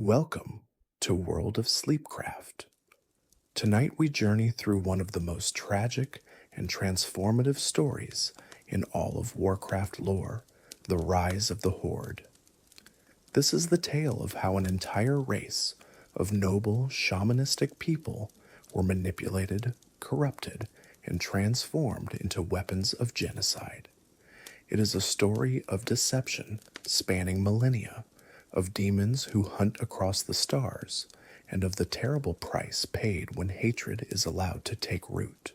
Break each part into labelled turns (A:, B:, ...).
A: Welcome to World of Sleepcraft. Tonight we journey through one of the most tragic and transformative stories in all of Warcraft lore, the rise of the Horde. This is the tale of how an entire race of noble, shamanistic people were manipulated, corrupted, and transformed into weapons of genocide. It is a story of deception spanning millennia, of demons who hunt across the stars, and of the terrible price paid when hatred is allowed to take root.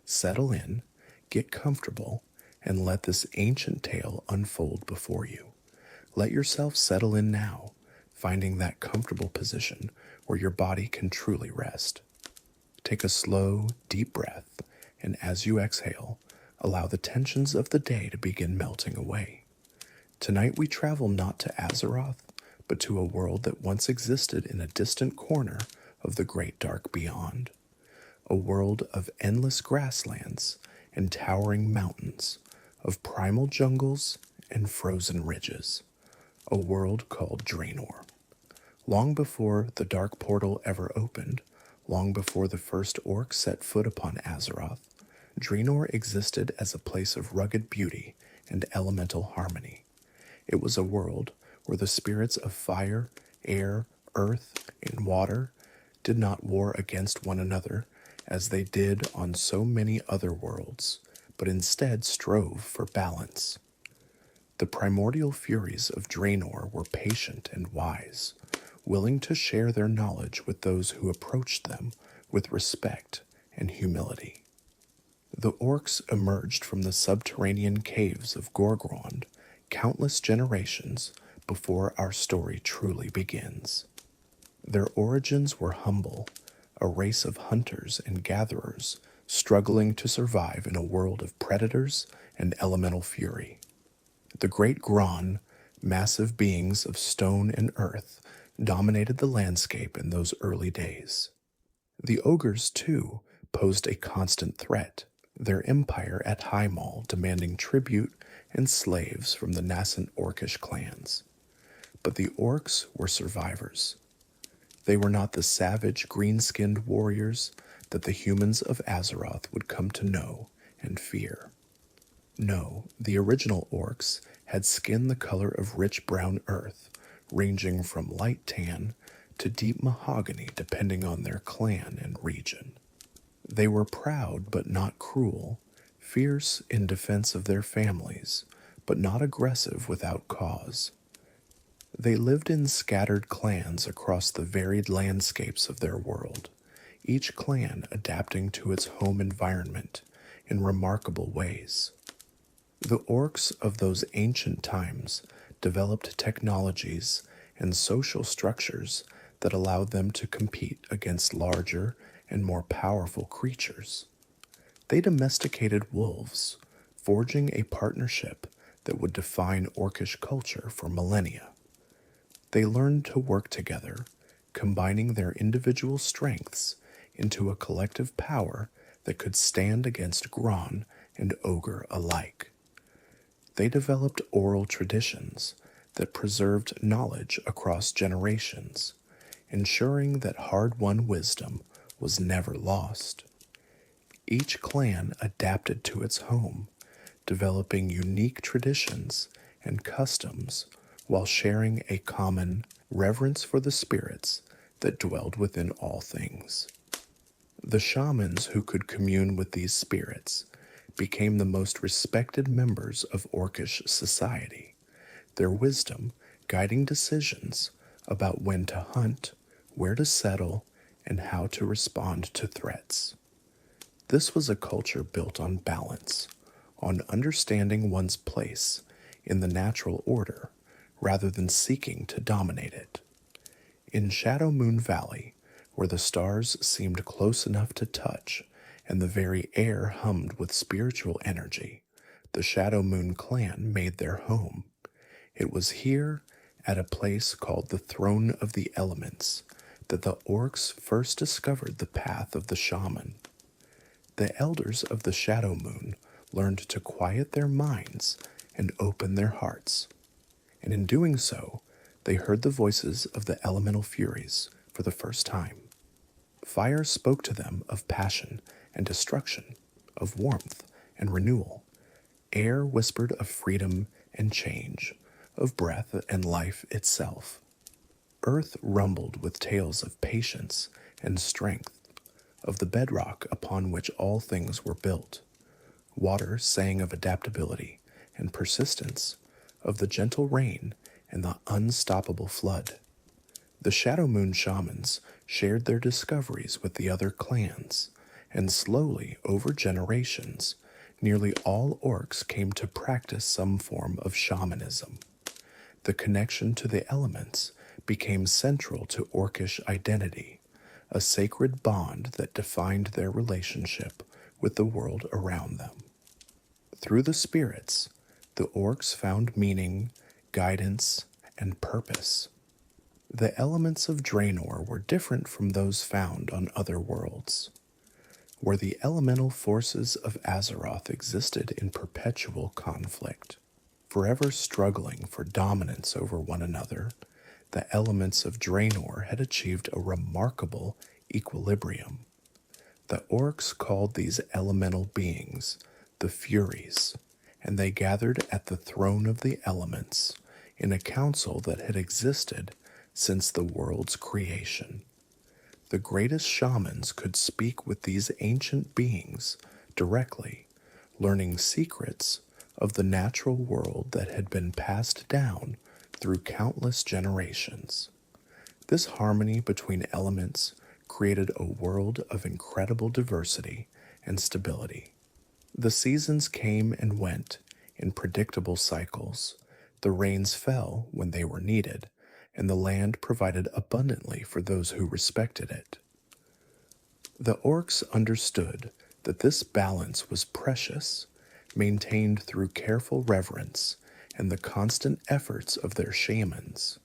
A: Settle in, get comfortable, and let this ancient tale unfold before you. Let yourself settle in now, finding that comfortable position where your body can truly rest. Take a slow, deep breath, and as you exhale, allow the tensions of the day to begin melting away. Tonight we travel not to Azeroth, but to a world that once existed in a distant corner of the great dark beyond. A world of endless grasslands and towering mountains, of primal jungles and frozen ridges. A world called Draenor. Long before the dark portal ever opened, long before the first orcs set foot upon Azeroth, Draenor existed as a place of rugged beauty and elemental harmony. It was a world where the spirits of fire, air, earth, and water did not war against one another as they did on so many other worlds, but instead strove for balance. The primordial furies of Draenor were patient and wise, willing to share their knowledge with those who approached them with respect and humility. The orcs emerged from the subterranean caves of Gorgrond countless generations before our story truly begins. Their origins were humble, a race of hunters and gatherers struggling to survive in a world of predators and elemental fury. The great Gron, massive beings of stone and earth, dominated the landscape in those early days. The ogres, too, posed a constant threat, their empire at Highmaul demanding tribute and slaves from the nascent orcish clans. But the orcs were survivors. They were not the savage, green-skinned warriors that the humans of Azeroth would come to know and fear. No, the original orcs had skin the color of rich brown earth, ranging from light tan to deep mahogany depending on their clan and region. They were proud but not cruel, fierce in defense of their families, but not aggressive without cause. They lived in scattered clans across the varied landscapes of their world, each clan adapting to its home environment in remarkable ways. The orcs of those ancient times developed technologies and social structures that allowed them to compete against larger and more powerful creatures. They domesticated wolves, forging a partnership that would define orcish culture for millennia. They learned to work together, combining their individual strengths into a collective power that could stand against Gron and Ogre alike. They developed oral traditions that preserved knowledge across generations, ensuring that hard-won wisdom was never lost. Each clan adapted to its home, developing unique traditions and customs while sharing a common reverence for the spirits that dwelled within all things. The shamans who could commune with these spirits became the most respected members of orcish society, their wisdom guiding decisions about when to hunt, where to settle, and how to respond to threats. This was a culture built on balance, on understanding one's place in the natural order rather than seeking to dominate it. In Shadowmoon Valley, where the stars seemed close enough to touch and the very air hummed with spiritual energy, the Shadowmoon clan made their home. It was here, at a place called the Throne of the Elements, that the orcs first discovered the path of the shaman. The elders of the Shadowmoon learned to quiet their minds and open their hearts, and in doing so, they heard the voices of the elemental furies for the first time. Fire spoke to them of passion and destruction, of warmth and renewal. Air whispered of freedom and change, of breath and life itself. Earth rumbled with tales of patience and strength, of the bedrock upon which all things were built. Water sang of adaptability and persistence, of the gentle rain and the unstoppable flood. The Shadow Moon shamans shared their discoveries with the other clans, and slowly, over generations, nearly all orcs came to practice some form of shamanism. The connection to the elements became central to orcish identity, a sacred bond that defined their relationship with the world around them. Through the spirits, the orcs found meaning, guidance, and purpose. The elements of Draenor were different from those found on other worlds. Where the elemental forces of Azeroth existed in perpetual conflict, forever struggling for dominance over one another, the elements of Draenor had achieved a remarkable equilibrium. The orcs called these elemental beings the Furies, and they gathered at the throne of the elements in a council that had existed since the world's creation. The greatest shamans could speak with these ancient beings directly, learning secrets of the natural world that had been passed down through countless generations. This harmony between elements created a world of incredible diversity and stability. The seasons came and went in predictable cycles. The rains fell when they were needed, and the land provided abundantly for those who respected it. The orcs understood that this balance was precious, maintained through careful reverence and the constant efforts of their shamans.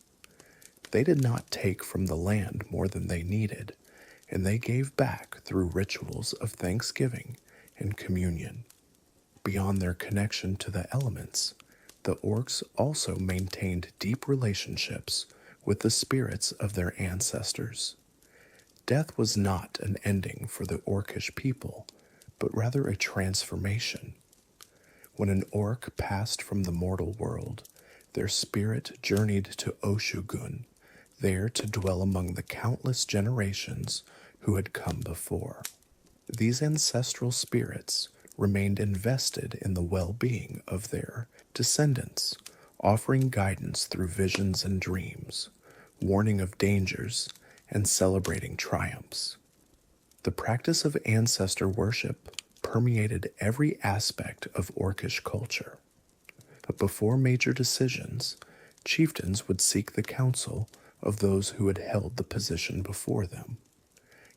A: They did not take from the land more than they needed, and they gave back through rituals of thanksgiving and communion. Beyond their connection to the elements, the orcs also maintained deep relationships with the spirits of their ancestors. Death was not an ending for the orcish people, but rather a transformation. When an orc passed from the mortal world, their spirit journeyed to Oshugun, there to dwell among the countless generations who had come before. These ancestral spirits remained invested in the well-being of their descendants, offering guidance through visions and dreams, warning of dangers, and celebrating triumphs. The practice of ancestor worship permeated every aspect of orcish culture. But before major decisions, chieftains would seek the counsel of those who had held the position before them.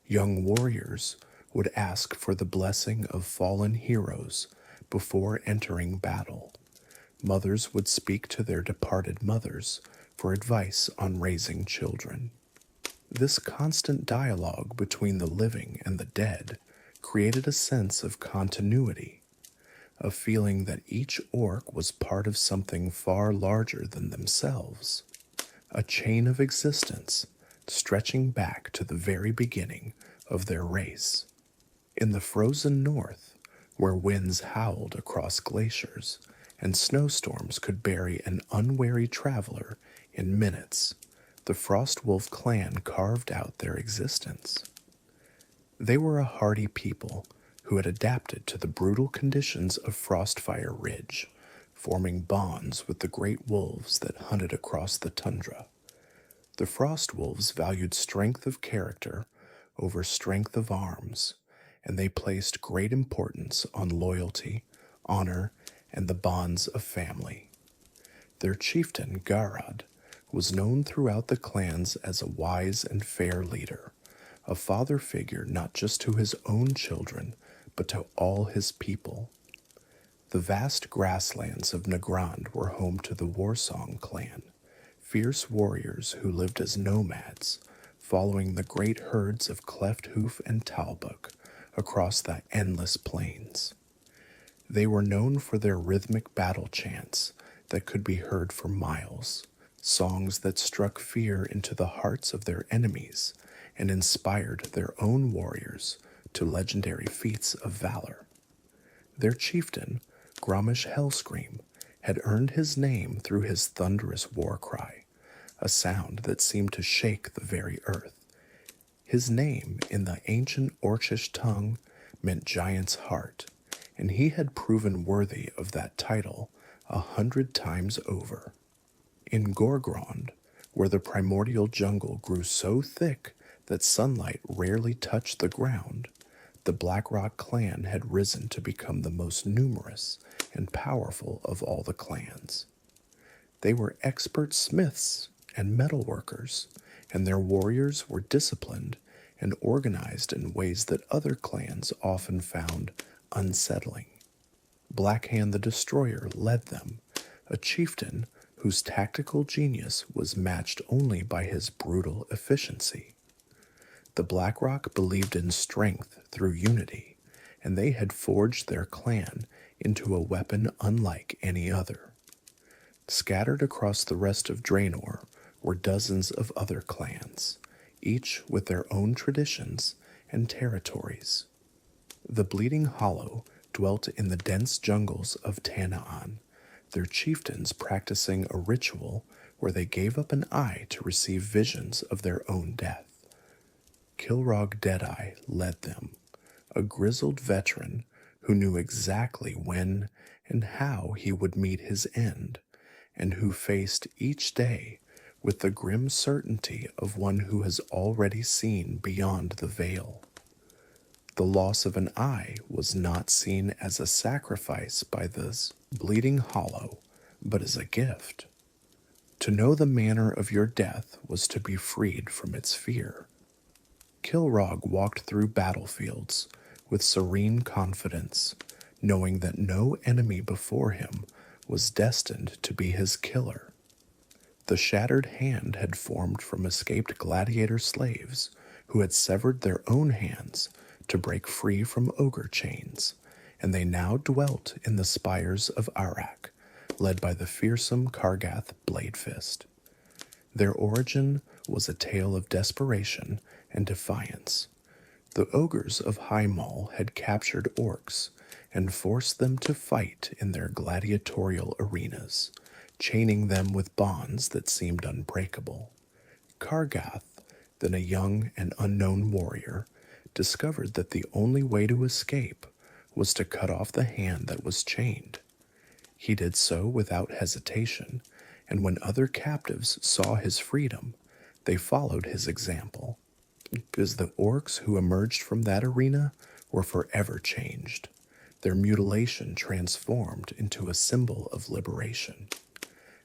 A: Young warriors would ask for the blessing of fallen heroes before entering battle. Mothers would speak to their departed mothers for advice on raising children. This constant dialogue between the living and the dead created a sense of continuity, a feeling that each orc was part of something far larger than themselves, a chain of existence stretching back to the very beginning of their race. In the frozen north, where winds howled across glaciers and snowstorms could bury an unwary traveler in minutes, the Frostwolf clan carved out their existence. They were a hardy people who had adapted to the brutal conditions of Frostfire Ridge, forming bonds with the great wolves that hunted across the tundra. The Frostwolves valued strength of character over strength of arms, and they placed great importance on loyalty, honor, and the bonds of family. Their chieftain, Garad, was known throughout the clans as a wise and fair leader, a father figure not just to his own children, but to all his people. The vast grasslands of Nagrand were home to the Warsong clan, fierce warriors who lived as nomads, following the great herds of Clefthoof and Talbuk across the endless plains. They were known for their rhythmic battle chants that could be heard for miles, songs that struck fear into the hearts of their enemies and inspired their own warriors to legendary feats of valor. Their chieftain, Gromish Hellscream, had earned his name through his thunderous war cry, a sound that seemed to shake the very earth. His name, in the ancient orcish tongue, meant giant's heart, and he had proven worthy of that title 100 times over. In Gorgrond, where the primordial jungle grew so thick that sunlight rarely touched the ground, the Blackrock clan had risen to become the most numerous and powerful of all the clans. They were expert smiths and metalworkers, and their warriors were disciplined and organized in ways that other clans often found unsettling. Blackhand the Destroyer led them, a chieftain whose tactical genius was matched only by his brutal efficiency. The Blackrock believed in strength through unity, and they had forged their clan into a weapon unlike any other. Scattered across the rest of Draenor were dozens of other clans, each with their own traditions and territories. The Bleeding Hollow dwelt in the dense jungles of Tanaan, their chieftains practicing a ritual where they gave up an eye to receive visions of their own death. Kil'jaeden Deadeye led them, a grizzled veteran who knew exactly when and how he would meet his end, and who faced each day with the grim certainty of one who has already seen beyond the veil. The loss of an eye was not seen as a sacrifice by this Bleeding Hollow, but as a gift. To know the manner of your death was to be freed from its fear. Kil'jaeden walked through battlefields with serene confidence, knowing that no enemy before him was destined to be his killer. The Shattered Hand had formed from escaped gladiator slaves who had severed their own hands to break free from ogre chains, and they now dwelt in the spires of Arak, led by the fearsome Kargath Bladefist. Their origin was a tale of desperation and defiance. The ogres of High Maul had captured orcs and forced them to fight in their gladiatorial arenas, chaining them with bonds that seemed unbreakable. Kargath, then a young and unknown warrior, discovered that the only way to escape was to cut off the hand that was chained. He did so without hesitation, and when other captives saw his freedom, they followed his example, because the orcs who emerged from that arena were forever changed, their mutilation transformed into a symbol of liberation.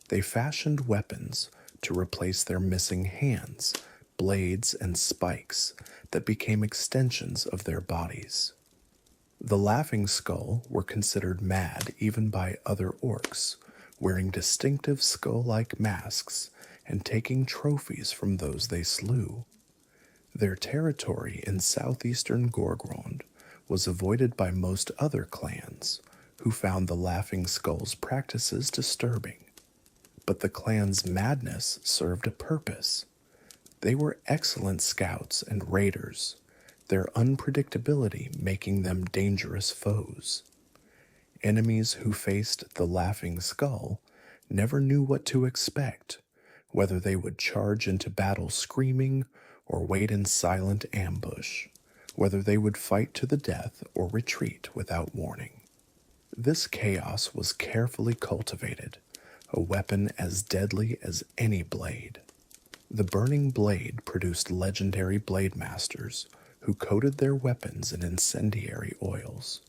A: They fashioned weapons to replace their missing hands, blades, and spikes that became extensions of their bodies. The Laughing Skull were considered mad even by other orcs, wearing distinctive skull-like masks and taking trophies from those they slew. Their territory in southeastern Gorgrond was avoided by most other clans, who found the Laughing Skull's practices disturbing. But the clan's madness served a purpose. They were excellent scouts and raiders, their unpredictability making them dangerous foes. Enemies who faced the Laughing Skull never knew what to expect, whether they would charge into battle screaming or wait in silent ambush, whether they would fight to the death or retreat without warning. This chaos was carefully cultivated, a weapon as deadly as any blade. The Burning Blade produced legendary blade masters who coated their weapons in incendiary oils,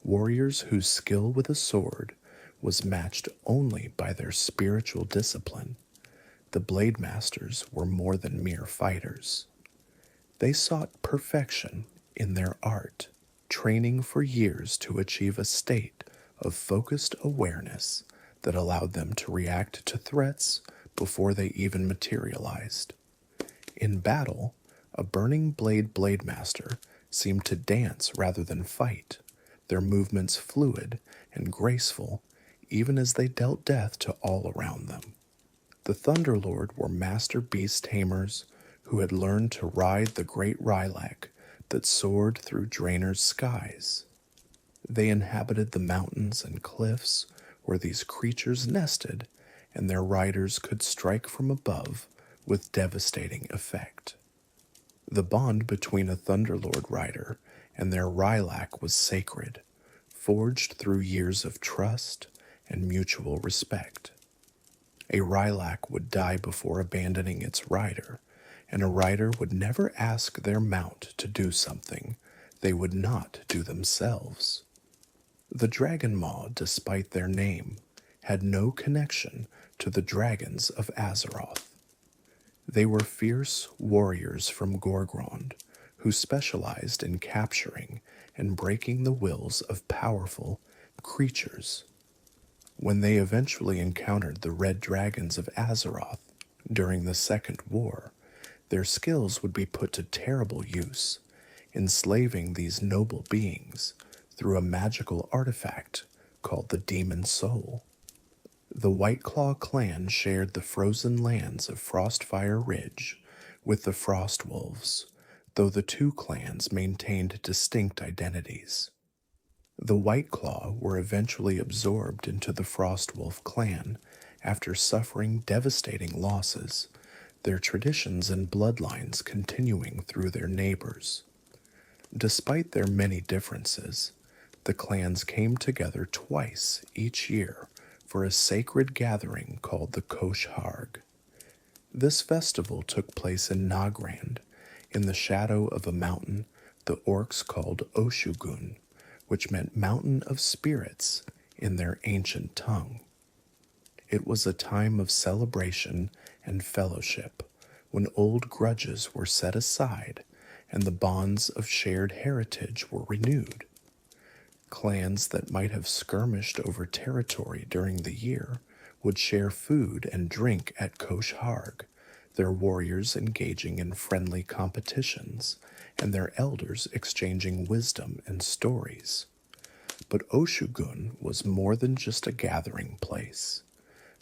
A: warriors whose skill with a sword was matched only by their spiritual discipline. The blade masters were more than mere fighters. They sought perfection in their art, training for years to achieve a state of focused awareness that allowed them to react to threats before they even materialized. In battle, a Burning Blade Blademaster seemed to dance rather than fight, their movements fluid and graceful even as they dealt death to all around them. The Thunderlord were master beast tamers who had learned to ride the great Rylak that soared through Draenor's skies. They inhabited the mountains and cliffs where these creatures nested, and their riders could strike from above with devastating effect. The bond between a Thunderlord rider and their Rylak was sacred, forged through years of trust and mutual respect. A Rylak would die before abandoning its rider, and a rider would never ask their mount to do something they would not do themselves. The Dragon Maw, despite their name, had no connection to the dragons of Azeroth. They were fierce warriors from Gorgrond who specialized in capturing and breaking the wills of powerful creatures. When they eventually encountered the red dragons of Azeroth during the Second War, their skills would be put to terrible use, enslaving these noble beings through a magical artifact called the Demon Soul. The Whiteclaw clan shared the frozen lands of Frostfire Ridge with the Frostwolves, though the two clans maintained distinct identities. The Whiteclaw were eventually absorbed into the Frostwolf clan after suffering devastating losses, their traditions and bloodlines continuing through their neighbors. Despite their many differences, the clans came together twice each year for a sacred gathering called the Kosh-Harg. This festival took place in Nagrand, in the shadow of a mountain the orcs called Oshugun, which meant mountain of spirits in their ancient tongue. It was a time of celebration and fellowship, when old grudges were set aside and the bonds of shared heritage were renewed. Clans that might have skirmished over territory during the year would share food and drink at Kosh-Harg, their warriors engaging in friendly competitions, and their elders exchanging wisdom and stories. But Oshugun was more than just a gathering place.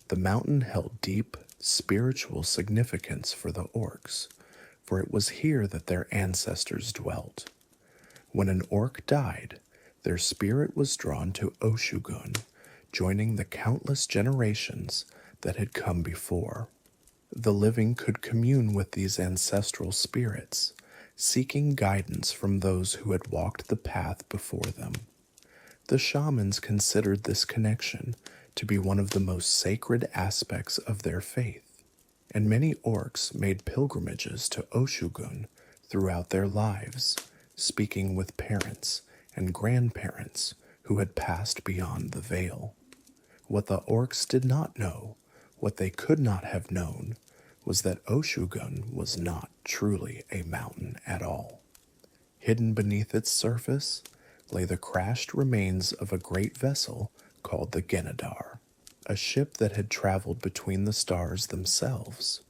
A: The mountain held deep spiritual significance for the orcs, for it was here that their ancestors dwelt. When an orc died, their spirit was drawn to Oshugun, joining the countless generations that had come before. The living could commune with these ancestral spirits, seeking guidance from those who had walked the path before them. The shamans considered this connection to be one of the most sacred aspects of their faith, and many orcs made pilgrimages to Oshugun throughout their lives, speaking with parents and grandparents who had passed beyond the veil. What the orcs did not know, what they could not have known, was that Oshugun was not truly a mountain at all. Hidden beneath its surface lay the crashed remains of a great vessel called the Genedar, a ship that had traveled between the stars themselves.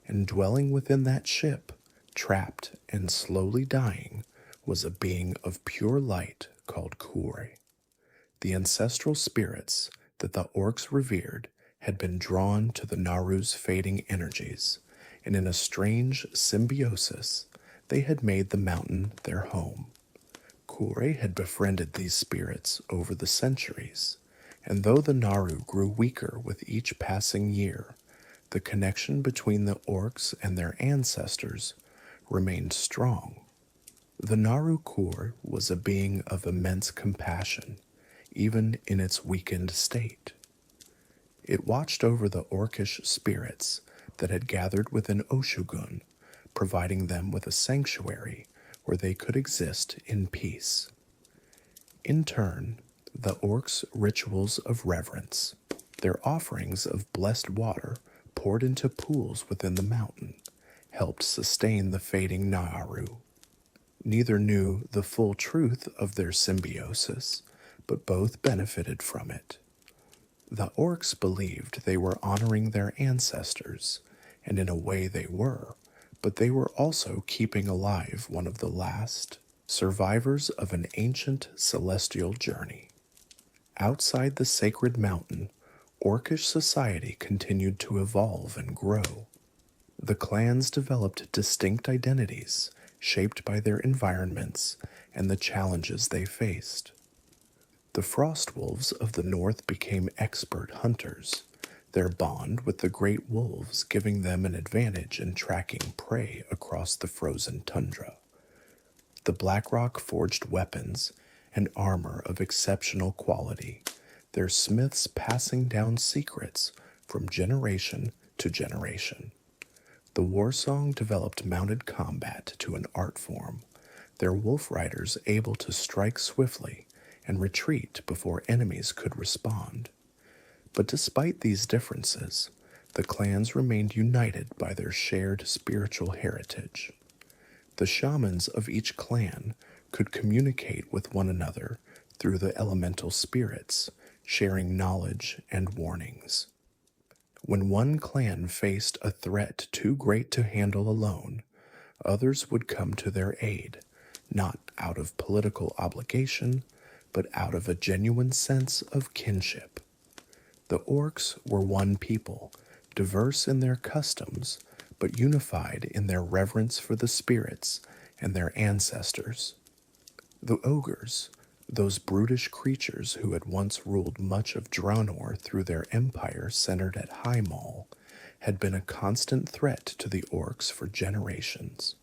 A: And dwelling within that ship, trapped and slowly dying, was a being of pure light called Kure. The ancestral spirits that the orcs revered had been drawn to the Naru's fading energies, and in a strange symbiosis, they had made the mountain their home. Kure had befriended these spirits over the centuries, and though the Naru grew weaker with each passing year, the connection between the orcs and their ancestors remained strong. The Naru Kure was a being of immense compassion, even in its weakened state. It watched over the orcish spirits that had gathered within Oshugun, providing them with a sanctuary where they could exist in peace. In turn, the orcs' rituals of reverence, their offerings of blessed water poured into pools within the mountain, helped sustain the fading Naru. Neither knew the full truth of their symbiosis, but both benefited from it. The orcs believed they were honoring their ancestors, and in a way they were, but they were also keeping alive one of the last survivors of an ancient celestial journey. Outside the sacred mountain Orcish society continued to evolve and grow. The clans developed distinct identities, shaped by their environments and the challenges they faced. The Frostwolves of the North became expert hunters, their bond with the Great Wolves giving them an advantage in tracking prey across the frozen tundra. The Blackrock forged weapons and armor of exceptional quality, their smiths passing down secrets from generation to generation. The Warsong developed mounted combat to an art form, their wolf riders able to strike swiftly and retreat before enemies could respond. But despite these differences, the clans remained united by their shared spiritual heritage. The shamans of each clan could communicate with one another through the elemental spirits, sharing knowledge and warnings. When one clan faced a threat too great to handle alone, others would come to their aid, not out of political obligation, but out of a genuine sense of kinship. The orcs were one people, diverse in their customs, but unified in their reverence for the spirits and their ancestors. The ogres, those brutish creatures who had once ruled much of Draenor through their empire centered at High Mall, had been a constant threat to the orcs for generations.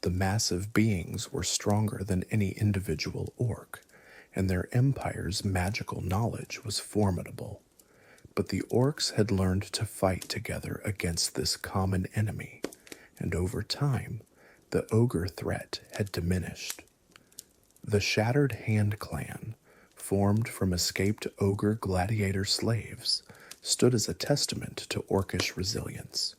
A: The massive beings were stronger than any individual orc, and their empire's magical knowledge was formidable. But the orcs had learned to fight together against this common enemy, and over time, the ogre threat had diminished. The Shattered Hand clan, formed from escaped ogre gladiator slaves, stood as a testament to orcish resilience.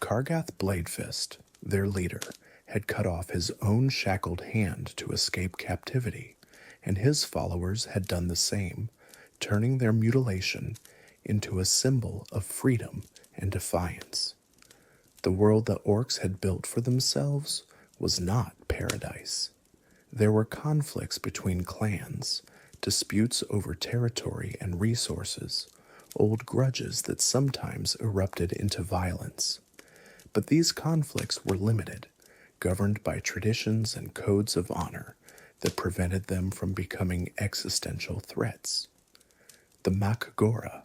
A: Kargath Bladefist, their leader, had cut off his own shackled hand to escape captivity, and his followers had done the same, turning their mutilation into a symbol of freedom and defiance. The world the orcs had built for themselves was not paradise. There were conflicts between clans, disputes over territory and resources, old grudges that sometimes erupted into violence. But these conflicts were limited, governed by traditions and codes of honor that prevented them from becoming existential threats. The Mak'gora,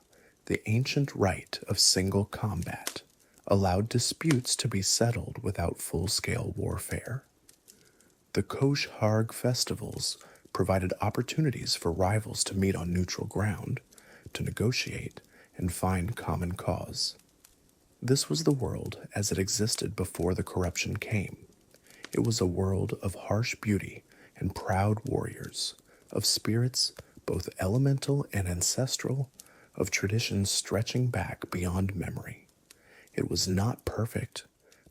A: the ancient rite of single combat, allowed disputes to be settled without full-scale warfare. The Kosh Harg festivals provided opportunities for rivals to meet on neutral ground, to negotiate, and find common cause. This was the world as it existed before the corruption came. It was a world of harsh beauty and proud warriors, of spirits both elemental and ancestral, of traditions stretching back beyond memory. It was not perfect,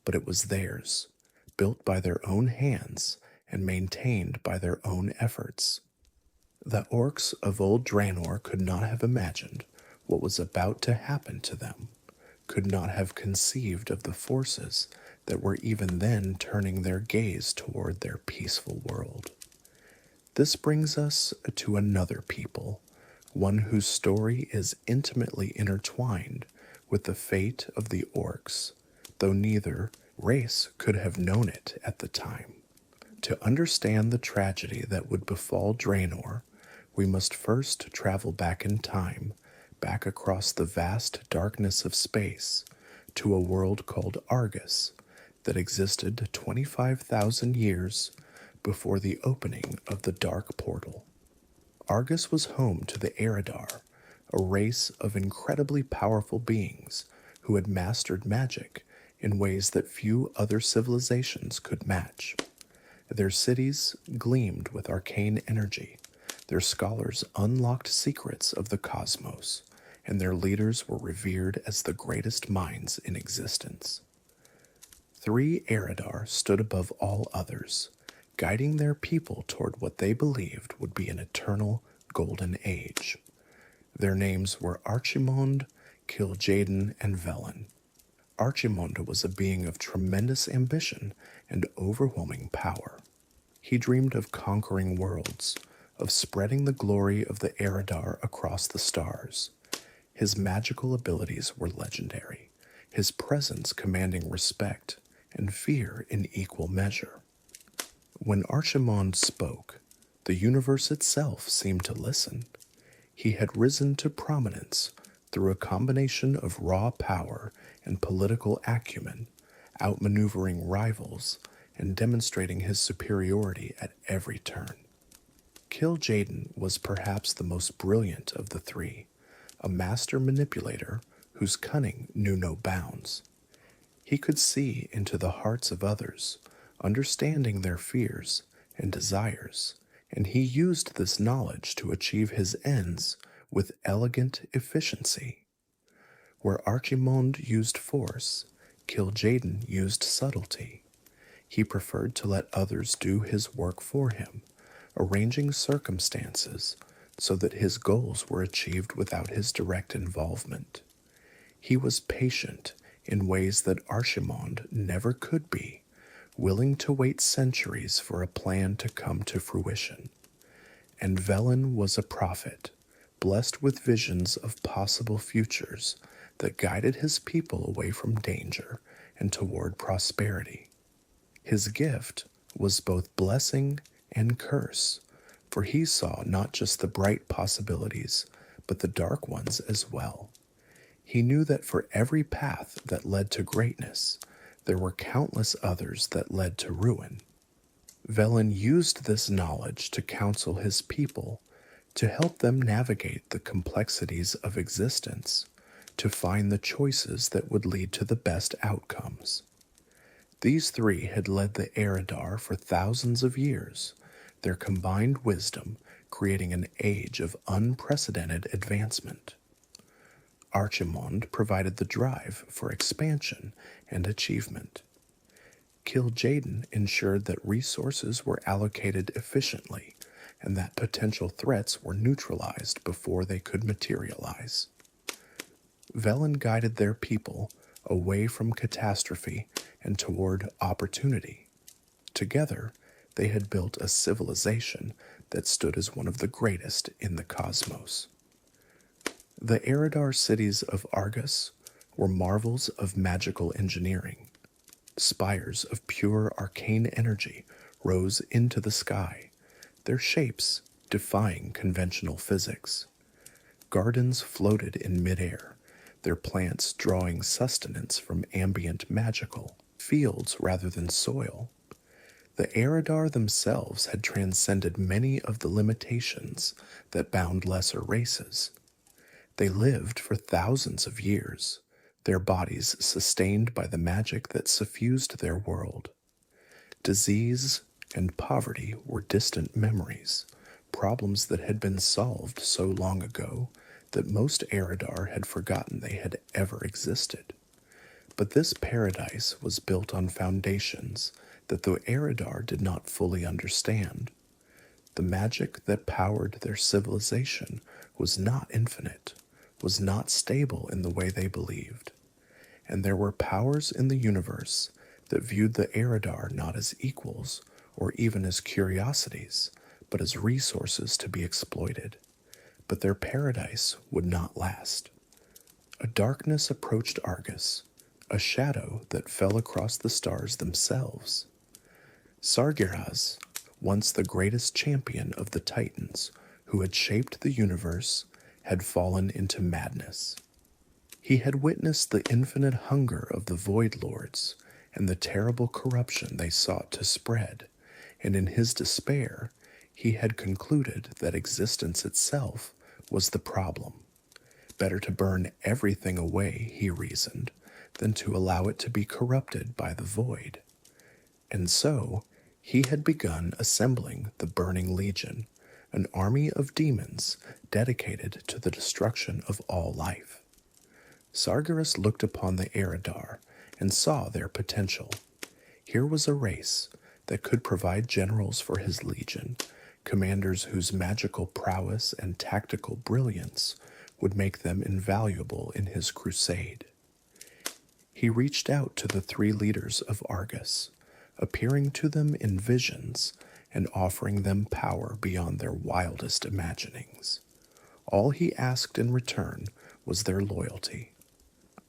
A: but it was theirs, built by their own hands and maintained by their own efforts. The orcs of old Draenor could not have imagined what was about to happen to them, could not have conceived of the forces that were even then turning their gaze toward their peaceful world. This brings us to another people, one whose story is intimately intertwined with the fate of the orcs, though neither race could have known it at the time. To understand the tragedy that would befall Draenor, we must first travel back in time, back across the vast darkness of space, to a world called Argus that existed 25,000 years before the opening of the Dark Portal. Argus was home to the eredar, a race of incredibly powerful beings who had mastered magic in ways that few other civilizations could match. Their cities gleamed with arcane energy, their scholars unlocked secrets of the cosmos, and their leaders were revered as the greatest minds in existence. 3 eredar stood above all others, guiding their people toward what they believed would be an eternal golden age. Their names were Argus, Kil'jaeden, and Velen. Argus was a being of tremendous ambition and overwhelming power. He dreamed of conquering worlds, of spreading the glory of the eredar across the stars. His magical abilities were legendary, his presence commanding respect and fear in equal measure. When Archimonde spoke, the universe itself seemed to listen. He had risen to prominence through a combination of raw power and political acumen, outmaneuvering rivals and demonstrating his superiority at every turn. Kil'jaeden was perhaps the most brilliant of the three, a master manipulator whose cunning knew no bounds. He could see into the hearts of others, understanding their fears and desires, and he used this knowledge to achieve his ends with elegant efficiency. Where Archimonde used force, Kil'jaeden used subtlety. He preferred to let others do his work for him, arranging circumstances so that his goals were achieved without his direct involvement. He was patient in ways that Archimonde never could be, willing to wait centuries for a plan to come to fruition. And Velen was a prophet, blessed with visions of possible futures that guided his people away from danger and toward prosperity. His gift was both blessing and curse, for he saw not just the bright possibilities, but the dark ones as well. He knew that for every path that led to greatness, there were countless others that led to ruin. Velen used this knowledge to counsel his people, to help them navigate the complexities of existence, to find the choices that would lead to the best outcomes. These three had led the eredar for thousands of years, their combined wisdom creating an age of unprecedented advancement. Archimonde provided the drive for expansion and achievement. Kil'jaeden ensured that resources were allocated efficiently and that potential threats were neutralized before they could materialize. Velen guided their people away from catastrophe and toward opportunity. Together, they had built a civilization that stood as one of the greatest in the cosmos. The eredar cities of Argus were marvels of magical engineering. Spires of pure arcane energy rose into the sky, their shapes defying conventional physics. Gardens floated in midair, their plants drawing sustenance from ambient magical fields rather than soil. The eredar themselves had transcended many of the limitations that bound lesser races. They lived for thousands of years, their bodies sustained by the magic that suffused their world. Disease and poverty were distant memories, problems that had been solved so long ago that most eredar had forgotten they had ever existed. But this paradise was built on foundations that the eredar did not fully understand. The magic that powered their civilization was not infinite, was not stable in the way they believed. And there were powers in the universe that viewed the eredar not as equals or even as curiosities, but as resources to be exploited. But their paradise would not last. A darkness approached Argus, a shadow that fell across the stars themselves. Sargeras, once the greatest champion of the Titans who had shaped the universe, had fallen into madness. He had witnessed the infinite hunger of the Void Lords and the terrible corruption they sought to spread, and in his despair, he had concluded that existence itself was the problem. Better to burn everything away, he reasoned, than to allow it to be corrupted by the void. And so, he had begun assembling the Burning Legion, an army of demons dedicated to the destruction of all life. Sargeras looked upon the eredar and saw their potential. Here was a race that could provide generals for his legion, commanders whose magical prowess and tactical brilliance would make them invaluable in his crusade. He reached out to the three leaders of Argus, appearing to them in visions and offering them power beyond their wildest imaginings. All he asked in return was their loyalty.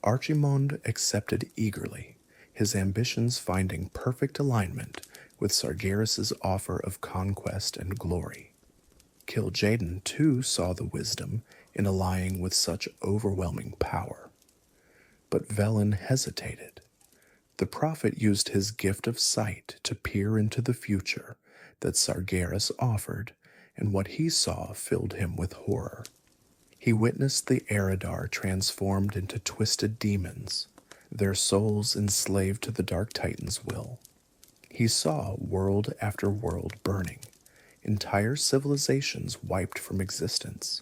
A: Archimonde accepted eagerly, his ambitions finding perfect alignment with Sargeras's offer of conquest and glory. Kil'jaeden too saw the wisdom in allying with such overwhelming power. But Velen hesitated. The prophet used his gift of sight to peer into the future that Sargeras offered, and what he saw filled him with horror. He witnessed the eredar transformed into twisted demons, their souls enslaved to the Dark Titan's will. He saw world after world burning, entire civilizations wiped from existence.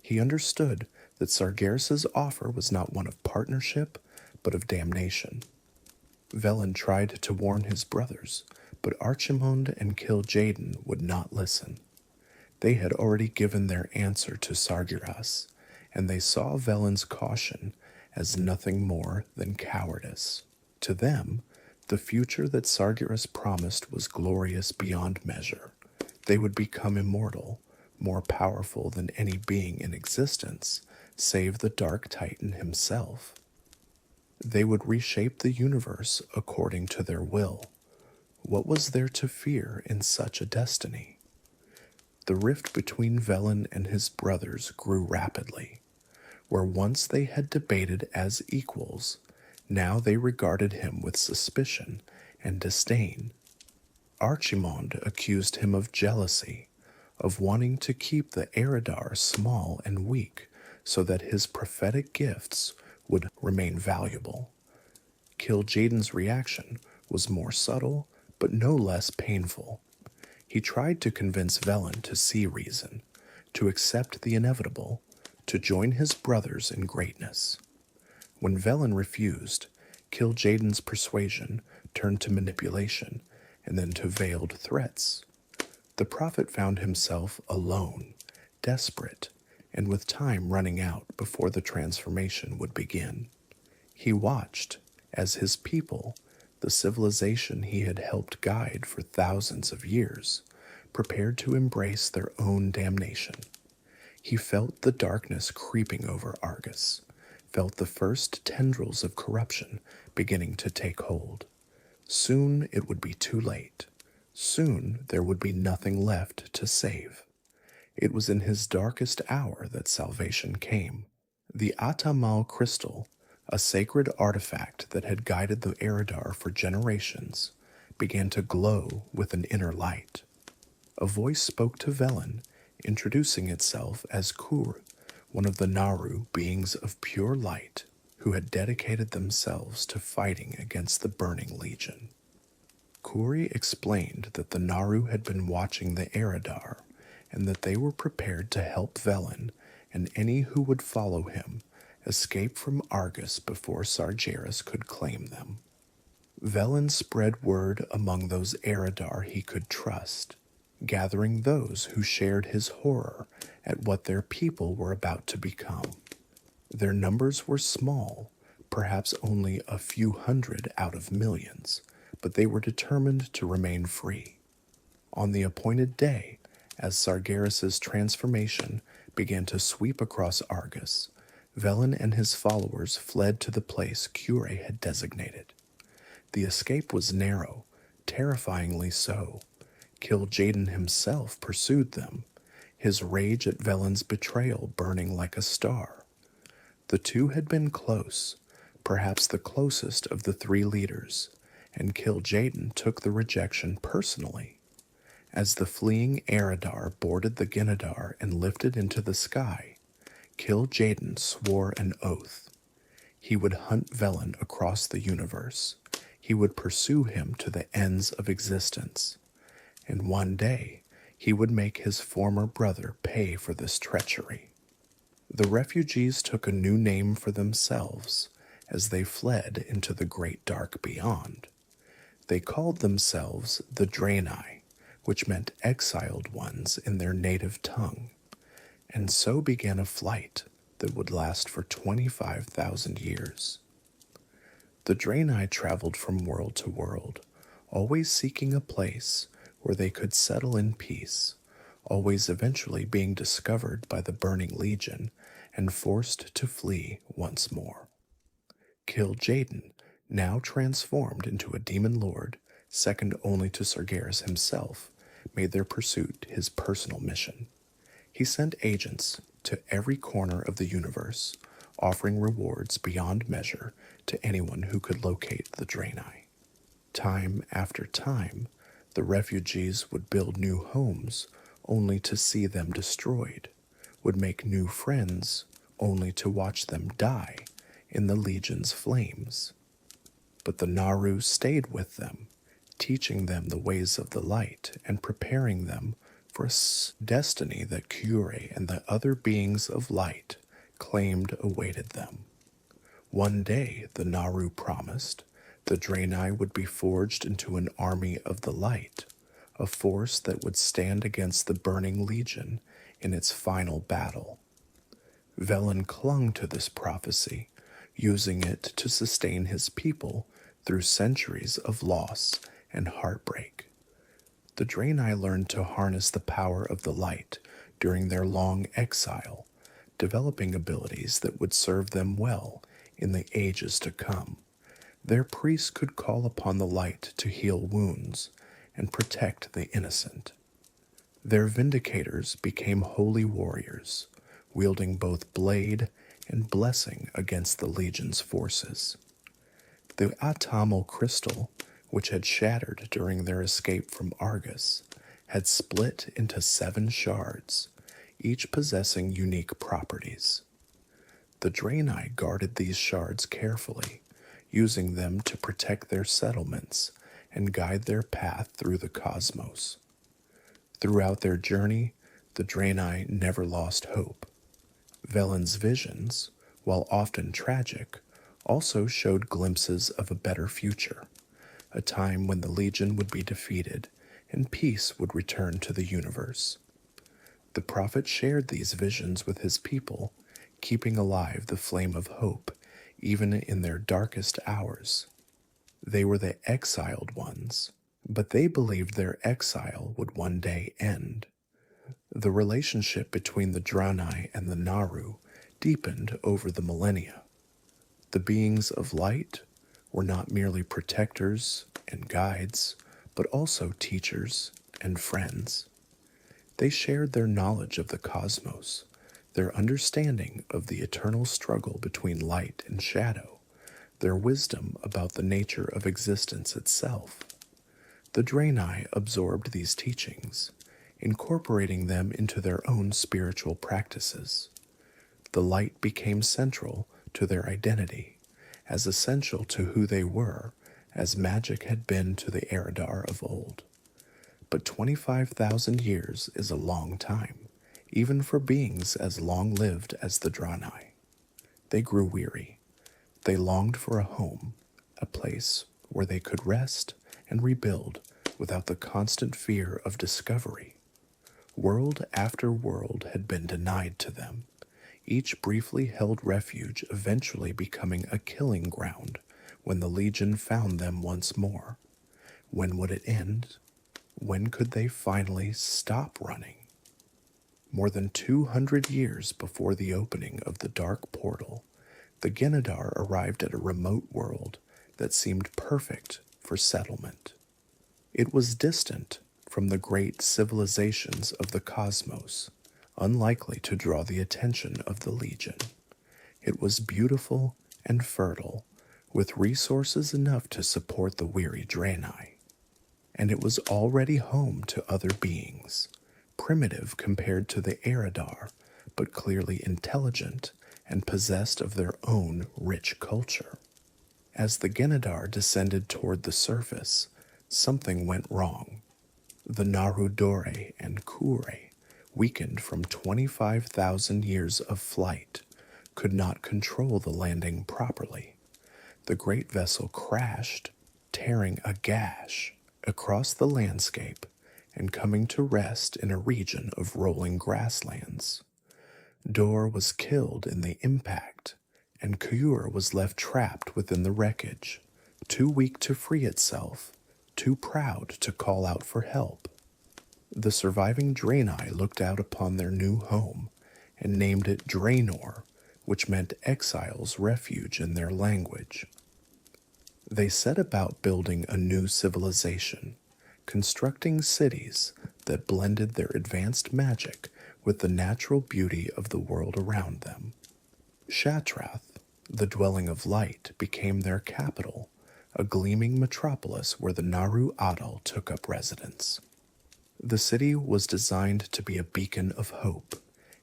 A: He understood that Sargeras's offer was not one of partnership, but of damnation. Velen tried to warn his brothers, but Archimonde and Kil'jaeden would not listen. They had already given their answer to Sargeras, and they saw Velen's caution as nothing more than cowardice. To them, the future that Sargeras promised was glorious beyond measure. They would become immortal, more powerful than any being in existence, save the Dark Titan himself. They would reshape the universe according to their will. What was there to fear in such a destiny? The rift between Velen and his brothers grew rapidly. Where once they had debated as equals, now they regarded him with suspicion and disdain. Archimonde accused him of jealousy, of wanting to keep the eredar small and weak so that his prophetic gifts would remain valuable. Kil'jaeden's reaction was more subtle, but no less painful. He tried to convince Velen to see reason, to accept the inevitable, to join his brothers in greatness. When Velen refused, Kil'jaeden's persuasion turned to manipulation and then to veiled threats. The prophet found himself alone, desperate, and with time running out before the transformation would begin. He watched as his people, the civilization he had helped guide for thousands of years, prepared to embrace their own damnation. He felt the darkness creeping over Argus, felt the first tendrils of corruption beginning to take hold. Soon it would be too late. Soon there would be nothing left to save. It was in his darkest hour that salvation came. The Atamal crystal, a sacred artifact that had guided the eredar for generations, began to glow with an inner light. A voice spoke to Velen, introducing itself as Kur, one of the Naru beings of pure light who had dedicated themselves to fighting against the Burning Legion. Kuri explained that the Naru had been watching the eredar, and that they were prepared to help Velen and any who would follow him escape from Argus before Sargeras could claim them. Velen spread word among those eredar he could trust, gathering those who shared his horror at what their people were about to become. Their numbers were small, perhaps only a few hundred out of millions, but they were determined to remain free. On the appointed day, as Sargeras's transformation began to sweep across Argus, Velen and his followers fled to the place Kure had designated. The escape was narrow, terrifyingly so. Kil'jaeden himself pursued them, his rage at Velen's betrayal burning like a star. The two had been close, perhaps the closest of the three leaders, and Kil'jaeden took the rejection personally. As the fleeing eredar boarded the Genedar and lifted into the sky, Kil'jaeden swore an oath. He would hunt Velen across the universe. He would pursue him to the ends of existence. And one day, he would make his former brother pay for this treachery. The refugees took a new name for themselves as they fled into the great dark beyond. They called themselves the Draenei, which meant exiled ones in their native tongue. And so began a flight that would last for 25,000 years. The Draenei traveled from world to world, always seeking a place where they could settle in peace, always eventually being discovered by the Burning Legion and forced to flee once more. Kil'jaeden, now transformed into a demon lord, second only to Sargeras himself, made their pursuit his personal mission. He sent agents to every corner of the universe, offering rewards beyond measure to anyone who could locate the draenei. Time after time, the refugees would build new homes only to see them destroyed, would make new friends only to watch them die in the Legion's flames. But the Naaru stayed with them, teaching them the ways of the light and preparing them for a destiny that Kyure and the other beings of light claimed awaited them. One day, the Naaru promised, the draenei would be forged into an army of the light, a force that would stand against the burning legion in its final battle. Velen clung to this prophecy, using it to sustain his people through centuries of loss and heartbreak. The draenei learned to harness the power of the light during their long exile, developing abilities that would serve them well in the ages to come. Their priests could call upon the light to heal wounds and protect the innocent. Their vindicators became holy warriors, wielding both blade and blessing against the Legion's forces. The Atamal crystal, which had shattered during their escape from Argus, had split into 7 shards, each possessing unique properties. The draenei guarded these shards carefully, using them to protect their settlements and guide their path through the cosmos. Throughout their journey, the draenei never lost hope. Velen's visions, while often tragic, also showed glimpses of a better future, a time when the Legion would be defeated and peace would return to the universe. The prophet shared these visions with his people, keeping alive the flame of hope even in their darkest hours. They were the exiled ones, but they believed their exile would one day end. The relationship between the draenei and the Naaru deepened over the millennia. The beings of light were not merely protectors and guides, but also teachers and friends. They shared their knowledge of the cosmos, their understanding of the eternal struggle between light and shadow, their wisdom about the nature of existence itself. The draenei absorbed these teachings, incorporating them into their own spiritual practices. The light became central to their identity, as essential to who they were as magic had been to the eredar of old. But 25,000 years is a long time, even for beings as long-lived as the draenei. They grew weary. They longed for a home, a place where they could rest and rebuild without the constant fear of discovery. World after world had been denied to them, each briefly held refuge eventually becoming a killing ground when the Legion found them once more. When would it end? When could they finally stop running? More than 200 years before the opening of the Dark Portal, the Genedar arrived at a remote world that seemed perfect for settlement. It was distant from the great civilizations of the cosmos, unlikely to draw the attention of the Legion. It was beautiful and fertile, with resources enough to support the weary draenei. And it was already home to other beings, primitive compared to the eredar, but clearly intelligent and possessed of their own rich culture. As the Genedar descended toward the surface, something went wrong. The Narudore and Kure, weakened from 25,000 years of flight, could not control the landing properly. The great vessel crashed, tearing a gash across the landscape and coming to rest in a region of rolling grasslands. Dor was killed in the impact, and Kyur was left trapped within the wreckage, too weak to free itself, too proud to call out for help. The surviving draenei looked out upon their new home and named it Draenor, which meant exile's refuge in their language. They set about building a new civilization, constructing cities that blended their advanced magic with the natural beauty of the world around them. Shatrath, the dwelling of light, became their capital, a gleaming metropolis where the Naru Adal took up residence. The city was designed to be a beacon of hope,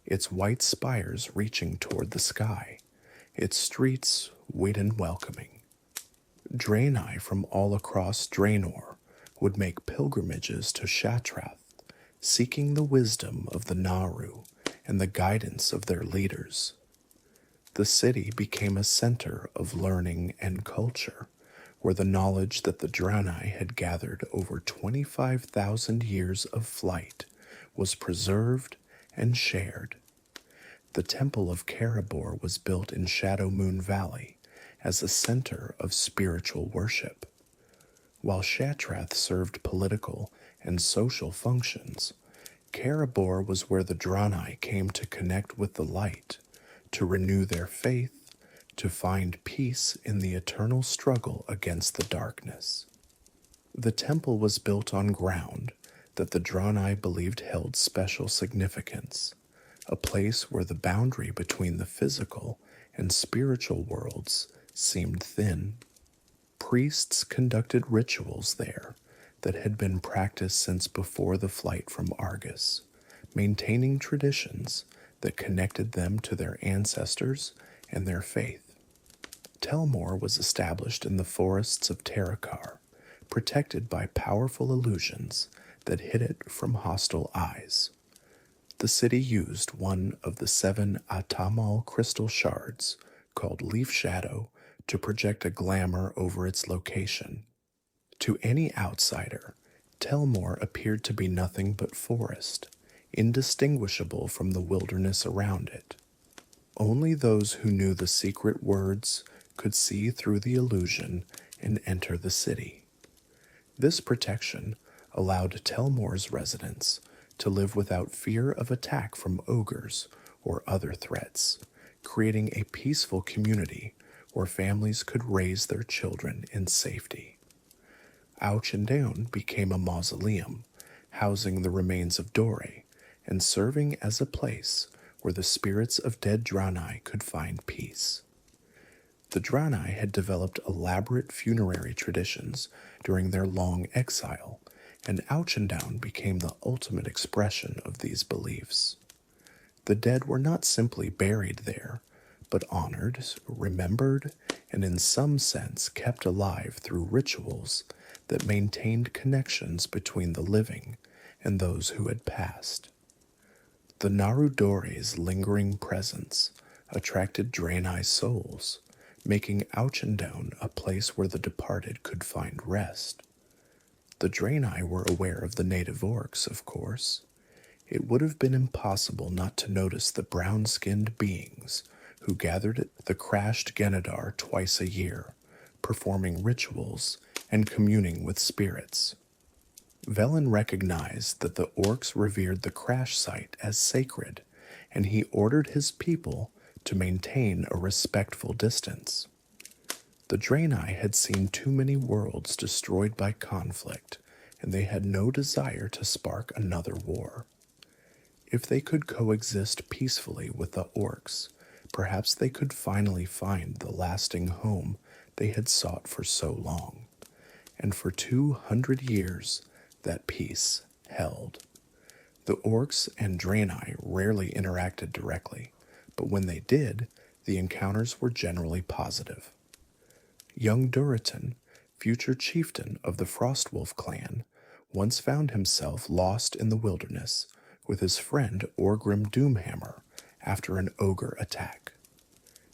A: its white spires reaching toward the sky, its streets wide and welcoming. Draenei from all across Draenor would make pilgrimages to Shatrath, seeking the wisdom of the Naru and the guidance of their leaders. The city became a center of learning and culture, where the knowledge that the draenei had gathered over 25,000 years of flight was preserved and shared. The Temple of Karabor was built in Shadow Moon Valley as a center of spiritual worship. While Shatrath served political and social functions, Karabor was where the draenei came to connect with the light, to renew their faith, to find peace in the eternal struggle against the darkness. The temple was built on ground that the draenei believed held special significance, a place where the boundary between the physical and spiritual worlds seemed thin. Priests conducted rituals there that had been practiced since before the flight from Argus, maintaining traditions that connected them to their ancestors and their faith. Telmor was established in the forests of Terakar, protected by powerful illusions that hid it from hostile eyes. The city used one of the 7 Atamal crystal shards, called Leaf Shadow, to project a glamour over its location. To any outsider, Telmor appeared to be nothing but forest, indistinguishable from the wilderness around it. Only those who knew the secret words could see through the illusion and enter the city. This protection allowed Telmor's residents to live without fear of attack from ogres or other threats, creating a peaceful community where families could raise their children in safety. Auchendown became a mausoleum, housing the remains of Dore and serving as a place where the spirits of dead draenei could find peace. The draenei had developed elaborate funerary traditions during their long exile, and Auchendown became the ultimate expression of these beliefs. The dead were not simply buried there, but honored, remembered, and in some sense kept alive through rituals that maintained connections between the living and those who had passed. The Naru Dore's lingering presence attracted draenei souls, making Auchendown a place where the departed could find rest. The draenei were aware of the native orcs, of course. It would have been impossible not to notice the brown-skinned beings who gathered at the crashed Genedar twice a year, performing rituals and communing with spirits. Velen recognized that the orcs revered the crash site as sacred, and he ordered his people to maintain a respectful distance. The draenei had seen too many worlds destroyed by conflict, and they had no desire to spark another war. If they could coexist peacefully with the orcs, perhaps they could finally find the lasting home they had sought for so long. And for 200 years, that peace held. The orcs and draenei rarely interacted directly, but when they did, the encounters were generally positive. Young Durotan, future chieftain of the Frostwolf clan, once found himself lost in the wilderness with his friend Orgrim Doomhammer after an ogre attack.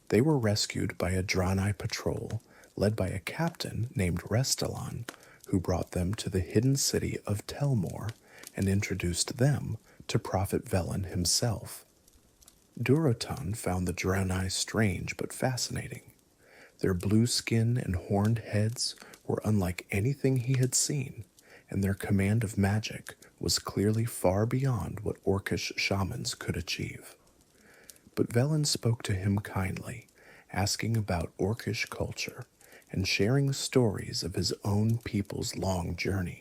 A: They were rescued by a draenei patrol led by a captain named Restalan, who brought them to the hidden city of Telmor and introduced them to Prophet Velen himself. Durotan found the draenei strange but fascinating. Their blue skin and horned heads were unlike anything he had seen, and their command of magic was clearly far beyond what orcish shamans could achieve. But Velen spoke to him kindly, asking about orcish culture and sharing stories of his own people's long journey.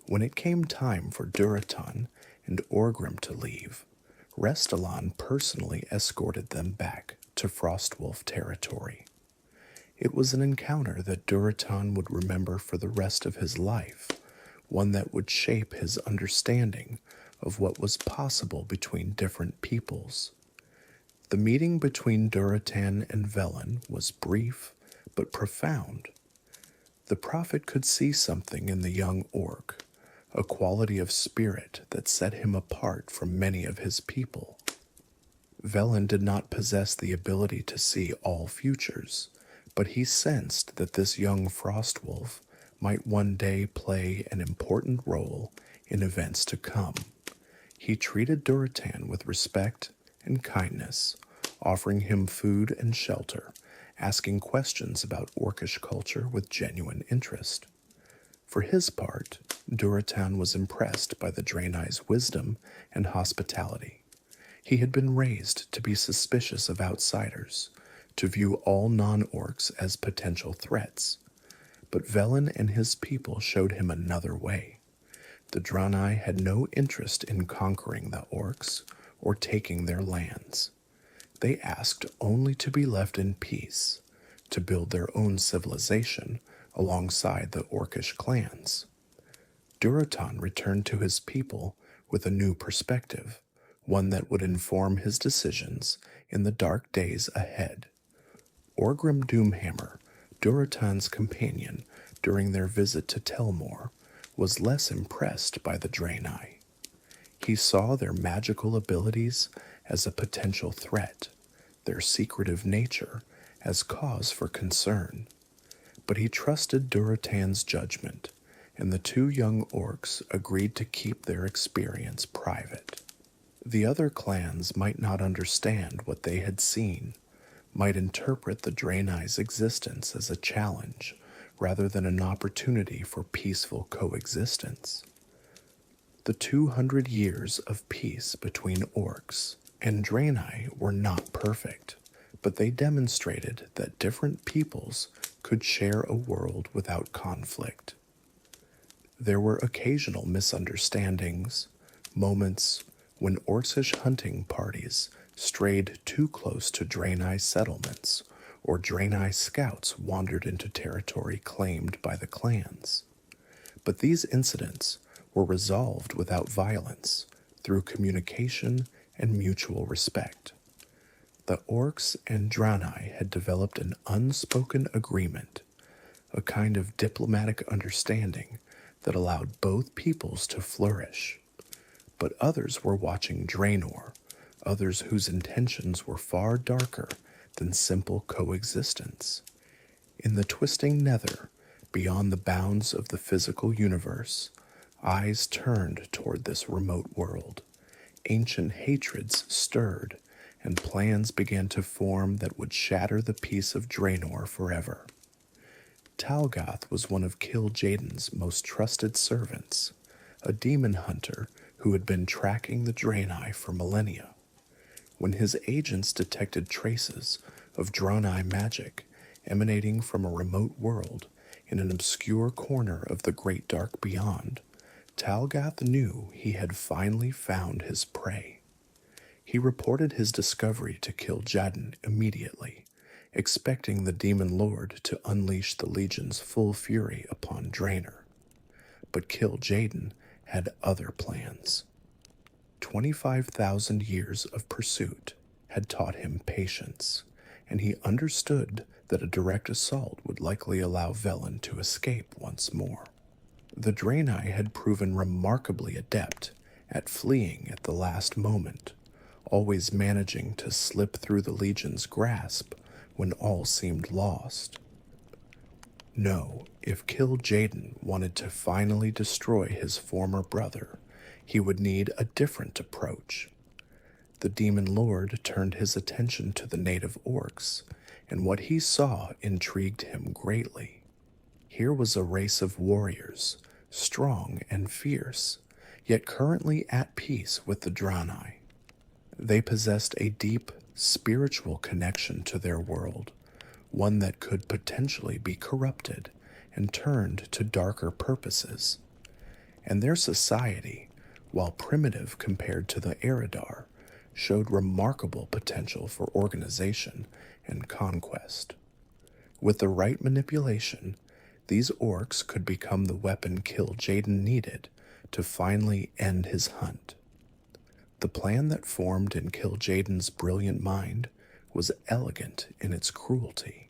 A: When it came time for Durotan and Orgrim to leave, Restylon personally escorted them back to Frostwolf territory. It was an encounter that Durotan would remember for the rest of his life, one that would shape his understanding of what was possible between different peoples. The meeting between Durotan and Velen was brief but profound. The prophet could see something in the young orc, a quality of spirit that set him apart from many of his people. Velen did not possess the ability to see all futures, but he sensed that this young Frostwolf might one day play an important role in events to come. He treated Durotan with respect and kindness, offering him food and shelter, asking questions about orcish culture with genuine interest. For his part, Durotan was impressed by the draenei's wisdom and hospitality. He had been raised to be suspicious of outsiders, to view all non-orcs as potential threats. But Velen and his people showed him another way. The draenei had no interest in conquering the orcs or taking their lands. They asked only to be left in peace, to build their own civilization alongside the orcish clans. Durotan returned to his people with a new perspective, one that would inform his decisions in the dark days ahead. Orgrim Doomhammer, Durotan's companion during their visit to Telmore, was less impressed by the draenei. He saw their magical abilities as a potential threat, their secretive nature as cause for concern. But he trusted Durotan's judgment, and the two young orcs agreed to keep their experience private. The other clans might not understand what they had seen, might interpret the draenei's existence as a challenge rather than an opportunity for peaceful coexistence. The 200 years of peace between orcs and draenei were not perfect, but they demonstrated that different peoples could share a world without conflict. There were occasional misunderstandings, moments when orcish hunting parties strayed too close to draenei settlements, or draenei scouts wandered into territory claimed by the clans. But these incidents were resolved without violence, through communication and mutual respect. The orcs and draenei had developed an unspoken agreement, a kind of diplomatic understanding that allowed both peoples to flourish. But others were watching Draenor, others whose intentions were far darker than simple coexistence. In the twisting nether, beyond the bounds of the physical universe, eyes turned toward this remote world. Ancient hatreds stirred, and plans began to form that would shatter the peace of Draenor forever. Talgoth was one of Kil'jaeden's most trusted servants, a demon hunter who had been tracking the draenei for millennia. When his agents detected traces of draenei magic emanating from a remote world in an obscure corner of the great dark beyond, Talgoth knew he had finally found his prey. He reported his discovery to Kil'jaeden immediately, expecting the demon lord to unleash the Legion's full fury upon Draenor. But Kil'jaeden had other plans. 25,000 years of pursuit had taught him patience, and he understood that a direct assault would likely allow Velen to escape once more. The draenei had proven remarkably adept at fleeing at the last moment, always managing to slip through the Legion's grasp when all seemed lost. No, if Kil'jaeden wanted to finally destroy his former brother, he would need a different approach. The demon lord turned his attention to the native orcs, and what he saw intrigued him greatly. Here was a race of warriors, strong and fierce, yet currently at peace with the draenei. They possessed a deep spiritual connection to their world, one that could potentially be corrupted and turned to darker purposes. And their society, while primitive compared to the eredar, showed remarkable potential for organization and conquest. With the right manipulation, these orcs could become the weapon Kil'jaeden needed to finally end his hunt. The plan that formed in Kil'jaeden's brilliant mind was elegant in its cruelty.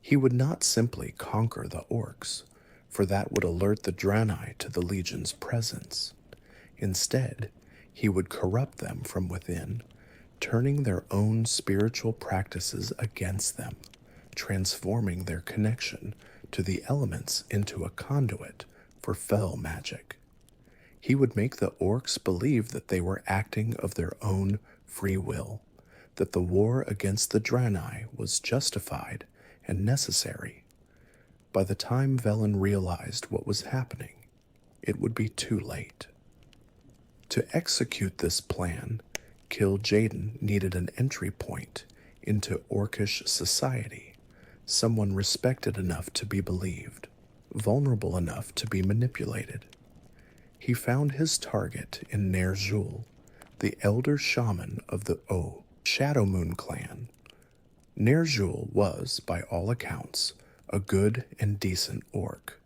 A: He would not simply conquer the orcs, for that would alert the draenei to the Legion's presence. Instead, he would corrupt them from within, turning their own spiritual practices against them, transforming their connection to the elements into a conduit for fell magic. He would make the orcs believe that they were acting of their own free will, that the war against the draenei was justified and necessary. By the time Velen realized what was happening, it would be too late. To execute this plan, Kil'jaeden needed an entry point into orcish society, someone respected enough to be believed, vulnerable enough to be manipulated. He found his target in Ner'zhul, the elder shaman of the Shadow Moon clan. Ner'zhul was, by all accounts, a good and decent orc.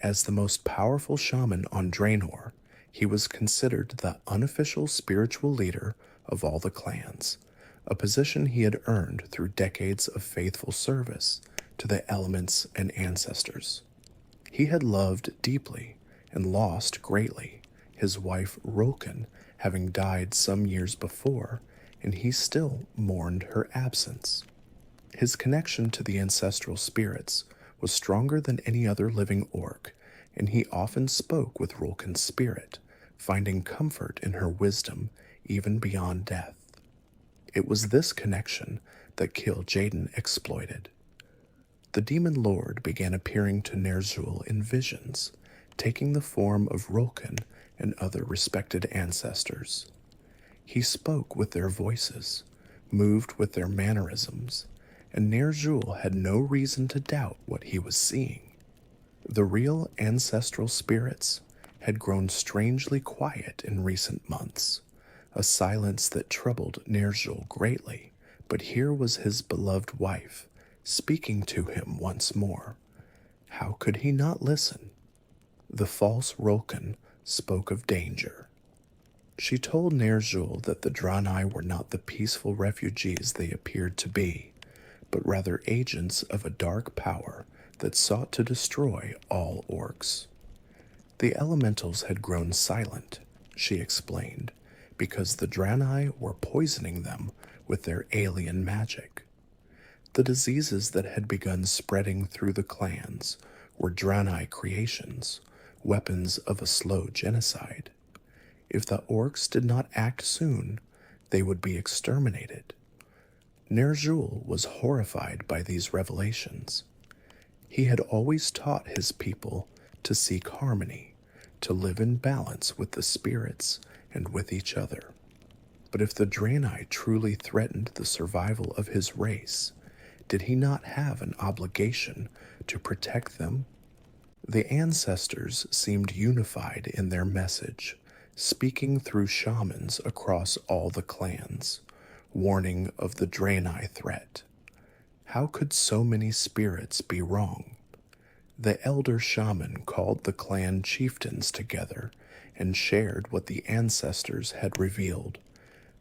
A: As the most powerful shaman on Draenor, he was considered the unofficial spiritual leader of all the clans, a position he had earned through decades of faithful service to the elements and ancestors. He had loved deeply and lost greatly, his wife Rulkan having died some years before, and he still mourned her absence. His connection to the ancestral spirits was stronger than any other living orc, and he often spoke with Rulkan's spirit, finding comfort in her wisdom even beyond death. It was this connection that Kil'jaeden exploited. The demon lord began appearing to Ner'zhul in visions, taking the form of Rulkan and other respected ancestors. He spoke with their voices, moved with their mannerisms, and Ner'zhul had no reason to doubt what he was seeing. The real ancestral spirits had grown strangely quiet in recent months, a silence that troubled Ner'zhul greatly, but here was his beloved wife, speaking to him once more. How could he not listen? The false Rulkan spoke of danger. She told Ner'zhul that the draenei were not the peaceful refugees they appeared to be, but rather agents of a dark power that sought to destroy all orcs. The elementals had grown silent, she explained, because the draenei were poisoning them with their alien magic. The diseases that had begun spreading through the clans were draenei creations, weapons of a slow genocide. If the orcs did not act soon, they would be exterminated. Ner'zhul was horrified by these revelations. He had always taught his people to seek harmony, to live in balance with the spirits and with each other. But if the draenei truly threatened the survival of his race, did he not have an obligation to protect them? The ancestors seemed unified in their message, speaking through shamans across all the clans, warning of the draenei threat. How could so many spirits be wrong? The elder shaman called the clan chieftains together and shared what the ancestors had revealed.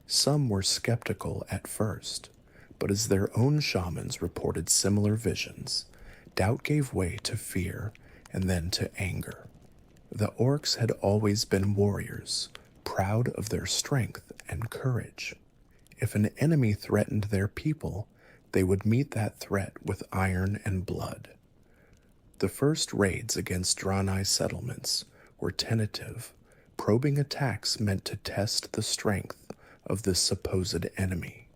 A: Some were skeptical at first, but as their own shamans reported similar visions, doubt gave way to fear and then to anger. The orcs had always been warriors, proud of their strength and courage. If an enemy threatened their people, they would meet that threat with iron and blood. The first raids against draenei settlements were tentative, probing attacks meant to test the strength of this supposed enemy.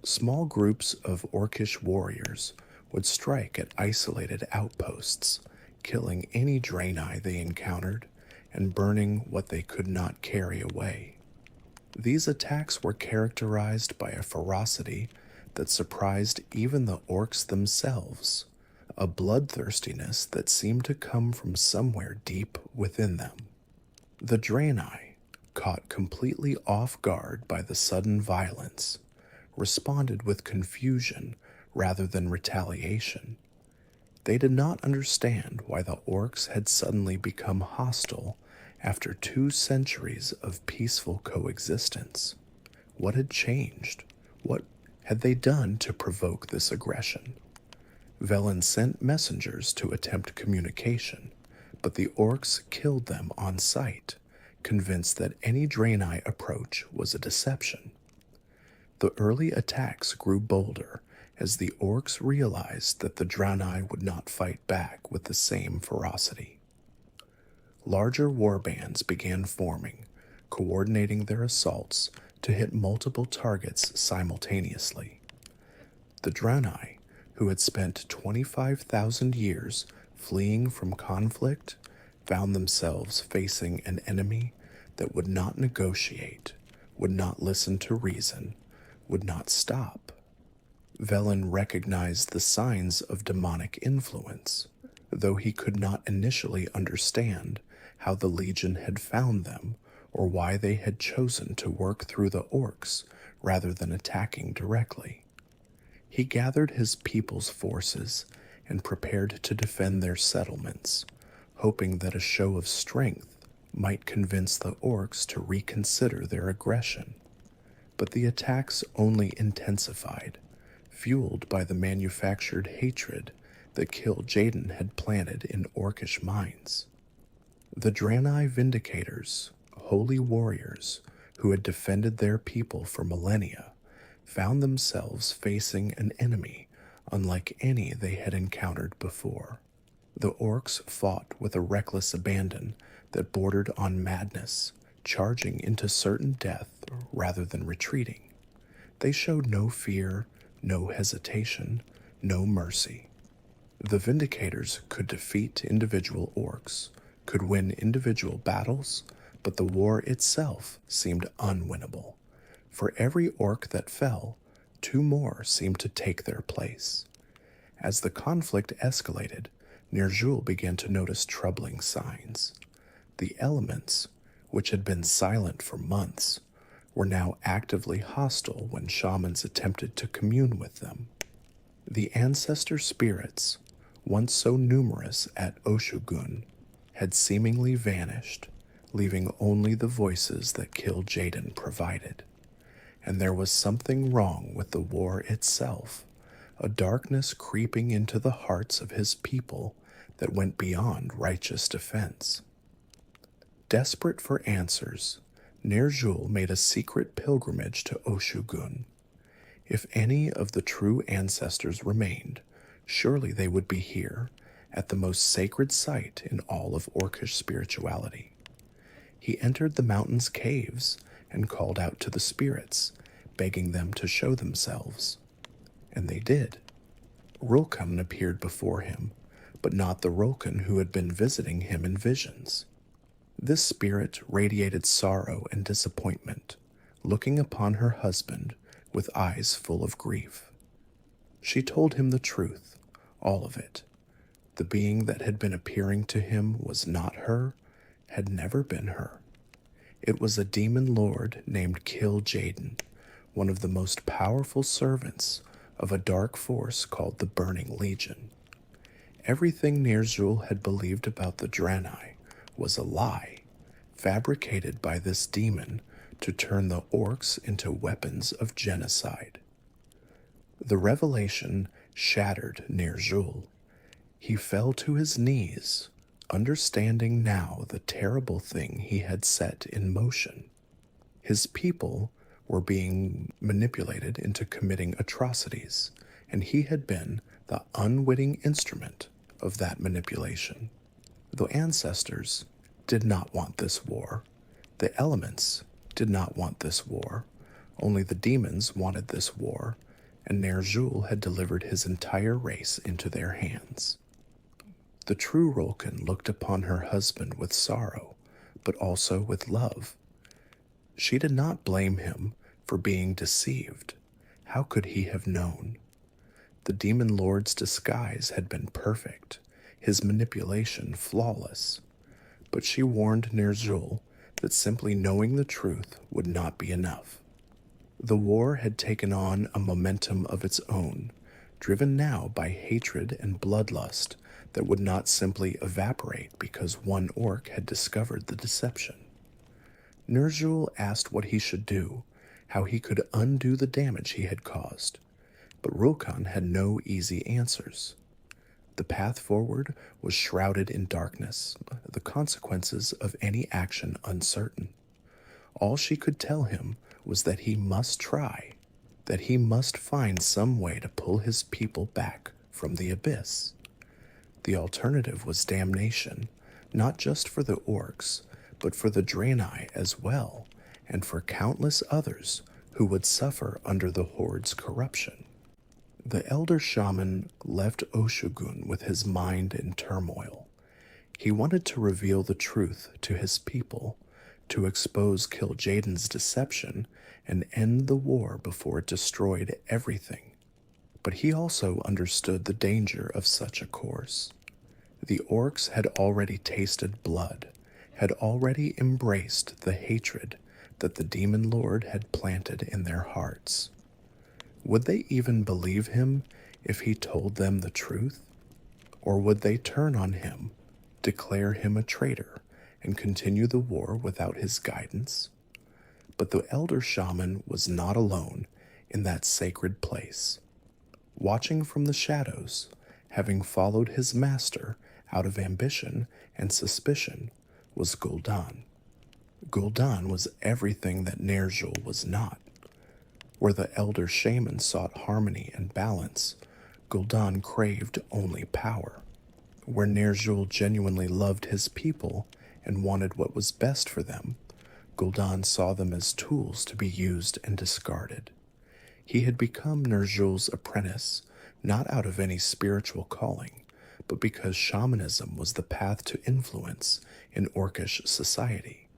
A: Small groups of orcish warriors would strike at isolated outposts, killing any draenei they encountered and burning what they could not carry away. These attacks were characterized by a ferocity that surprised even the orcs themselves, a bloodthirstiness that seemed to come from somewhere deep within them. The draenei, caught completely off guard by the sudden violence, responded with confusion rather than retaliation. They did not understand why the orcs had suddenly become hostile after 2 centuries of peaceful coexistence. What had changed? What had they done to provoke this aggression? Velen sent messengers to attempt communication, but the orcs killed them on sight, convinced that any draenei approach was a deception. The early attacks grew bolder as the orcs realized that the draenei would not fight back with the same ferocity. Larger warbands began forming, coordinating their assaults to hit multiple targets simultaneously. The draenei, who had spent 25,000 years fleeing from conflict, found themselves facing an enemy that would not negotiate, would not listen to reason, would not stop. Velen recognized the signs of demonic influence, though he could not initially understand how the Legion had found them or why they had chosen to work through the orcs rather than attacking directly. He gathered his people's forces and prepared to defend their settlements, hoping that a show of strength might convince the orcs to reconsider their aggression. But the attacks only intensified, fueled by the manufactured hatred that Kil'jaeden had planted in orcish minds. The draenei vindicators, holy warriors who had defended their people for millennia, found themselves facing an enemy unlike any they had encountered before. The orcs fought with a reckless abandon that bordered on madness, charging into certain death rather than retreating. They showed no fear, no hesitation, no mercy. The Vindicators could defeat individual orcs, could win individual battles, but the war itself seemed unwinnable. For every orc that fell, 2 more seemed to take their place. As the conflict escalated, Ner'zhul began to notice troubling signs. The elements, which had been silent for months, were now actively hostile when shamans attempted to commune with them. The ancestor spirits, once so numerous at Oshu'gun, had seemingly vanished, leaving only the voices that Kil'jaeden provided. And there was something wrong with the war itself, a darkness creeping into the hearts of his people that went beyond righteous defense. Desperate for answers, Ner'zhul made a secret pilgrimage to Oshu'gun. If any of the true ancestors remained, surely they would be here, at the most sacred site in all of orcish spirituality. He entered the mountain's caves and called out to the spirits, begging them to show themselves. And they did. Rulkan appeared before him, but not the Rulkan who had been visiting him in visions. This spirit radiated sorrow and disappointment, looking upon her husband with eyes full of grief. She told him the truth, all of it. The being that had been appearing to him was not her, had never been her. It was a demon lord named Kil'jaeden, one of the most powerful servants of a dark force called the Burning Legion. Everything Ner'zhul had believed about the draenei was a lie, fabricated by this demon to turn the orcs into weapons of genocide. The revelation shattered Ner'zhul. He fell to his knees, understanding now the terrible thing he had set in motion. His people were being manipulated into committing atrocities, and he had been the unwitting instrument of that manipulation. The ancestors did not want this war. The elements did not want this war. Only the demons wanted this war, and Ner'zhul had delivered his entire race into their hands. The true Rulkan looked upon her husband with sorrow, but also with love. She did not blame him for being deceived. How could he have known? The demon lord's disguise had been perfect, his manipulation flawless. But she warned Ner'zhul that simply knowing the truth would not be enough. The war had taken on a momentum of its own, driven now by hatred and bloodlust that would not simply evaporate because one orc had discovered the deception. Ner'zhul asked what he should do, how he could undo the damage he had caused, but Rulkan had no easy answers. The path forward was shrouded in darkness, the consequences of any action uncertain. All she could tell him was that he must try, that he must find some way to pull his people back from the abyss. The alternative was damnation, not just for the orcs, but for the draenei as well, and for countless others who would suffer under the Horde's corruption. The elder shaman left Oshu'gun with his mind in turmoil. He wanted to reveal the truth to his people, to expose Kil'jaeden's deception and end the war before it destroyed everything. But he also understood the danger of such a course. The orcs had already tasted blood, had already embraced the hatred that the demon lord had planted in their hearts. Would they even believe him if he told them the truth? Or would they turn on him, declare him a traitor, and continue the war without his guidance? But the elder shaman was not alone in that sacred place. Watching from the shadows, having followed his master out of ambition and suspicion, was Gul'dan. Gul'dan was everything that Ner'zhul was not. Where the elder shaman sought harmony and balance, Gul'dan craved only power. Where Ner'zhul genuinely loved his people and wanted what was best for them, Gul'dan saw them as tools to be used and discarded. He had become Ner'zhul's apprentice, not out of any spiritual calling, but because shamanism was the path to influence in orcish society.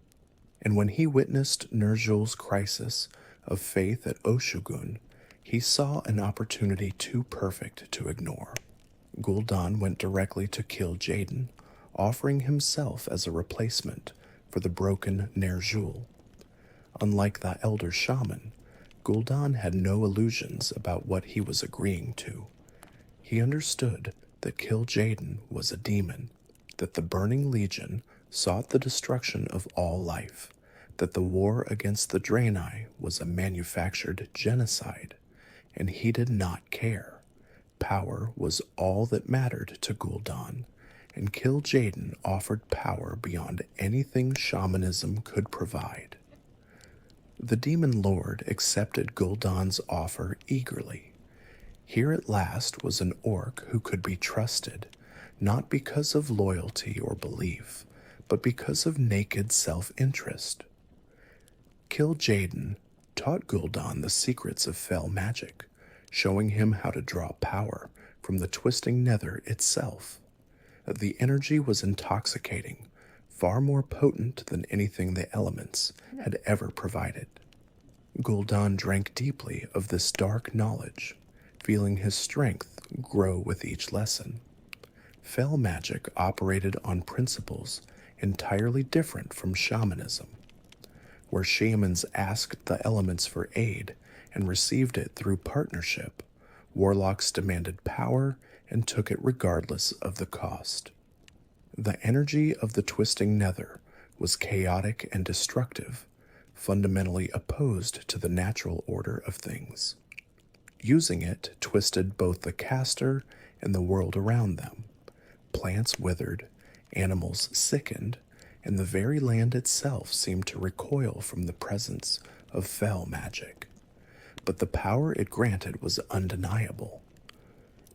A: And when he witnessed Ner'zhul's crisis of faith at Oshu'gun, he saw an opportunity too perfect to ignore. Gul'dan went directly to Kil'jaeden, offering himself as a replacement for the broken Ner'zhul. Unlike the elder shaman, Gul'dan had no illusions about what he was agreeing to. He understood that Kil'jaeden was a demon, that the Burning Legion sought the destruction of all life, that the war against the draenei was a manufactured genocide, and he did not care. Power was all that mattered to Gul'dan, and Kil'jaeden offered power beyond anything shamanism could provide. The demon lord accepted Gul'dan's offer eagerly. Here at last was an orc who could be trusted, not because of loyalty or belief, but because of naked self-interest. Kil'jaeden taught Gul'dan the secrets of fell magic, showing him how to draw power from the twisting nether itself. The energy was intoxicating, far more potent than anything the elements had ever provided. Gul'dan drank deeply of this dark knowledge, feeling his strength grow with each lesson. Fell magic operated on principles entirely different from shamanism. Where shamans asked the elements for aid and received it through partnership, warlocks demanded power and took it regardless of the cost. The energy of the twisting nether was chaotic and destructive, fundamentally opposed to the natural order of things. Using it twisted both the caster and the world around them. Plants withered, animals sickened, and the very land itself seemed to recoil from the presence of fell magic. But the power it granted was undeniable.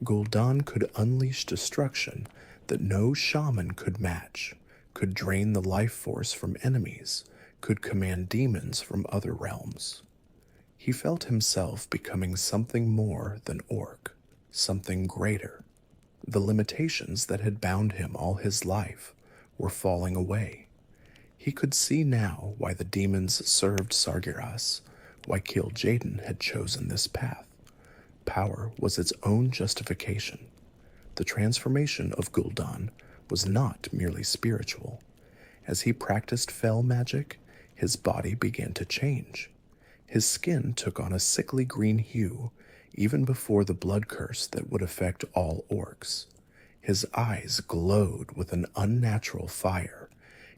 A: Gul'dan could unleash destruction that no shaman could match, could drain the life force from enemies, could command demons from other realms. He felt himself becoming something more than orc, something greater. The limitations that had bound him all his life were falling away. He could see now why the demons served Sargeras, why Kil'jaeden had chosen this path. Power was its own justification. The transformation of Gul'dan was not merely spiritual. As he practiced fell magic, his body began to change. His skin took on a sickly green hue, even before the blood curse that would affect all orcs. His eyes glowed with an unnatural fire.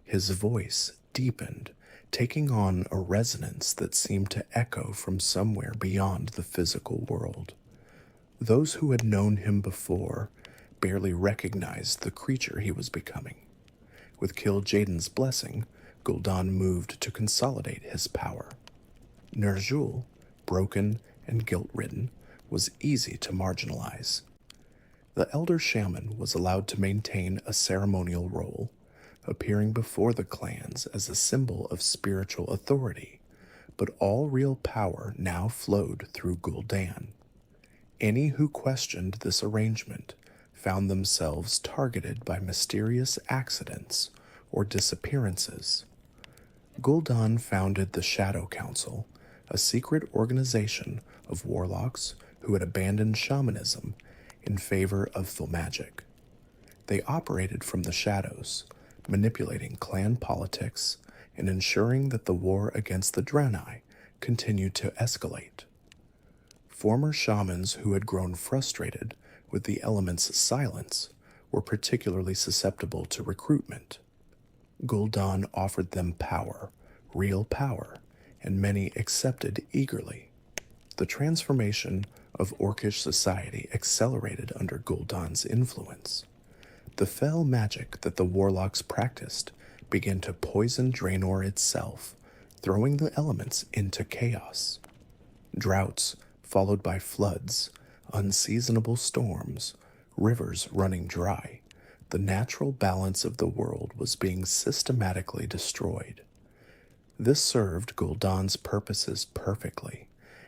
A: His voice deepened, taking on a resonance that seemed to echo from somewhere beyond the physical world. Those who had known him before barely recognized the creature he was becoming. With Kil'jaeden's blessing, Gul'dan moved to consolidate his power. Ner'zhul, broken and guilt-ridden, was easy to marginalize. The elder shaman was allowed to maintain a ceremonial role, appearing before the clans as a symbol of spiritual authority, but all real power now flowed through Gul'dan. Any who questioned this arrangement found themselves targeted by mysterious accidents or disappearances. Gul'dan founded the Shadow Council, a secret organization of warlocks who had abandoned shamanism in favor of full magic. They operated from the shadows, manipulating clan politics and ensuring that the war against the draenei continued to escalate. Former shamans who had grown frustrated with the element's silence were particularly susceptible to recruitment. Gul'dan offered them power, real power, and many accepted eagerly. The transformation of orcish society accelerated under Gul'dan's influence. The fell magic that the warlocks practiced began to poison Draenor itself, throwing the elements into chaos. Droughts, followed by floods, unseasonable storms, rivers running dry, the natural balance of the world was being systematically destroyed. This served Gul'dan's purposes perfectly,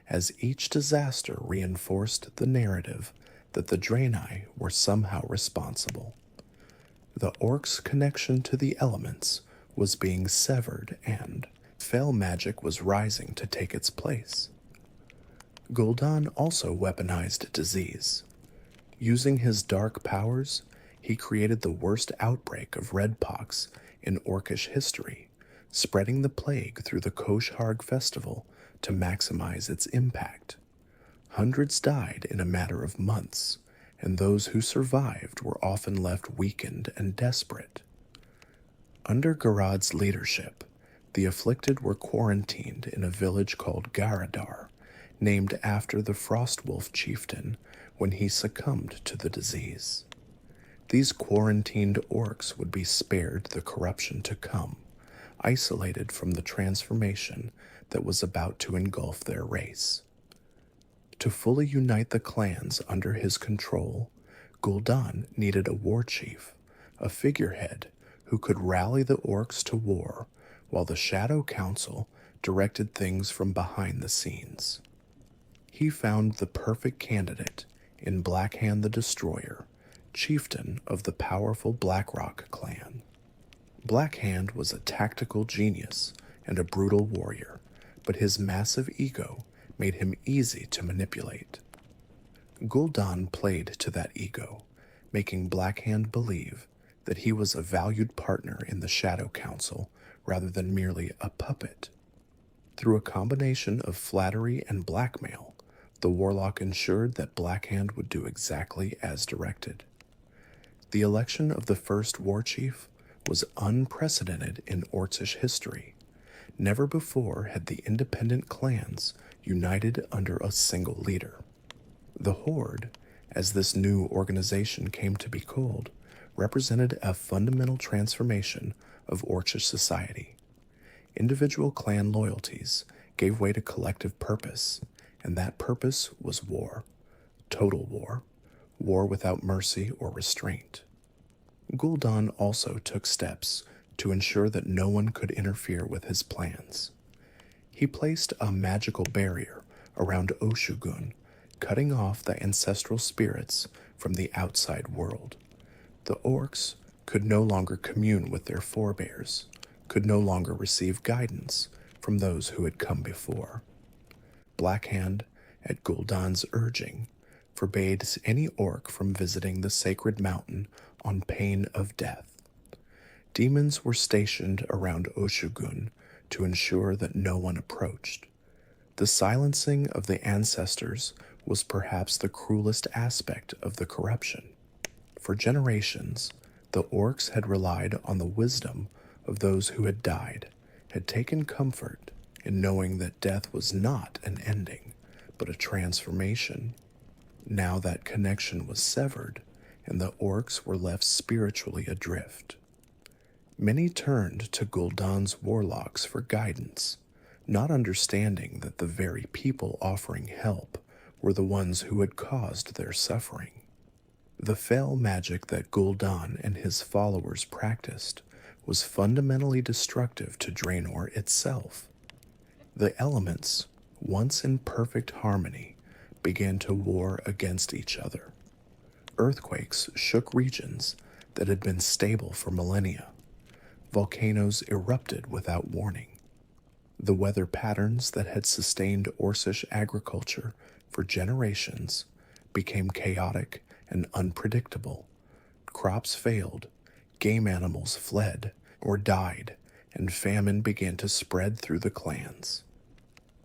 A: as each disaster reinforced the narrative that the draenei were somehow responsible. The orcs' connection to the elements was being severed and fell magic was rising to take its place. Gul'dan also weaponized disease. Using his dark powers, he created the worst outbreak of red pox in orcish history, spreading the plague through the Kosh'harg festival to maximize its impact. Hundreds died in a matter of months, and those who survived were often left weakened and desperate. Under Garad's leadership, the afflicted were quarantined in a village called Eredar, named after the Frostwolf chieftain when he succumbed to the disease. These quarantined orcs would be spared the corruption to come, isolated from the transformation that was about to engulf their race. To fully unite the clans under his control, Gul'dan needed a war chief, a figurehead who could rally the orcs to war while the Shadow Council directed things from behind the scenes. He found the perfect candidate in Blackhand the Destroyer, chieftain of the powerful Blackrock clan. Blackhand was a tactical genius and a brutal warrior, but his massive ego made him easy to manipulate. Gul'dan played to that ego, making Blackhand believe that he was a valued partner in the Shadow Council rather than merely a puppet. Through a combination of flattery and blackmail, the warlock ensured that Blackhand would do exactly as directed. The election of the first war chief was unprecedented in orcish history. Never before had the independent clans united under a single leader. The Horde, as this new organization came to be called, represented a fundamental transformation of orcish society. Individual clan loyalties gave way to collective purpose, and that purpose was war. Total war. War without mercy or restraint. Gul'dan also took steps to ensure that no one could interfere with his plans. He placed a magical barrier around Oshu'gun, cutting off the ancestral spirits from the outside world. The orcs could no longer commune with their forebears. could no longer receive guidance from those who had come before. Blackhand, at Gul'dan's urging, forbade any orc from visiting the sacred mountain on pain of death. Demons were stationed around Oshugun to ensure that no one approached. The silencing of the ancestors was perhaps the cruelest aspect of the corruption. For generations, the orcs had relied on the wisdom of those who had died, had taken comfort in knowing that death was not an ending, but a transformation. Now that connection was severed, and the orcs were left spiritually adrift. Many turned to Gul'dan's warlocks for guidance, not understanding that the very people offering help were the ones who had caused their suffering. The fell magic that Gul'dan and his followers practiced was fundamentally destructive to Draenor itself. The elements, once in perfect harmony, began to war against each other. Earthquakes shook regions that had been stable for millennia. Volcanoes erupted without warning. The weather patterns that had sustained orcish agriculture for generations became chaotic and unpredictable. Crops failed, game animals fled or died, and famine began to spread through the clans.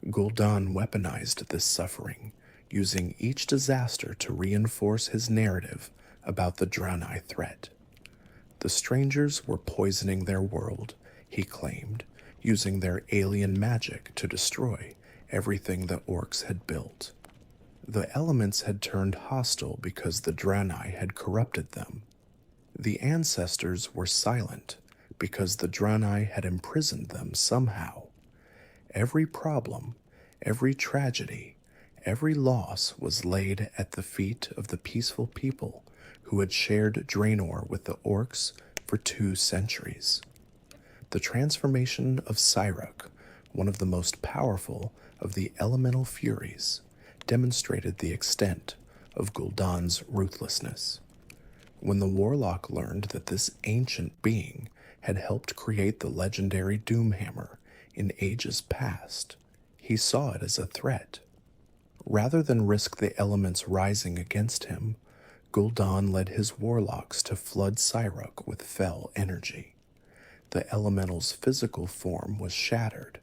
A: Gul'dan weaponized this suffering, using each disaster to reinforce his narrative about the draenei threat. The strangers were poisoning their world, he claimed, using their alien magic to destroy everything the orcs had built. The elements had turned hostile because the draenei had corrupted them. The ancestors were silent because the draenei had imprisoned them somehow. Every problem, every tragedy, every loss was laid at the feet of the peaceful people who had shared Draenor with the orcs for 2 centuries. The transformation of Cyruk, one of the most powerful of the elemental furies, demonstrated the extent of Gul'dan's ruthlessness. When the warlock learned that this ancient being had helped create the legendary Doomhammer in ages past, he saw it as a threat. Rather than risk the elements rising against him, Gul'dan led his warlocks to flood Cyruk with fell energy. The elemental's physical form was shattered,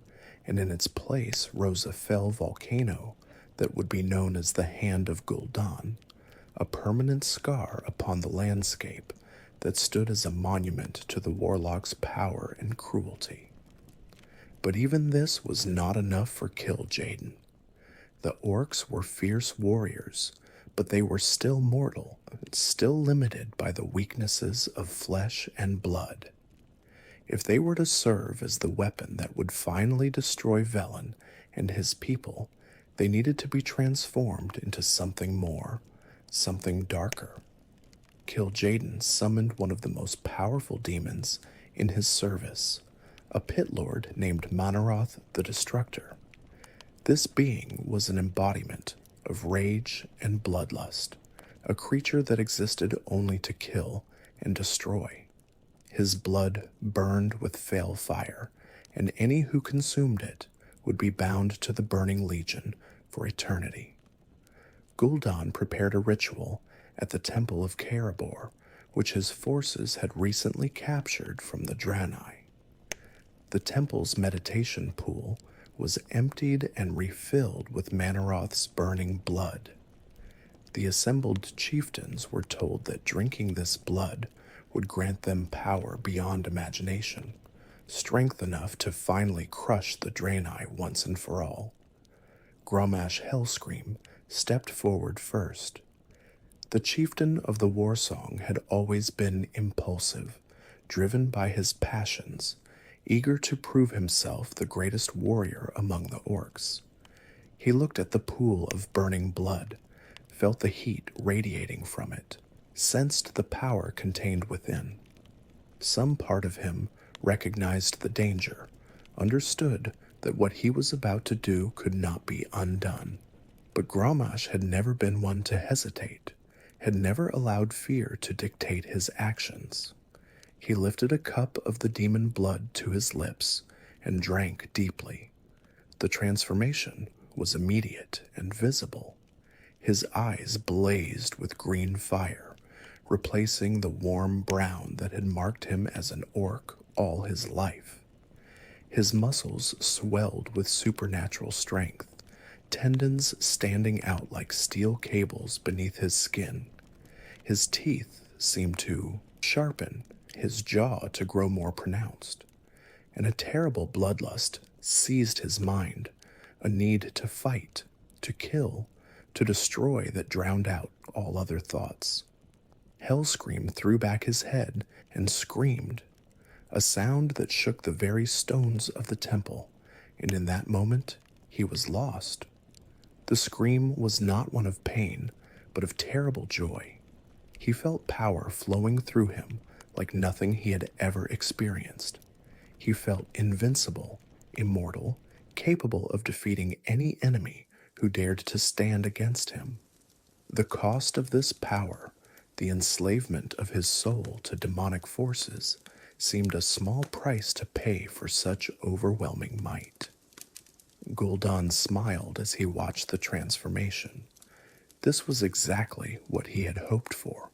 A: and in its place rose a fell volcano that would be known as the Hand of Gul'dan, a permanent scar upon the landscape that stood as a monument to the warlock's power and cruelty. But even this was not enough for Kil'jaeden. The orcs were fierce warriors, but they were still mortal, still limited by the weaknesses of flesh and blood. If they were to serve as the weapon that would finally destroy Velen and his people, they needed to be transformed into something more, something darker. Kil'jaeden summoned one of the most powerful demons in his service, a pit lord named Manaroth the Destructor. This being was an embodiment of rage and bloodlust, a creature that existed only to kill and destroy. His blood burned with fell fire, and any who consumed it would be bound to the Burning Legion for eternity. Gul'dan prepared a ritual at the Temple of Karabor, which his forces had recently captured from the draenei. The temple's meditation pool was emptied and refilled with Manaroth's burning blood. The assembled chieftains were told that drinking this blood would grant them power beyond imagination, strength enough to finally crush the draenei once and for all. Grommash Hellscream stepped forward first. The chieftain of the Warsong had always been impulsive, driven by his passions, eager to prove himself the greatest warrior among the orcs. He looked at the pool of burning blood, felt the heat radiating from it, sensed the power contained within. Some part of him recognized the danger, understood that what he was about to do could not be undone. But Grommash had never been one to hesitate, had never allowed fear to dictate his actions. He lifted a cup of the demon blood to his lips and drank deeply. The transformation was immediate and visible. His eyes blazed with green fire, replacing the warm brown that had marked him as an orc all his life. His muscles swelled with supernatural strength, tendons standing out like steel cables beneath his skin. His teeth seemed to sharpen, his jaw to grow more pronounced, and a terrible bloodlust seized his mind, a need to fight, to kill, to destroy that drowned out all other thoughts. Hellscream threw back his head and screamed, a sound that shook the very stones of the temple, and in that moment he was lost. The scream was not one of pain, but of terrible joy. He felt power flowing through him like nothing he had ever experienced. He felt invincible, immortal, capable of defeating any enemy who dared to stand against him. The cost of this power, the enslavement of his soul to demonic forces, seemed a small price to pay for such overwhelming might. Gul'dan smiled as he watched the transformation. This was exactly what he had hoped for.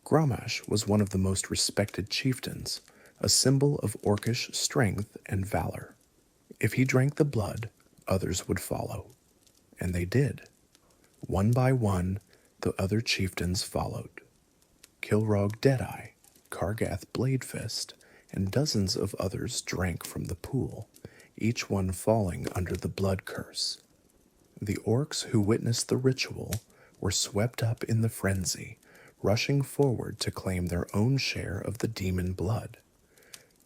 A: Grommash was one of the most respected chieftains, a symbol of orcish strength and valor. If he drank the blood, others would follow. And they did. One by one, the other chieftains followed. Kil'jaeden Deadeye, Kargath Bladefist, and dozens of others drank from the pool, each one falling under the blood curse. The orcs who witnessed the ritual were swept up in the frenzy, rushing forward to claim their own share of the demon blood.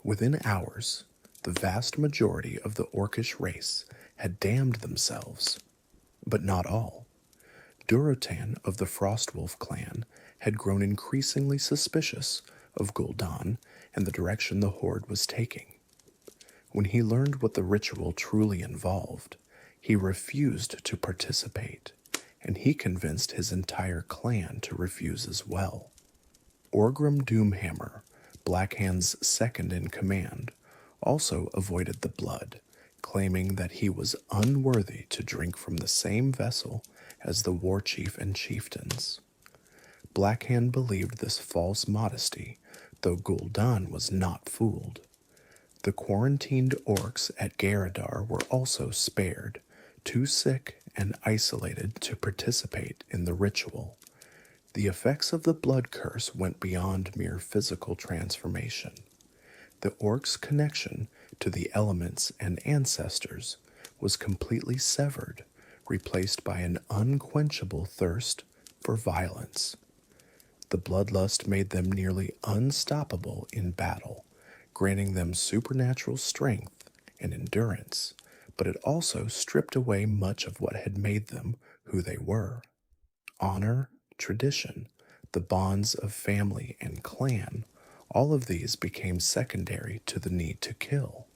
A: Within hours, the vast majority of the orcish race had damned themselves, but not all. Durotan of the Frostwolf clan had grown increasingly suspicious of Gul'dan and the direction the Horde was taking. When he learned what the ritual truly involved, he refused to participate, and he convinced his entire clan to refuse as well. Orgrim Doomhammer, Blackhand's second in command, also avoided the blood, claiming that he was unworthy to drink from the same vessel as the war chief and chieftains. Blackhand believed this false modesty, though Gul'dan was not fooled. The quarantined orcs at Eredar were also spared, too sick and isolated to participate in the ritual. The effects of the blood curse went beyond mere physical transformation. The orcs' connection to the elements and ancestors was completely severed, replaced by an unquenchable thirst for violence. The bloodlust made them nearly unstoppable in battle, granting them supernatural strength and endurance, but it also stripped away much of what had made them who they were. Honor, tradition, the bonds of family and clan, all of these became secondary to the need to kill.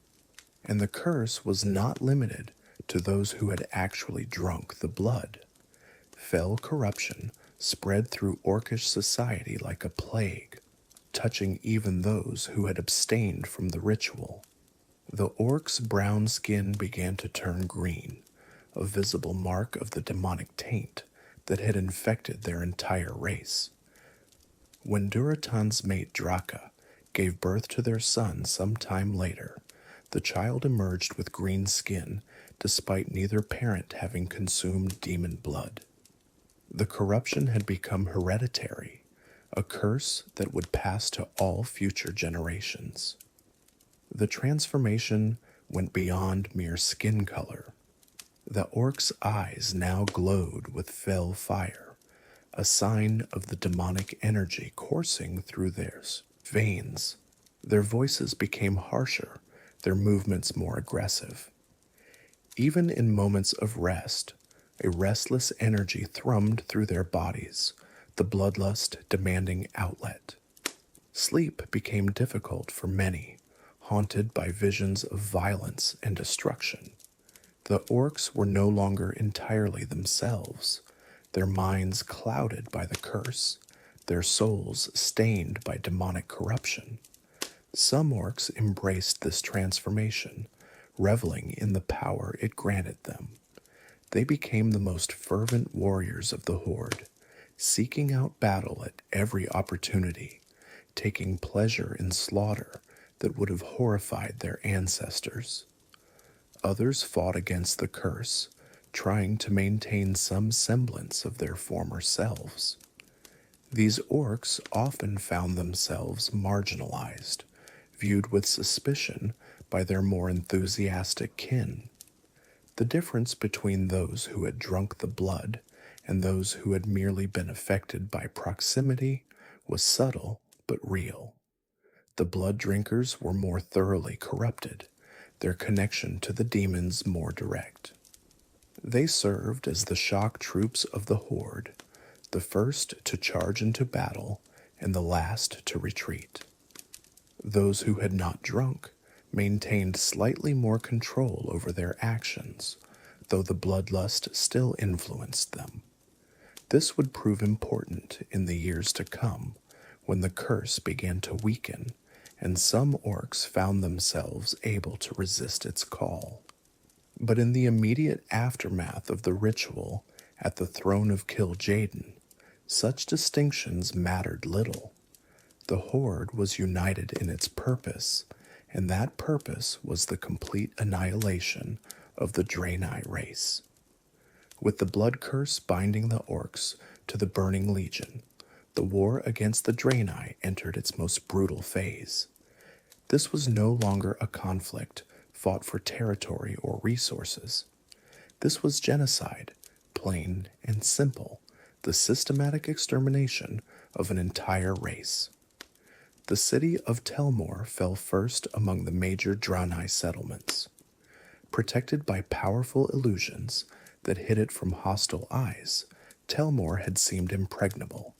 A: And the curse was not limited to those who had actually drunk the blood. Fell corruption spread through orcish society like a plague, touching even those who had abstained from the ritual. The orcs' brown skin began to turn green, a visible mark of the demonic taint that had infected their entire race. When Durotan's mate Draka gave birth to their son some time later, the child emerged with green skin despite neither parent having consumed demon blood. The corruption had become hereditary, a curse that would pass to all future generations. The transformation went beyond mere skin color. The orcs' eyes now glowed with fell fire, a sign of the demonic energy coursing through their veins. Their voices became harsher, their movements more aggressive. Even in moments of rest, a restless energy thrummed through their bodies, the bloodlust demanding outlet. Sleep became difficult for many, haunted by visions of violence and destruction. The orcs were no longer entirely themselves, their minds clouded by the curse, their souls stained by demonic corruption. Some orcs embraced this transformation, reveling in the power it granted them. They became the most fervent warriors of the Horde, seeking out battle at every opportunity, taking pleasure in slaughter that would have horrified their ancestors. Others fought against the curse, trying to maintain some semblance of their former selves. These orcs often found themselves marginalized, viewed with suspicion by their more enthusiastic kin. The difference between those who had drunk the blood and those who had merely been affected by proximity was subtle but real. The blood drinkers were more thoroughly corrupted, their connection to the demons more direct. They served as the shock troops of the Horde, the first to charge into battle and the last to retreat. Those who had not drunk maintained slightly more control over their actions, though the bloodlust still influenced them. This would prove important in the years to come, when the curse began to weaken and some orcs found themselves able to resist its call. But in the immediate aftermath of the ritual at the throne of Kil'jaeden, such distinctions mattered little. The Horde was united in its purpose, and that purpose was the complete annihilation of the Draenei race. With the blood curse binding the orcs to the Burning Legion, the war against the Draenei entered its most brutal phase. This was no longer a conflict fought for territory or resources. This was genocide, plain and simple, the systematic extermination of an entire race. The city of Telmor fell first among the major Draenei settlements. Protected by powerful illusions that hid it from hostile eyes, Telmor had seemed impregnable.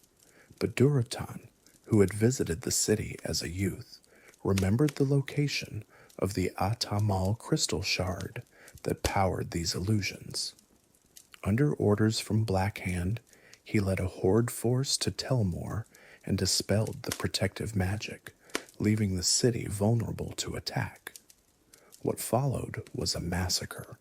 A: But Durotan, who had visited the city as a youth, remembered the location of the Atamal crystal shard that powered these illusions. Under orders from Blackhand, he led a Horde force to Telmor and dispelled the protective magic, leaving the city vulnerable to attack. What followed was a massacre.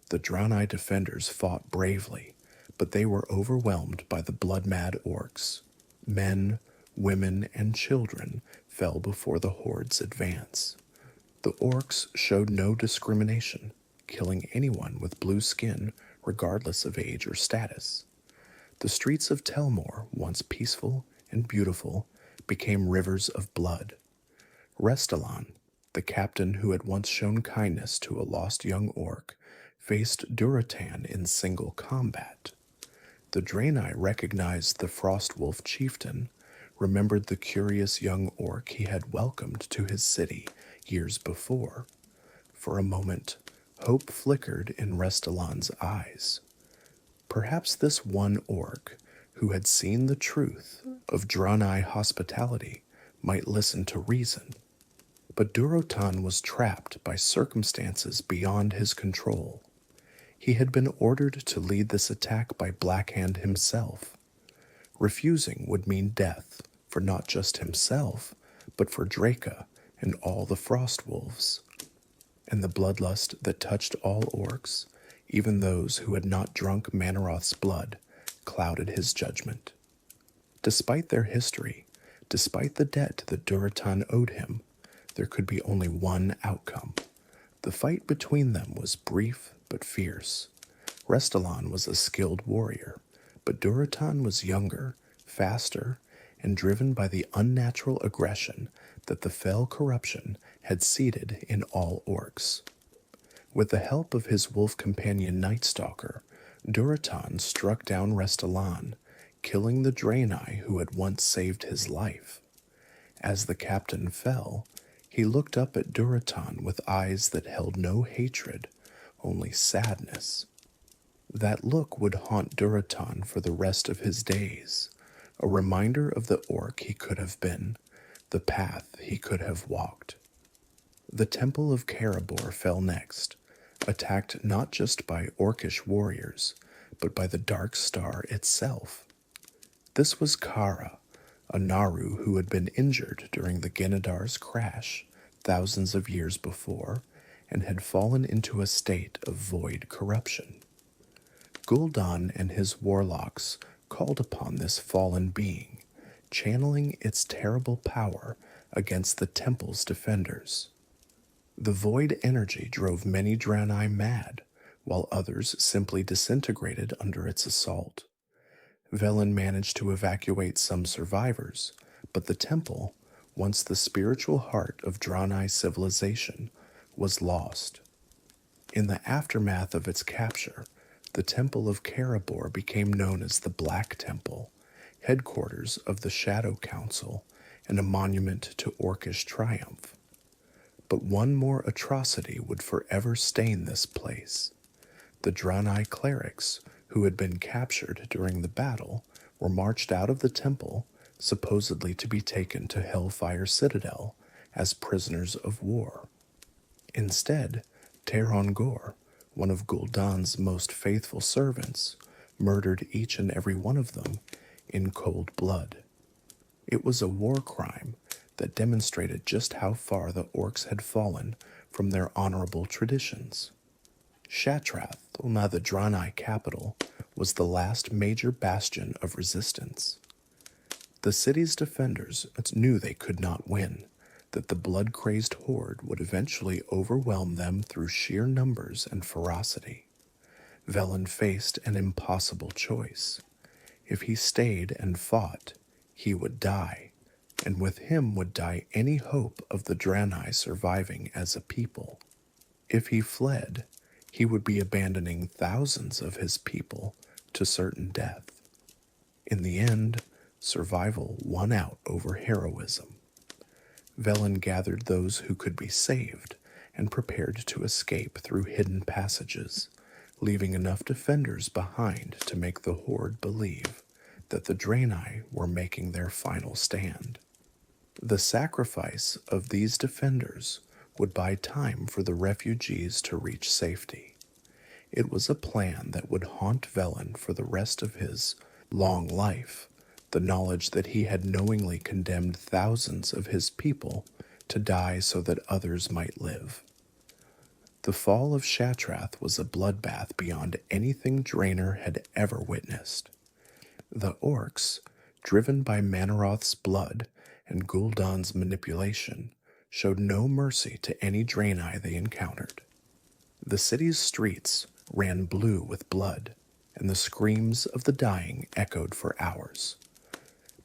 A: The Draenei defenders fought bravely, but they were overwhelmed by the blood-mad orcs. Men, women, and children fell before the Horde's advance. The orcs showed no discrimination, killing anyone with blue skin regardless of age or status. The streets of Telmor, once peaceful and beautiful, became rivers of blood. Restalan, the captain who had once shown kindness to a lost young orc, faced Durotan in single combat. The Draenei recognized the Frostwolf chieftain, remembered the curious young orc he had welcomed to his city years before. For a moment, hope flickered in Restalan's eyes. Perhaps this one orc, who had seen the truth of Draenei hospitality, might listen to reason. But Durotan was trapped by circumstances beyond his control. He had been ordered to lead this attack by Blackhand himself. Refusing would mean death for not just himself, but for Draca and all the Frostwolves. And the bloodlust that touched all orcs, even those who had not drunk Manaroth's blood, clouded his judgment. Despite their history, despite the debt that Durotan owed him, there could be only one outcome. The fight between them was brief but fierce. Restalan was a skilled warrior, but Durotan was younger, faster, and driven by the unnatural aggression that the fell corruption had seeded in all orcs. With the help of his wolf companion Nightstalker, Durotan struck down Restalan, killing the Draenei who had once saved his life. As the captain fell, he looked up at Durotan with eyes that held no hatred, only sadness. That look would haunt Durotan for the rest of his days, a reminder of the orc he could have been, the path he could have walked. The Temple of Karabor fell next, attacked not just by orcish warriors, but by the Dark Star itself. This was Kara, a Naru who had been injured during the Genedar's crash thousands of years before and had fallen into a state of void corruption. Gul'dan and his warlocks called upon this fallen being, channeling its terrible power against the temple's defenders. The void energy drove many draenei mad, while others simply disintegrated under its assault. Velen managed to evacuate some survivors, but the temple, once the spiritual heart of draenei civilization, was lost. In the aftermath of its capture, the Temple of Karabor became known as the Black Temple, headquarters of the Shadow Council and a monument to orcish triumph. But one more atrocity would forever stain this place. The draenei clerics, who had been captured during the battle, were marched out of the temple, supposedly to be taken to Hellfire Citadel as prisoners of war. Instead, Teron Gor, one of Gul'dan's most faithful servants, murdered each and every one of them in cold blood. It was a war crime that demonstrated just how far the orcs had fallen from their honorable traditions. Shattrath, now the draenei capital, was the last major bastion of resistance. The city's defenders knew they could not win, that the blood-crazed horde would eventually overwhelm them through sheer numbers and ferocity. Velen faced an impossible choice. If he stayed and fought, he would die, and with him would die any hope of the draenei surviving as a people. If he fled, he would be abandoning thousands of his people to certain death. In the end, survival won out over heroism. Velen gathered those who could be saved and prepared to escape through hidden passages, leaving enough defenders behind to make the horde believe that the draenei were making their final stand. The sacrifice of these defenders would buy time for the refugees to reach safety. It was a plan that would haunt Velen for the rest of his long life, the knowledge that he had knowingly condemned thousands of his people to die so that others might live. The fall of Shattrath was a bloodbath beyond anything Draenor had ever witnessed. The orcs, driven by Manoroth's blood and Gul'dan's manipulation, showed no mercy to any draenei they encountered. The city's streets ran blue with blood, and the screams of the dying echoed for hours.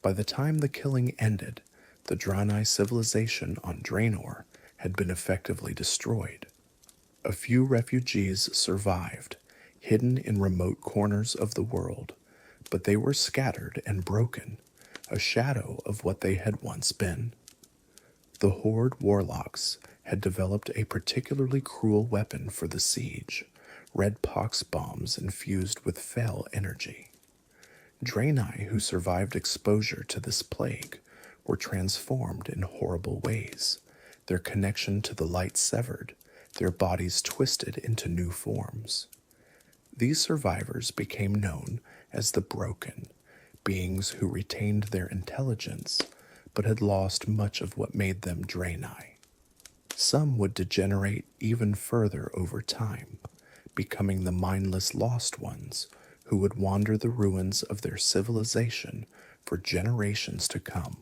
A: By the time the killing ended, the draenei civilization on Draenor had been effectively destroyed. A few refugees survived, hidden in remote corners of the world, but they were scattered and broken, a shadow of what they had once been. The Horde warlocks had developed a particularly cruel weapon for the siege, red pox bombs infused with fel energy. Draenei who survived exposure to this plague were transformed in horrible ways, their connection to the light severed, their bodies twisted into new forms. These survivors became known as the Broken, beings who retained their intelligence but had lost much of what made them draenei. Some would degenerate even further over time, becoming the mindless lost ones who would wander the ruins of their civilization for generations to come.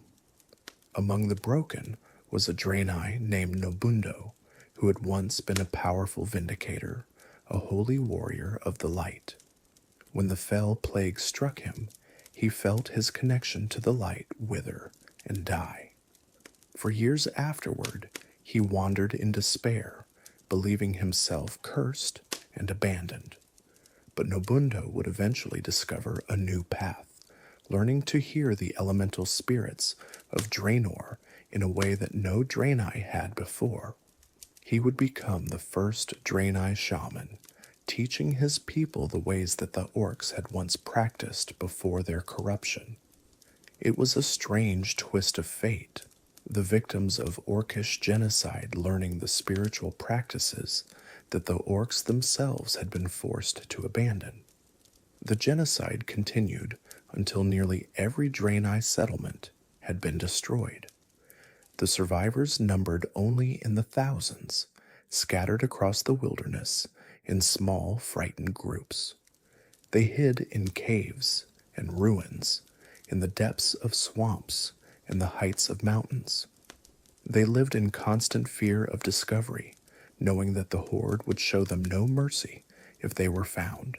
A: Among the Broken was a draenei named Nobundo, who had once been a powerful vindicator, a holy warrior of the light. When the fell plague struck him, he felt his connection to the light wither and die. For years afterward, he wandered in despair, believing himself cursed and abandoned. But Nobundo would eventually discover a new path, learning to hear the elemental spirits of Draenor in a way that no draenei had before. He would become the first draenei shaman, teaching his people the ways that the orcs had once practiced before their corruption. It was a strange twist of fate, the victims of orcish genocide learning the spiritual practices that the orcs themselves had been forced to abandon. The genocide continued until nearly every draenei settlement had been destroyed. The survivors numbered only in the thousands, scattered across the wilderness in small, frightened groups. They hid in caves and ruins, in the depths of swamps and the heights of mountains. They lived in constant fear of discovery, knowing that the Horde would show them no mercy if they were found.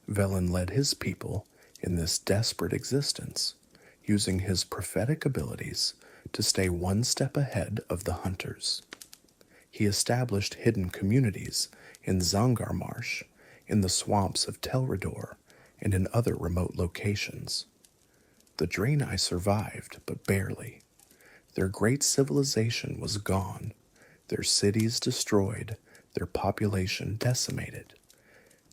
A: Velen led his people in this desperate existence, using his prophetic abilities to stay one step ahead of the hunters. He established hidden communities in Zangar Marsh, in the swamps of Tel'Rador, and in other remote locations. The Draenei survived, but barely. Their great civilization was gone, their cities destroyed, their population decimated.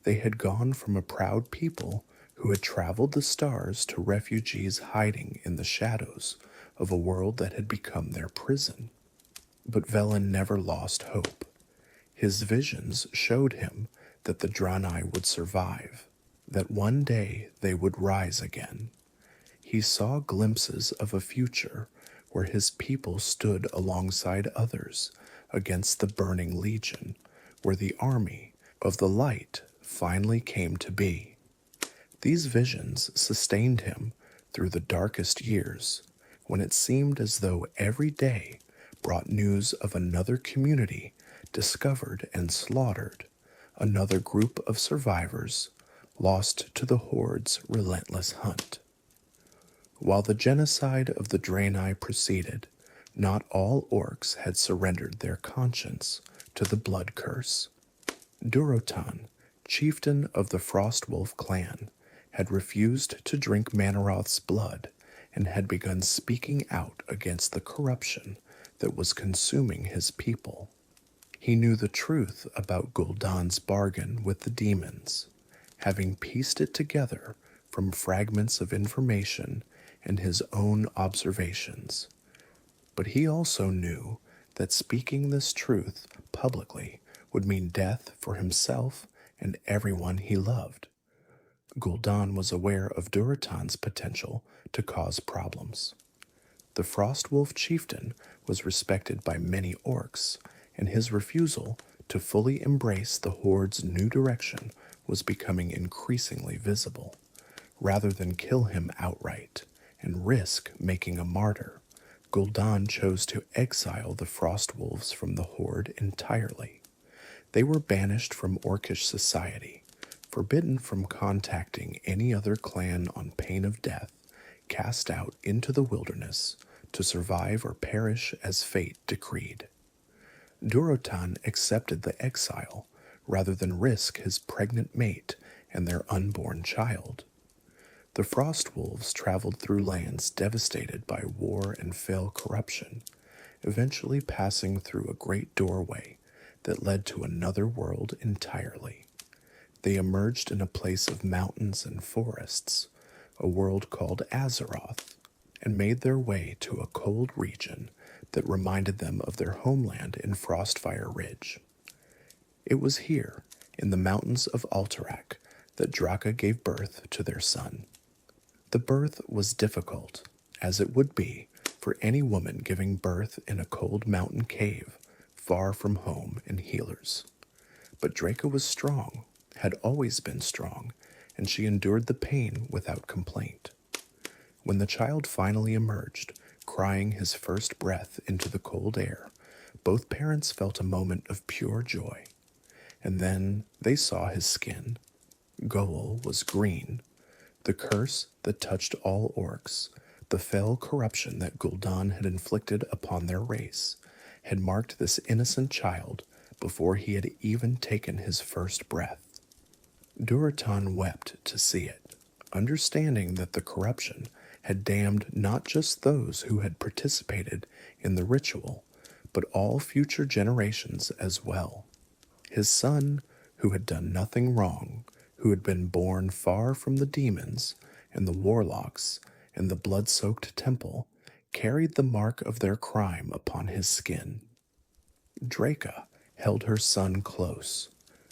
A: They had gone from a proud people who had traveled the stars to refugees hiding in the shadows of a world that had become their prison. But Velen never lost hope. His visions showed him that the draenei would survive, that one day they would rise again. He saw glimpses of a future where his people stood alongside others against the burning legion, where the army of the light finally came to be. These visions sustained him through the darkest years, when it seemed as though every day brought news of another community discovered and slaughtered, another group of survivors lost to the Horde's relentless hunt. While the genocide of the Draenei proceeded, not all orcs had surrendered their conscience to the blood curse. Durotan, chieftain of the Frostwolf clan, had refused to drink Manaroth's blood and had begun speaking out against the corruption that was consuming his people. He knew the truth about Gul'dan's bargain with the demons, having pieced it together from fragments of information and his own observations. But he also knew that speaking this truth publicly would mean death for himself and everyone he loved. Gul'dan was aware of Durotan's potential to cause problems. The Frostwolf chieftain was respected by many orcs, and his refusal to fully embrace the Horde's new direction was becoming increasingly visible. Rather than kill him outright and risk making a martyr, Gul'dan chose to exile the Frostwolves from the Horde entirely. They were banished from orcish society, forbidden from contacting any other clan on pain of death, cast out into the wilderness to survive or perish as fate decreed. Durotan accepted the exile rather than risk his pregnant mate and their unborn child. The Frostwolves traveled through lands devastated by war and fell corruption, eventually passing through a great doorway that led to another world entirely. They emerged in a place of mountains and forests, a world called Azeroth, and made their way to a cold region that reminded them of their homeland in Frostfire Ridge. It was here, in the mountains of Alterac, that Draka gave birth to their son. The birth was difficult, as it would be for any woman giving birth in a cold mountain cave, far from home and healers. But Draka was strong, had always been strong, and she endured the pain without complaint. When the child finally emerged, crying his first breath into the cold air, both parents felt a moment of pure joy. And then they saw his skin. Goel was green. The curse that touched all orcs, the fell corruption that Gul'dan had inflicted upon their race, had marked this innocent child before he had even taken his first breath. Durotan wept to see it, understanding that the corruption had damned not just those who had participated in the ritual, but all future generations as well. His son, who had done nothing wrong, who had been born far from the demons and the warlocks and the blood-soaked temple, carried the mark of their crime upon his skin. Draka held her son close,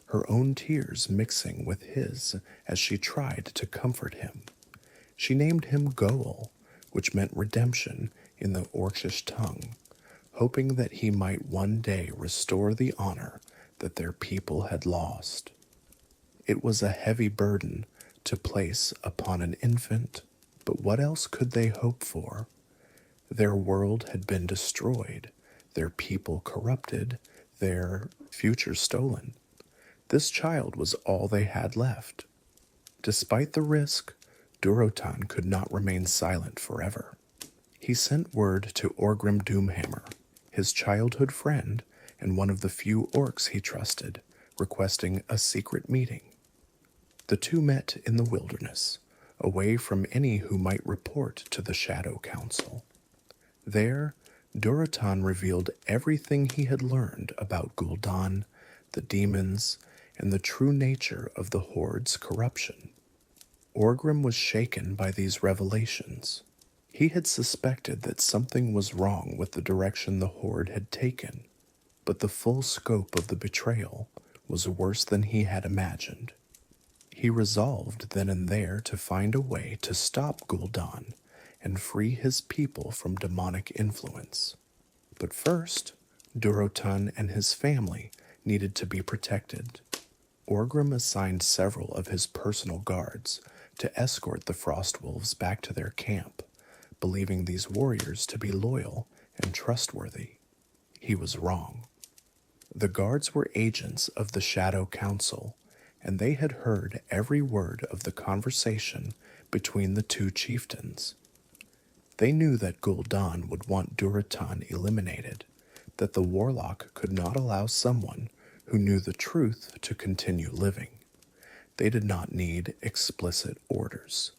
A: her own tears mixing with his as she tried to comfort him. She named him Goel, which meant redemption in the orcish tongue, hoping that he might one day restore the honor that their people had lost. It was a heavy burden to place upon an infant, but what else could they hope for? Their world had been destroyed, their people corrupted, their future stolen. This child was all they had left. Despite the risk, Durotan could not remain silent forever. He sent word to Orgrim Doomhammer, his childhood friend and one of the few orcs he trusted, requesting a secret meeting. The two met in the wilderness, away from any who might report to the Shadow Council. There, Durotan revealed everything he had learned about Gul'dan, the demons, and the true nature of the Horde's corruption. Orgrim was shaken by these revelations. He had suspected that something was wrong with the direction the Horde had taken, but the full scope of the betrayal was worse than he had imagined. He resolved then and there to find a way to stop Gul'dan and free his people from demonic influence. But first, Durotan and his family needed to be protected. Orgrim assigned several of his personal guards to escort the Frostwolves back to their camp, believing these warriors to be loyal and trustworthy. He was wrong. The guards were agents of the Shadow Council, and they had heard every word of the conversation between the two chieftains. They knew that Gul'dan would want Durotan eliminated, that the warlock could not allow someone who knew the truth to continue living. They did not need explicit orders.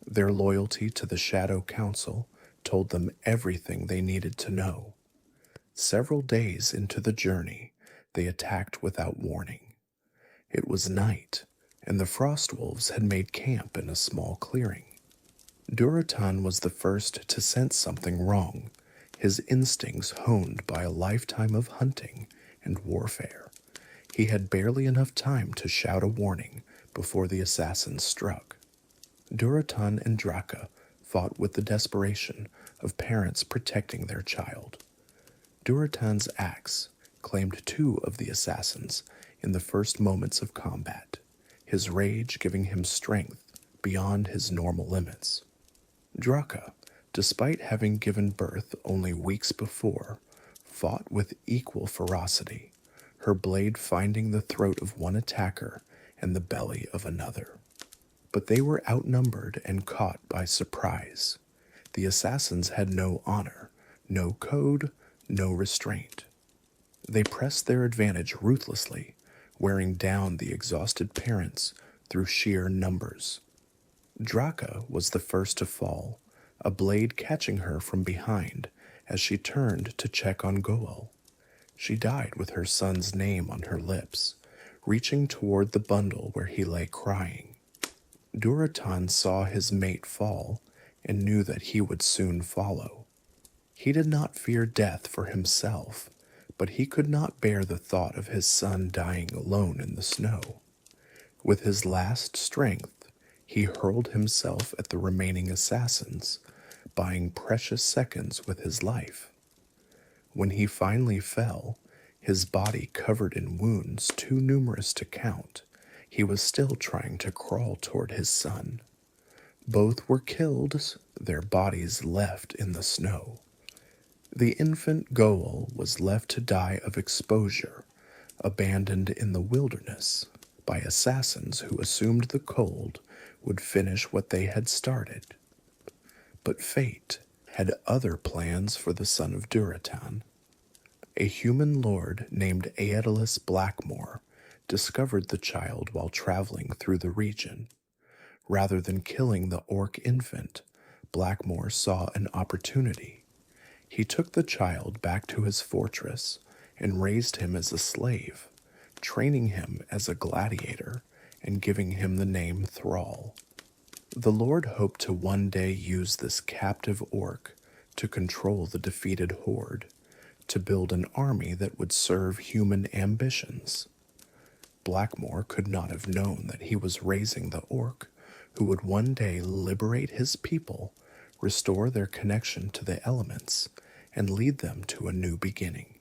A: Their loyalty to the Shadow Council told them everything they needed to know. Several days into the journey, they attacked without warning. It was night, and the Frostwolves had made camp in a small clearing. Durotan was the first to sense something wrong, his instincts honed by a lifetime of hunting and warfare. He had barely enough time to shout a warning before the assassins struck. Durotan and Draka fought with the desperation of parents protecting their child. Durotan's axe claimed two of the assassins in the first moments of combat, his rage giving him strength beyond his normal limits. Draka, despite having given birth only weeks before, fought with equal ferocity, her blade finding the throat of one attacker and the belly of another. But they were outnumbered and caught by surprise. The assassins had no honor, no code, no restraint. They pressed their advantage ruthlessly, wearing down the exhausted parents through sheer numbers. Draka was the first to fall, a blade catching her from behind as she turned to check on Goel. She died with her son's name on her lips, reaching toward the bundle where he lay crying. Durotan saw his mate fall and knew that he would soon follow. He did not fear death for himself, but he could not bear the thought of his son dying alone in the snow. With his last strength, he hurled himself at the remaining assassins, buying precious seconds with his life. When he finally fell, his body covered in wounds too numerous to count, he was still trying to crawl toward his son. Both were killed, their bodies left in the snow. The infant Goel was left to die of exposure, abandoned in the wilderness by assassins who assumed the cold would finish what they had started. But fate had other plans for the son of Durotan. A human lord named Aedelus Blackmore discovered the child while traveling through the region. Rather than killing the orc infant, Blackmore saw an opportunity. He took the child back to his fortress and raised him as a slave, training him as a gladiator and giving him the name Thrall. The Lord hoped to one day use this captive orc to control the defeated Horde, to build an army that would serve human ambitions. Blackmore could not have known that he was raising the orc who would one day liberate his people restore their connection to the elements, and lead them to a new beginning.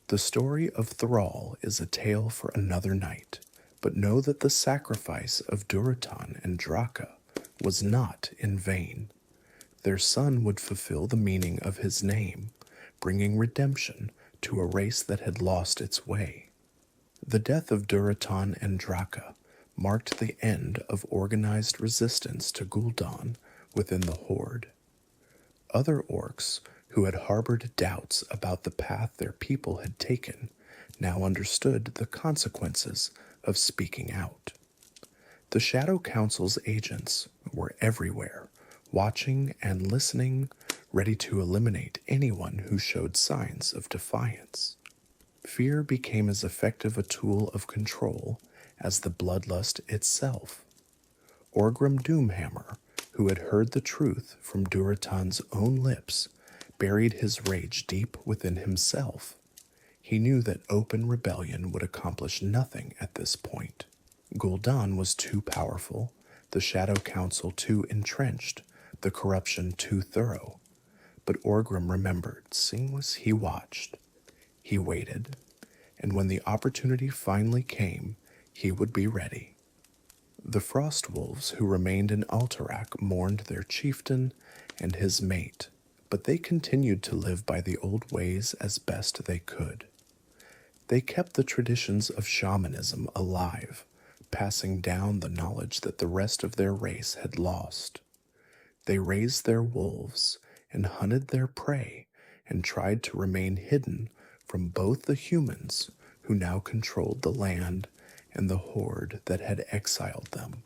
A: The story of Thrall is a tale for another night, but know that the sacrifice of Durotan and Draka was not in vain. Their son would fulfill the meaning of his name, bringing redemption to a race that had lost its way. The death of Durotan and Draka marked the end of organized resistance to Gul'dan within the Horde. Other orcs who had harbored doubts about the path their people had taken now understood the consequences of speaking out. The Shadow Council's agents were everywhere, watching and listening, ready to eliminate anyone who showed signs of defiance. Fear became as effective a tool of control as the bloodlust itself. Orgrim Doomhammer, who had heard the truth from Durotan's own lips, buried his rage deep within himself. He knew that open rebellion would accomplish nothing at this point. Gul'dan was too powerful, the Shadow Council too entrenched, the corruption too thorough. But Orgrim remembered, seeing as he watched. He waited, and when the opportunity finally came, he would be ready. The Frostwolves who remained in Alterac mourned their chieftain and his mate, but they continued to live by the old ways as best they could. They kept the traditions of shamanism alive, passing down the knowledge that the rest of their race had lost. They raised their wolves and hunted their prey and tried to remain hidden from both the humans who now controlled the land and the horde that had exiled them.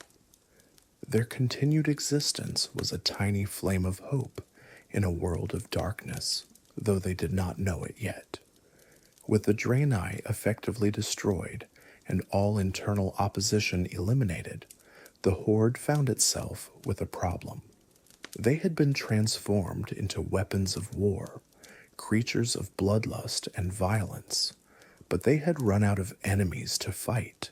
A: Their continued existence was a tiny flame of hope in a world of darkness, though they did not know it yet. With the draenei effectively destroyed and all internal opposition eliminated, the horde found itself with a problem. They had been transformed into weapons of war, creatures of bloodlust and violence, but they had run out of enemies to fight.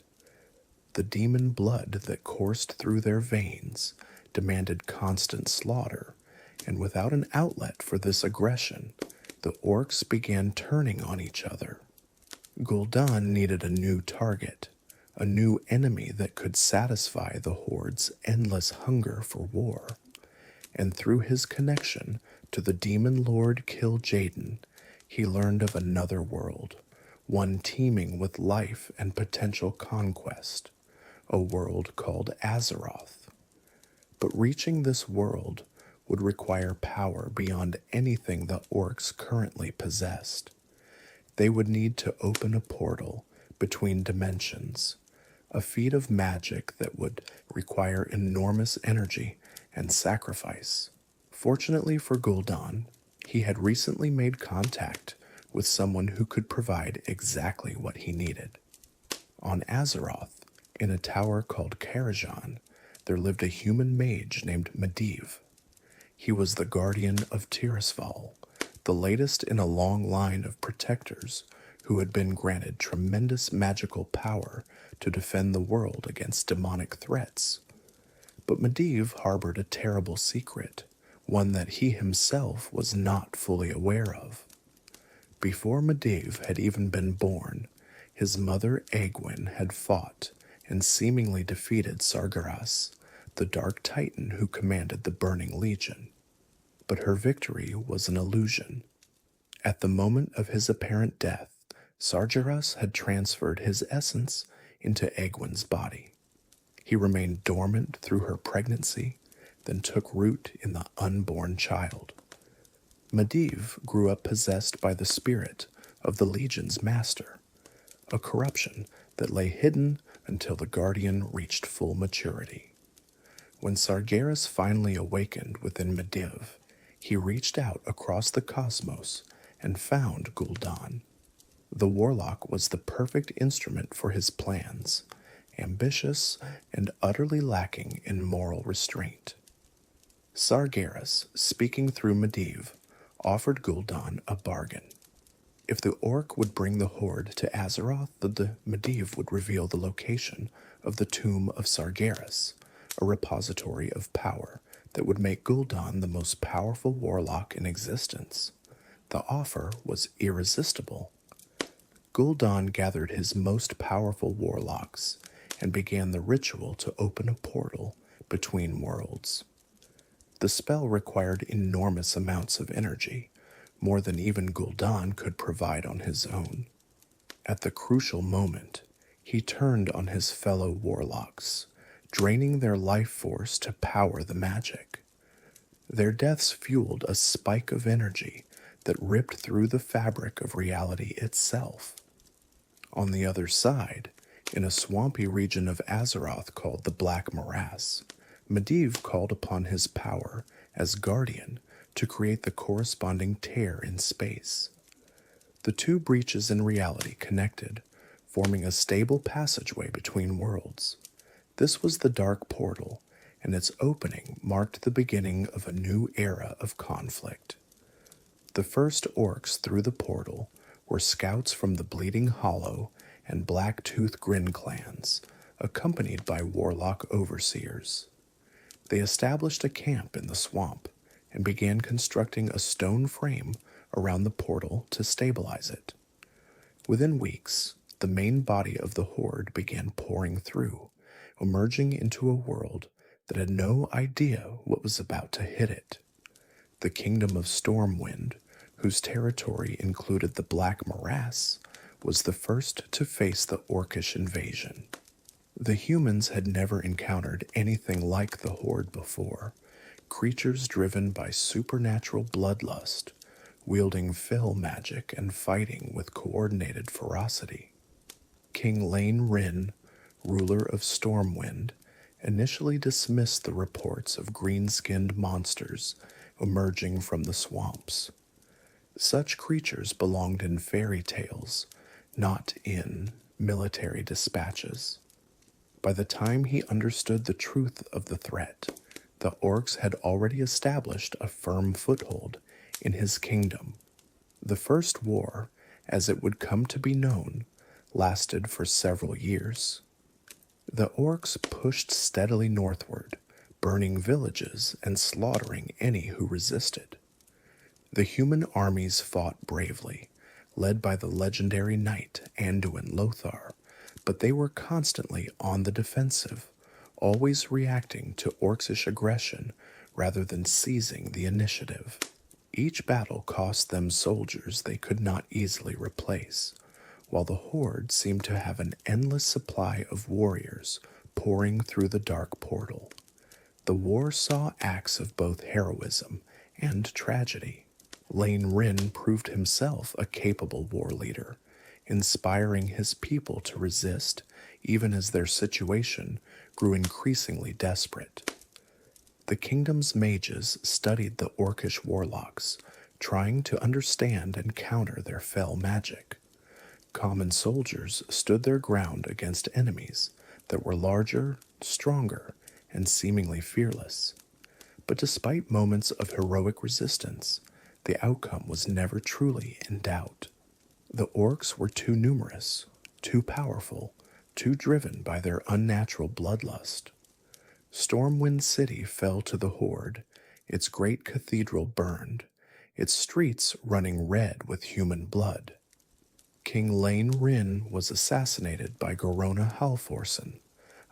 A: The demon blood that coursed through their veins demanded constant slaughter, and without an outlet for this aggression, the orcs began turning on each other. Gul'dan needed a new target, a new enemy that could satisfy the horde's endless hunger for war. And through his connection to the demon lord Kil'jaeden, he learned of another world, one teeming with life and potential conquest, a world called Azeroth. But reaching this world would require power beyond anything the orcs currently possessed. They would need to open a portal between dimensions, a feat of magic that would require enormous energy and sacrifice. Fortunately for Gul'dan, he had recently made contact with someone who could provide exactly what he needed. On Azeroth, in a tower called Karajan, there lived a human mage named Medivh. He was the guardian of Tirisfal, the latest in a long line of protectors who had been granted tremendous magical power to defend the world against demonic threats. But Medivh harbored a terrible secret, one that he himself was not fully aware of. Before Medivh had even been born, his mother Egwene had fought and seemingly defeated Sargeras, the Dark Titan who commanded the Burning Legion. But her victory was an illusion. At the moment of his apparent death, Sargeras had transferred his essence into Egwene's body. He remained dormant through her pregnancy, then took root in the unborn child. Medivh grew up possessed by the spirit of the Legion's master, a corruption that lay hidden until the Guardian reached full maturity. When Sargeras finally awakened within Medivh, he reached out across the cosmos and found Gul'dan. The warlock was the perfect instrument for his plans, ambitious and utterly lacking in moral restraint. Sargeras, speaking through Medivh, offered Gul'dan a bargain. If the orc would bring the horde to Azeroth, the Medivh would reveal the location of the tomb of Sargeras, a repository of power that would make Gul'dan the most powerful warlock in existence. The offer was irresistible. Gul'dan gathered his most powerful warlocks and began the ritual to open a portal between worlds. The spell required enormous amounts of energy, more than even Gul'dan could provide on his own. At the crucial moment, he turned on his fellow warlocks, draining their life force to power the magic. Their deaths fueled a spike of energy that ripped through the fabric of reality itself. On the other side, in a swampy region of Azeroth called the Black Morass, Medivh called upon his power as Guardian to create the corresponding tear in space. The two breaches in reality connected, forming a stable passageway between worlds. This was the Dark Portal, and its opening marked the beginning of a new era of conflict. The first orcs through the portal were scouts from the Bleeding Hollow and Blacktooth Grin clans, accompanied by warlock overseers. They established a camp in the swamp and began constructing a stone frame around the portal to stabilize it. Within weeks, the main body of the Horde began pouring through, emerging into a world that had no idea what was about to hit it. The Kingdom of Stormwind, whose territory included the Black Morass, was the first to face the orcish invasion. The humans had never encountered anything like the Horde before, creatures driven by supernatural bloodlust, wielding fell magic and fighting with coordinated ferocity. King Lane Rin, ruler of Stormwind, initially dismissed the reports of green-skinned monsters emerging from the swamps. Such creatures belonged in fairy tales, not in military dispatches. By the time he understood the truth of the threat, the orcs had already established a firm foothold in his kingdom. The First War, as it would come to be known, lasted for several years. The orcs pushed steadily northward, burning villages and slaughtering any who resisted. The human armies fought bravely, led by the legendary knight Anduin Lothar, but they were constantly on the defensive, always reacting to orcish aggression rather than seizing the initiative. Each battle cost them soldiers they could not easily replace, while the Horde seemed to have an endless supply of warriors pouring through the Dark Portal. The war saw acts of both heroism and tragedy. Lane Rin proved himself a capable war leader, inspiring his people to resist even as their situation grew increasingly desperate. The kingdom's mages studied the orcish warlocks, trying to understand and counter their fell magic. Common soldiers stood their ground against enemies that were larger, stronger, and seemingly fearless. But despite moments of heroic resistance, the outcome was never truly in doubt. The orcs were too numerous, too powerful, too driven by their unnatural bloodlust. Stormwind City fell to the Horde, its great cathedral burned, its streets running red with human blood. King Lane Rin was assassinated by Gorona Halforsen,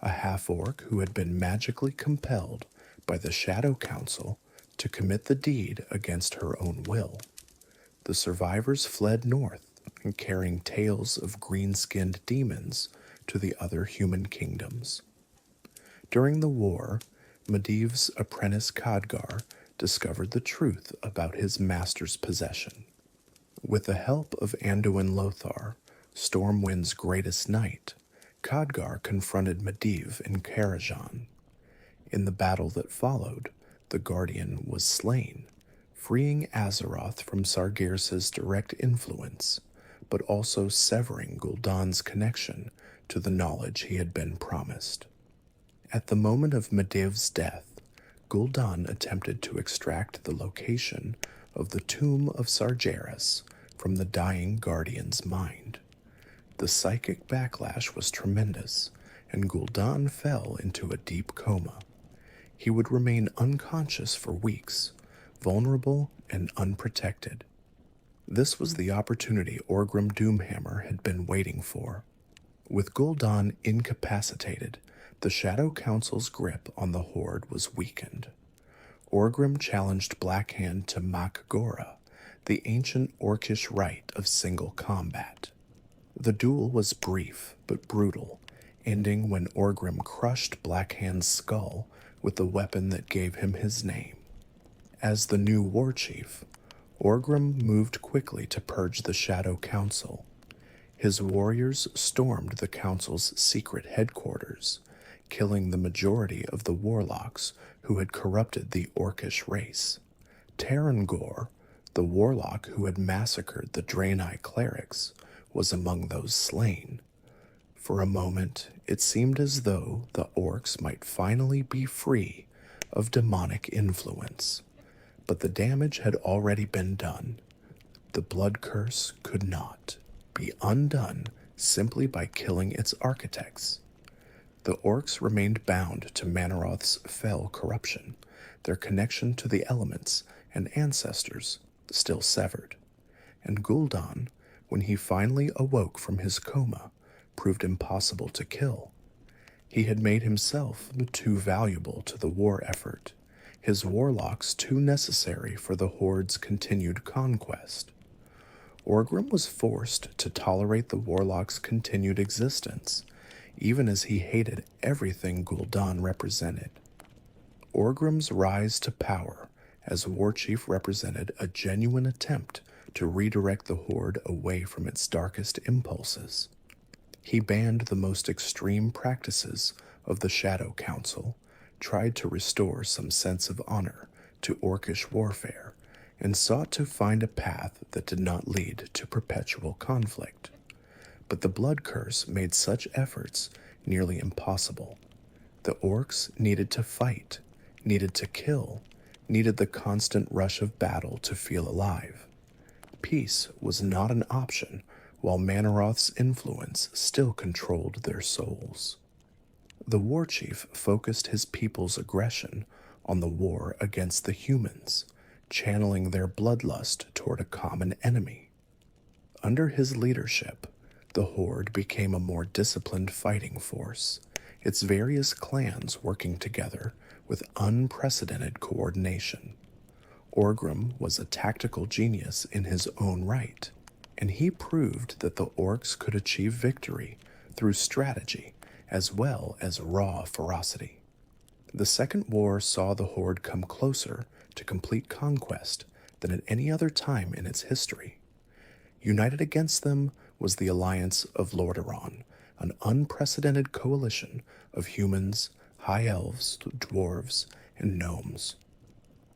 A: a half-orc who had been magically compelled by the Shadow Council to commit the deed against her own will. The survivors fled north, carrying tales of green-skinned demons to the other human kingdoms. During the war, Medivh's apprentice Khadgar discovered the truth about his master's possession. With the help of Anduin Lothar, Stormwind's greatest knight, Khadgar confronted Medivh in Karajan. In the battle that followed, the Guardian was slain, freeing Azeroth from Sargeras's direct influence, but also severing Gul'dan's connection to the knowledge he had been promised. At the moment of Medivh's death, Gul'dan attempted to extract the location of the tomb of Sargeras from the dying Guardian's mind. The psychic backlash was tremendous, and Gul'dan fell into a deep coma. he would remain unconscious for weeks, vulnerable and unprotected. This was the opportunity Orgrim Doomhammer had been waiting for. With Gul'dan incapacitated, the Shadow Council's grip on the Horde was weakened. Orgrim challenged Blackhand to Mak Gora, the ancient orcish rite of single combat. The duel was brief but brutal, ending when Orgrim crushed Blackhand's skull with the weapon that gave him his name. As the new war chief, Orgrim moved quickly to purge the Shadow Council. His warriors stormed the council's secret headquarters, killing the majority of the warlocks who had corrupted the orcish race. Tarangor, the warlock who had massacred the Draenei clerics, was among those slain. For a moment, it seemed as though the orcs might finally be free of demonic influence. But the damage had already been done. The blood curse could not be undone simply by killing its architects. The orcs remained bound to Mannoroth's fell corruption, their connection to the elements and ancestors still severed. And Gul'dan, when he finally awoke from his coma, proved impossible to kill. He had made himself too valuable to the war effort, his warlocks too necessary for the Horde's continued conquest. Orgrim was forced to tolerate the warlock's continued existence, even as he hated everything Gul'dan represented. Orgrim's rise to power as war chief represented a genuine attempt to redirect the Horde away from its darkest impulses. He banned the most extreme practices of the Shadow Council, tried to restore some sense of honor to orcish warfare, and sought to find a path that did not lead to perpetual conflict. But the blood curse made such efforts nearly impossible. The orcs needed to fight, needed to kill, needed the constant rush of battle to feel alive. Peace was not an option while Mannoroth's influence still controlled their souls. The war chief focused his people's aggression on the war against the humans, channeling their bloodlust toward a common enemy. Under his leadership, the Horde became a more disciplined fighting force, its various clans working together with unprecedented coordination. Orgrim was a tactical genius in his own right, and he proved that the orcs could achieve victory through strategy as well as raw ferocity. The Second War saw the Horde come closer to complete conquest than at any other time in its history. United against them was the alliance of Lordaeron, an unprecedented coalition of humans, high elves, dwarves, and gnomes.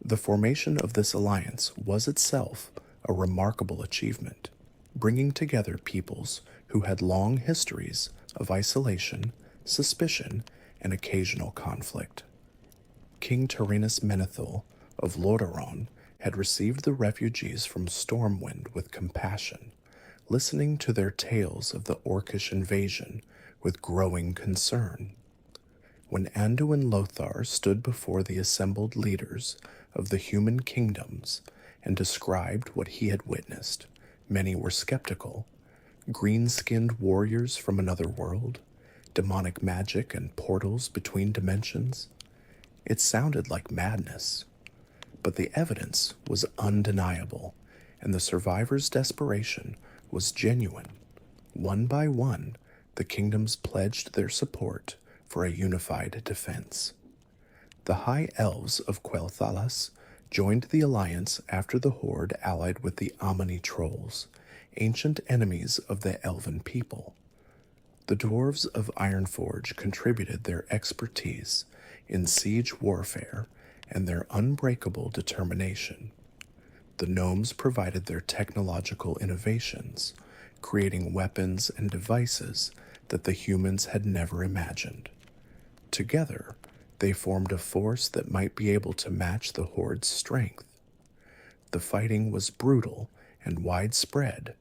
A: The formation of this alliance was itself a remarkable achievement, bringing together peoples who had long histories of isolation, suspicion, and occasional conflict. King Tyrannus Menethil of Lordaeron had received the refugees from Stormwind with compassion, listening to their tales of the orcish invasion with growing concern. When Anduin Lothar stood before the assembled leaders of the human kingdoms and described what he had witnessed, many were skeptical. Green-skinned warriors from another world, demonic magic and portals between dimensions. It sounded like madness. But the evidence was undeniable, and the survivors' desperation was genuine. One by one, the kingdoms pledged their support for a unified defense. The High Elves of Quel'Thalas joined the alliance after the Horde allied with the Amani Trolls, ancient enemies of the Elven people. The dwarves of Ironforge contributed their expertise in siege warfare and their unbreakable determination. The gnomes provided their technological innovations, creating weapons and devices that the humans had never imagined. Together, they formed a force that might be able to match the Horde's strength. The fighting was brutal and widespread,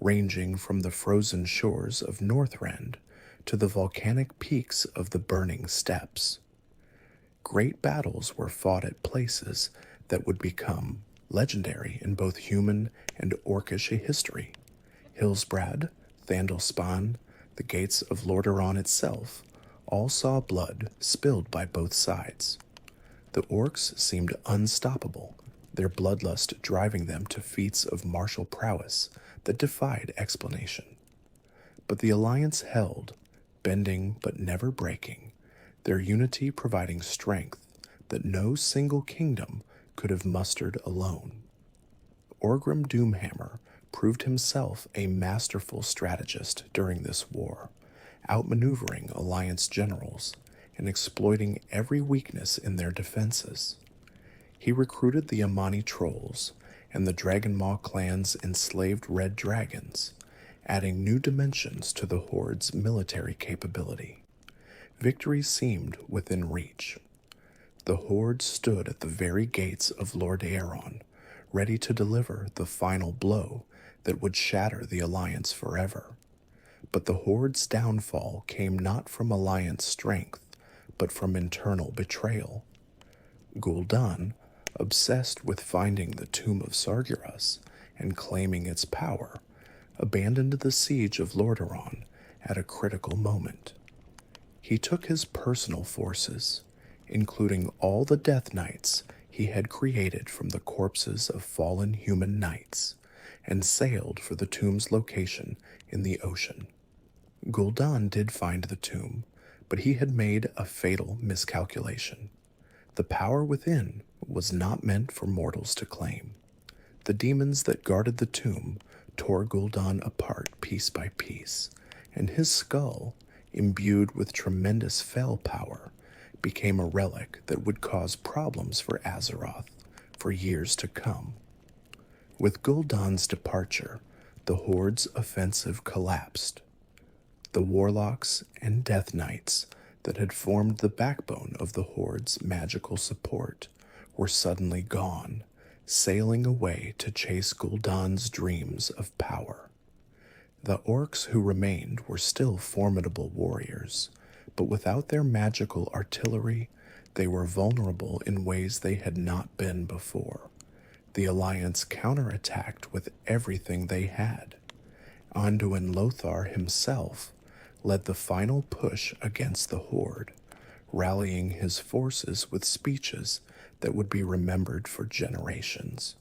A: ranging from the frozen shores of Northrend to the volcanic peaks of the Burning Steppes. Great battles were fought at places that would become legendary in both human and orcish history. Hillsbrad, Thandalspan, the gates of Lordaeron itself, all saw blood spilled by both sides. The orcs seemed unstoppable, their bloodlust driving them to feats of martial prowess that defied explanation. But the alliance held, bending but never breaking, their unity providing strength that no single kingdom could have mustered alone. Orgrim Doomhammer proved himself a masterful strategist during this war, outmaneuvering alliance generals and exploiting every weakness in their defenses. He recruited the Amani trolls and the Dragonmaw clan's enslaved red dragons, adding new dimensions to the Horde's military capability. Victory seemed within reach. The Horde stood at the very gates of Lordaeron, ready to deliver the final blow that would shatter the Alliance forever. But the Horde's downfall came not from Alliance strength, but from internal betrayal. Gul'dan, obsessed with finding the tomb of Sargeras and claiming its power, abandoned the siege of Lordaeron at a critical moment. He took his personal forces, including all the Death Knights he had created from the corpses of fallen human knights, and sailed for the tomb's location in the ocean. Gul'dan did find the tomb, but he had made a fatal miscalculation. The power within was not meant for mortals to claim. The demons that guarded the tomb tore Gul'dan apart piece by piece, and his skull, imbued with tremendous fel power, became a relic that would cause problems for Azeroth for years to come. With Gul'dan's departure, the Horde's offensive collapsed. The warlocks and death knights that had formed the backbone of the Horde's magical support were suddenly gone, sailing away to chase Gul'dan's dreams of power. The orcs who remained were still formidable warriors, but without their magical artillery, they were vulnerable in ways they had not been before. The Alliance counterattacked with everything they had. Anduin Lothar himself led the final push against the Horde, rallying his forces with speeches that would be remembered for generations.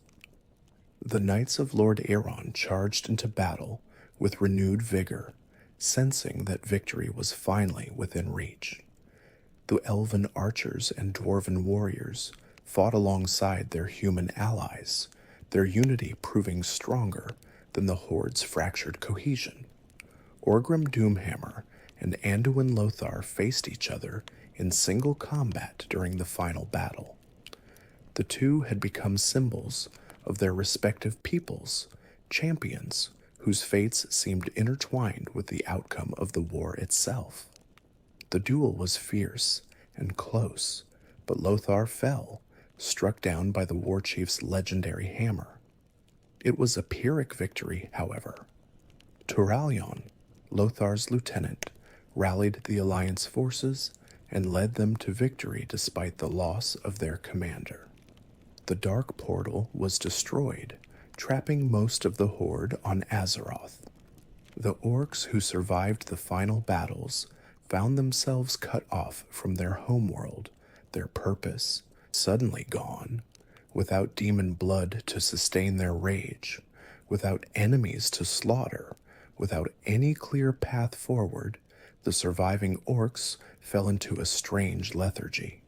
A: The Knights of Lordaeron charged into battle with renewed vigor, sensing that victory was finally within reach. The elven archers and dwarven warriors fought alongside their human allies, their unity proving stronger than the Horde's fractured cohesion. Orgrim Doomhammer and Anduin Lothar faced each other in single combat during the final battle. The two had become symbols of their respective peoples, champions whose fates seemed intertwined with the outcome of the war itself. The duel was fierce and close, but Lothar fell, struck down by the war chief's legendary hammer. It was a Pyrrhic victory, however. Turalyon, Lothar's lieutenant, rallied the Alliance forces and led them to victory despite the loss of their commander. The Dark Portal was destroyed, trapping most of the Horde on Azeroth. The orcs who survived the final battles found themselves cut off from their homeworld, their purpose suddenly gone, without demon blood to sustain their rage, without enemies to slaughter, without any clear path forward. The surviving orcs fell into a strange lethargy.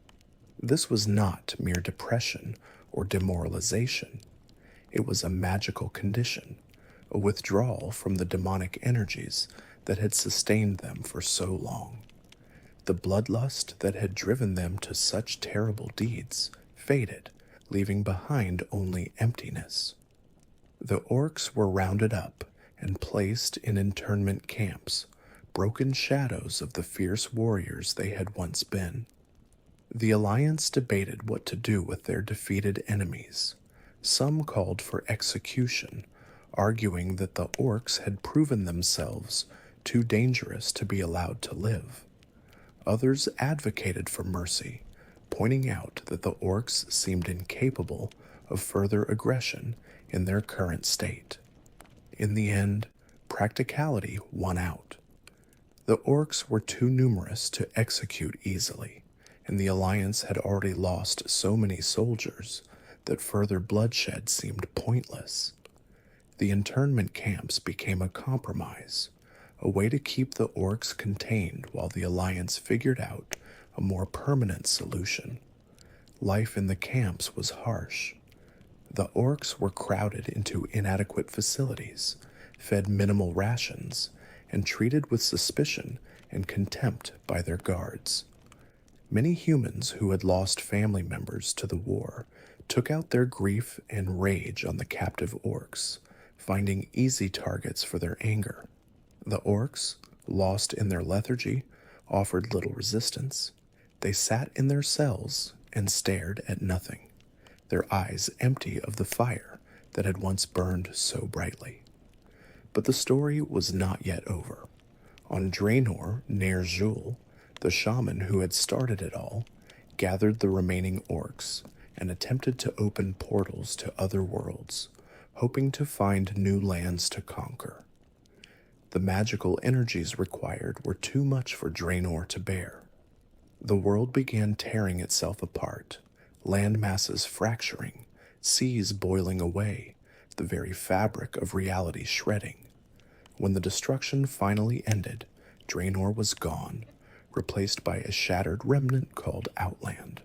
A: This was not mere depression or demoralization. It was a magical condition, a withdrawal from the demonic energies that had sustained them for so long. The bloodlust that had driven them to such terrible deeds faded, leaving behind only emptiness. The orcs were rounded up and placed in internment camps, broken shadows of the fierce warriors they had once been. The Alliance debated what to do with their defeated enemies. Some called for execution, arguing that the orcs had proven themselves too dangerous to be allowed to live. Others advocated for mercy, pointing out that the orcs seemed incapable of further aggression in their current state. In the end, practicality won out. The orcs were too numerous to execute easily, and the Alliance had already lost so many soldiers that further bloodshed seemed pointless. The internment camps became a compromise, a way to keep the orcs contained while the Alliance figured out a more permanent solution. Life in the camps was harsh. The orcs were crowded into inadequate facilities, fed minimal rations, and treated with suspicion and contempt by their guards. Many humans who had lost family members to the war took out their grief and rage on the captive orcs, finding easy targets for their anger. The orcs, lost in their lethargy, offered little resistance. They sat in their cells and stared at nothing, their eyes empty of the fire that had once burned so brightly. But the story was not yet over. On Draenor, Ner'zhul, the shaman who had started it all, gathered the remaining orcs and attempted to open portals to other worlds, hoping to find new lands to conquer. The magical energies required were too much for Draenor to bear. The world began tearing itself apart, land masses fracturing, seas boiling away, the very fabric of reality shredding. When the destruction finally ended, Draenor was gone, replaced by a shattered remnant called Outland.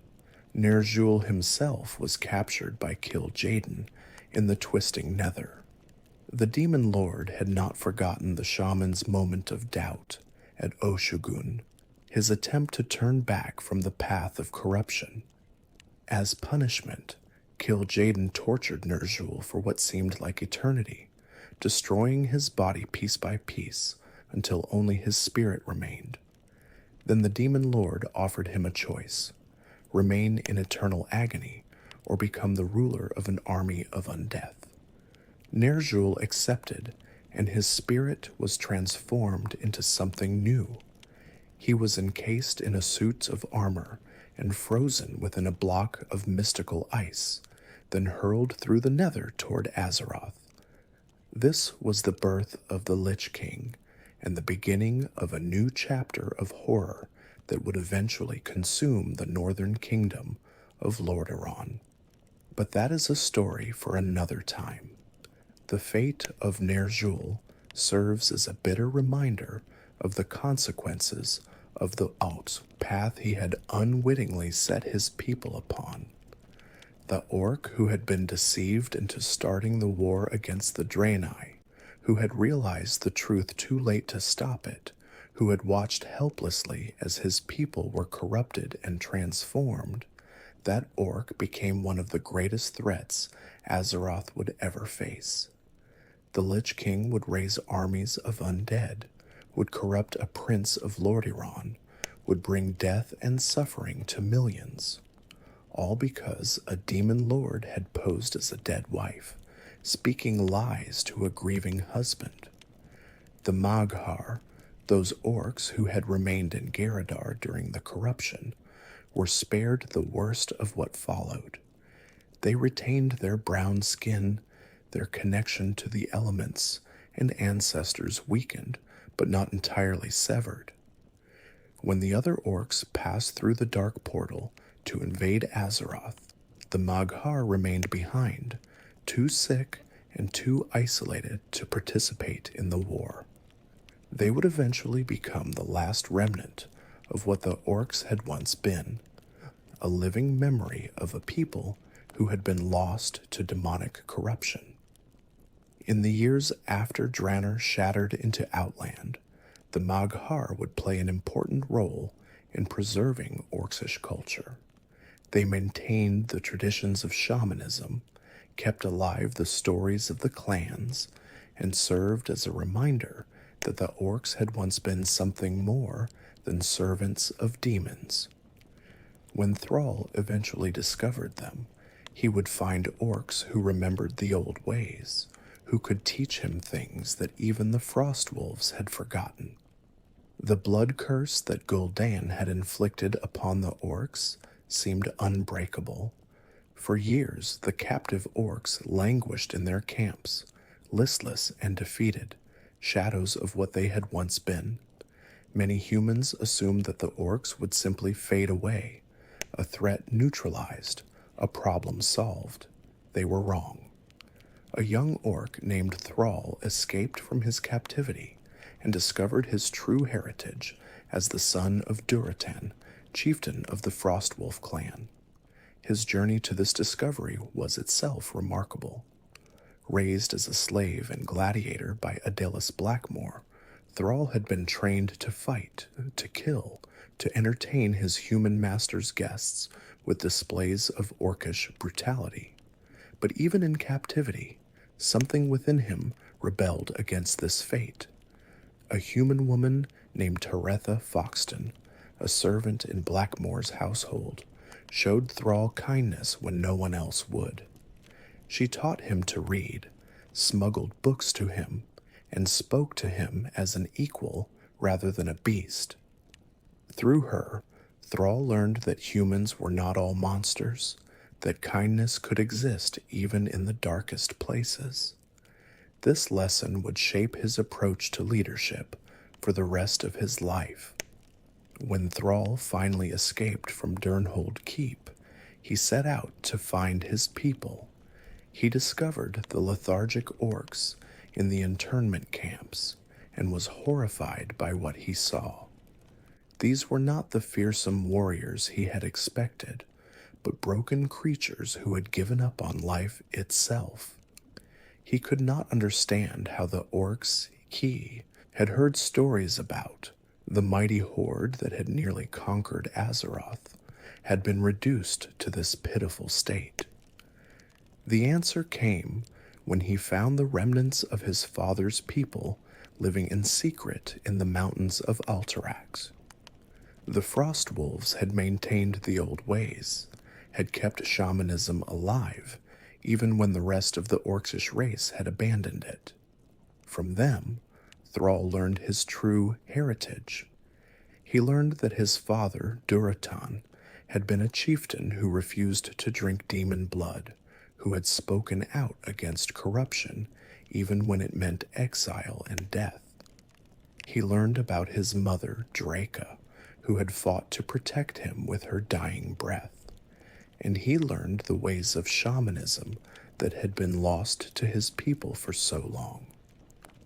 A: Ner'zhul himself was captured by Kil'jaeden in the twisting nether. The demon lord had not forgotten the shaman's moment of doubt at Oshugun, his attempt to turn back from the path of corruption. As punishment, Kil'jaeden tortured Ner'zhul for what seemed like eternity, destroying his body piece by piece until only his spirit remained. Then the demon lord offered him a choice: remain in eternal agony or become the ruler of an army of undeath. Ner'zhul accepted, and his spirit was transformed into something new. He was encased in a suit of armor and frozen within a block of mystical ice, then hurled through the nether toward Azeroth. This was the birth of the Lich King, and the beginning of a new chapter of horror that would eventually consume the northern kingdom of Lordaeron. But that is a story for another time. The fate of Ner'zhul serves as a bitter reminder of the consequences of the alt path he had unwittingly set his people upon. The orc who had been deceived into starting the war against the draenei, who had realized the truth too late to stop it, who had watched helplessly as his people were corrupted and transformed, that orc became one of the greatest threats Azeroth would ever face. The Lich King would raise armies of undead, would corrupt a prince of Lordaeron, would bring death and suffering to millions, all because a demon lord had posed as a dead wife, speaking lies to a grieving husband. The Mag'har, those orcs who had remained in Eredar during the corruption, were spared the worst of what followed. They retained their brown skin, their connection to the elements, and ancestors weakened, but not entirely severed. When the other orcs passed through the dark portal to invade Azeroth, the Mag'har remained behind, too sick and too isolated to participate in the war. They would eventually become the last remnant of what the orcs had once been, a living memory of a people who had been lost to demonic corruption. In the years after Draenor shattered into Outland, the Mag'har would play an important role in preserving orcish culture. They maintained the traditions of shamanism, kept alive the stories of the clans, and served as a reminder that the orcs had once been something more than servants of demons. When Thrall eventually discovered them, he would find orcs who remembered the old ways, who could teach him things that even the Frostwolves had forgotten. The blood curse that Gul'dan had inflicted upon the orcs seemed unbreakable. For years, the captive orcs languished in their camps, listless and defeated, shadows of what they had once been. Many humans assumed that the orcs would simply fade away, a threat neutralized, a problem solved. They were wrong. A young orc named Thrall escaped from his captivity and discovered his true heritage as the son of Durotan, chieftain of the Frostwolf clan. His journey to this discovery was itself remarkable. Raised as a slave and gladiator by Adelis Blackmore, Thrall had been trained to fight, to kill, to entertain his human master's guests with displays of orcish brutality. But even in captivity, something within him rebelled against this fate. A human woman named Taretha Foxton, a servant in Blackmore's household, showed Thrall kindness when no one else would. She taught him to read, smuggled books to him, and spoke to him as an equal rather than a beast. Through her, Thrall learned that humans were not all monsters, that kindness could exist even in the darkest places. This lesson would shape his approach to leadership for the rest of his life. When Thrall finally escaped from Durnhold Keep, he set out to find his people. He discovered the lethargic orcs in the internment camps and was horrified by what he saw. These were not the fearsome warriors he had expected, but broken creatures who had given up on life itself. He could not understand how the orcs he had heard stories about, the mighty horde that had nearly conquered Azeroth, had been reduced to this pitiful state. The answer came when he found the remnants of his father's people living in secret in the mountains of Alterac. The Frostwolves had maintained the old ways, had kept shamanism alive, even when the rest of the orcish race had abandoned it. From them, Thrall learned his true heritage. He learned that his father, Durotan, had been a chieftain who refused to drink demon blood, who had spoken out against corruption, even when it meant exile and death. He learned about his mother, Draca, who had fought to protect him with her dying breath. And he learned the ways of shamanism that had been lost to his people for so long.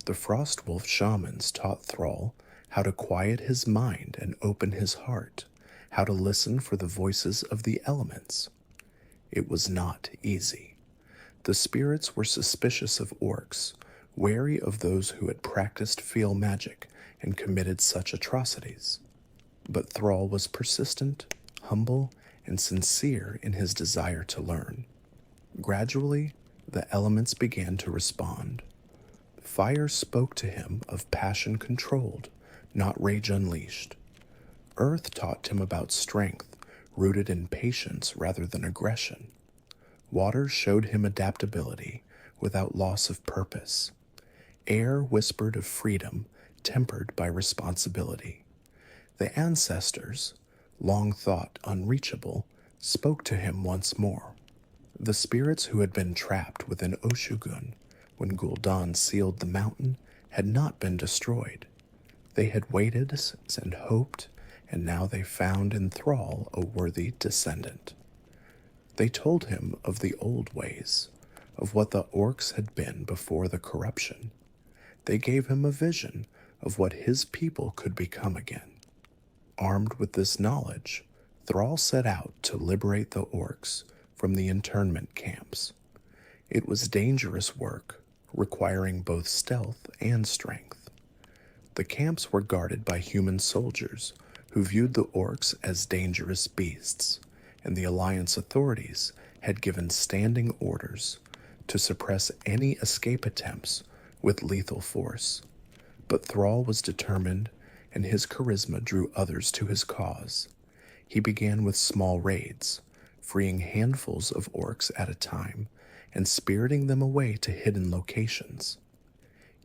A: The Frostwolf shamans taught Thrall how to quiet his mind and open his heart, how to listen for the voices of the elements. It was not easy. The spirits were suspicious of orcs, wary of those who had practiced feel magic and committed such atrocities. But Thrall was persistent, humble, and sincere in his desire to learn. Gradually, the elements began to respond. Fire spoke to him of passion controlled, not rage unleashed. Earth taught him about strength, rooted in patience rather than aggression. Water showed him adaptability without loss of purpose. Air whispered of freedom, tempered by responsibility. The ancestors, long thought unreachable, spoke to him once more. The spirits who had been trapped within Oshugun when Gul'dan sealed the mountain had not been destroyed. They had waited and hoped, and now they found in Thrall a worthy descendant. They told him of the old ways, of what the orcs had been before the corruption. They gave him a vision of what his people could become again. Armed with this knowledge, Thrall set out to liberate the orcs from the internment camps. It was dangerous work, requiring both stealth and strength. The camps were guarded by human soldiers who viewed the orcs as dangerous beasts, and the Alliance authorities had given standing orders to suppress any escape attempts with lethal force. But Thrall was determined, and his charisma drew others to his cause. He began with small raids, freeing handfuls of orcs at a time and spiriting them away to hidden locations.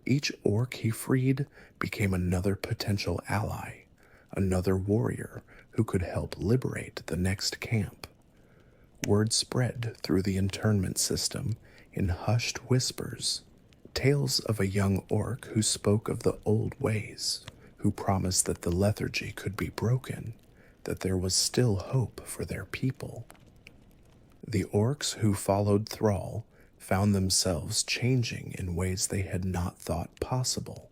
A: Each orc he freed became another potential ally, another warrior who could help liberate the next camp. Word spread through the internment system in hushed whispers, tales of a young orc who spoke of the old ways, who promised that the lethargy could be broken, that there was still hope for their people. The orcs who followed Thrall found themselves changing in ways they had not thought possible.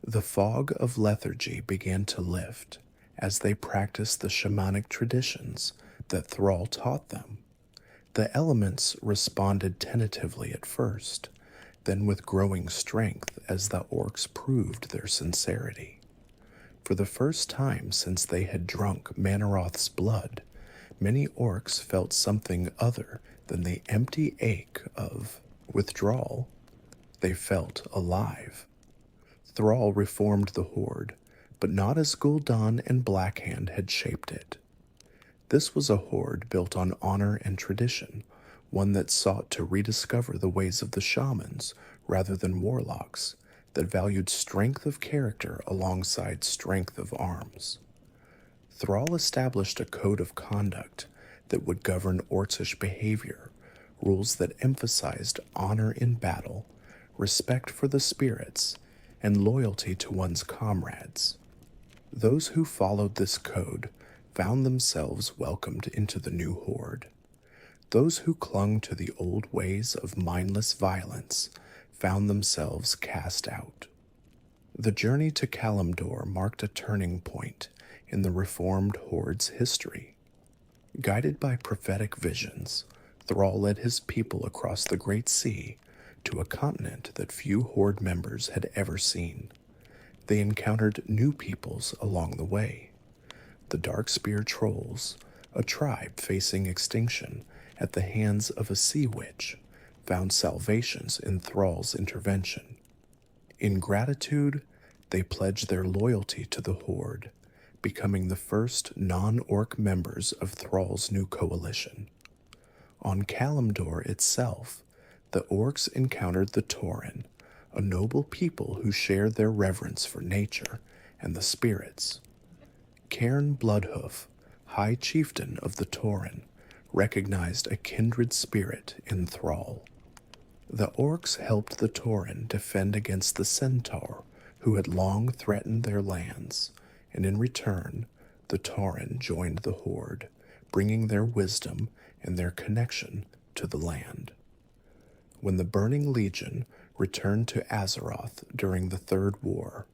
A: The fog of lethargy began to lift as they practiced the shamanic traditions that Thrall taught them. The elements responded tentatively at first, then with growing strength as the orcs proved their sincerity. For the first time since they had drunk Manaroth's blood, many orcs felt something other than the empty ache of withdrawal. They felt alive. Thrall reformed the Horde, but not as Gul'dan and Blackhand had shaped it. This was a Horde built on honor and tradition, one that sought to rediscover the ways of the shamans rather than warlocks, that valued strength of character alongside strength of arms. Thrall established a code of conduct that would govern orcish behavior, rules that emphasized honor in battle, respect for the spirits, and loyalty to one's comrades. Those who followed this code found themselves welcomed into the new Horde. Those who clung to the old ways of mindless violence found themselves cast out. The journey to Kalimdor marked a turning point in the reformed Horde's history. Guided by prophetic visions, Thrall led his people across the Great Sea to a continent that few Horde members had ever seen. They encountered new peoples along the way. The Darkspear Trolls, a tribe facing extinction at the hands of a sea witch, found salvations in Thrall's intervention. In gratitude, they pledged their loyalty to the Horde, becoming the first non-orc members of Thrall's new coalition. On Kalimdor itself, the orcs encountered the Tauren, a noble people who shared their reverence for nature and the spirits. Cairn Bloodhoof, High Chieftain of the Tauren, recognized a kindred spirit in Thrall. The orcs helped the Tauren defend against the Centaur, who had long threatened their lands, and in return, the Tauren joined the Horde, bringing their wisdom and their connection to the land. When the Burning Legion returned to Azeroth during the Third War,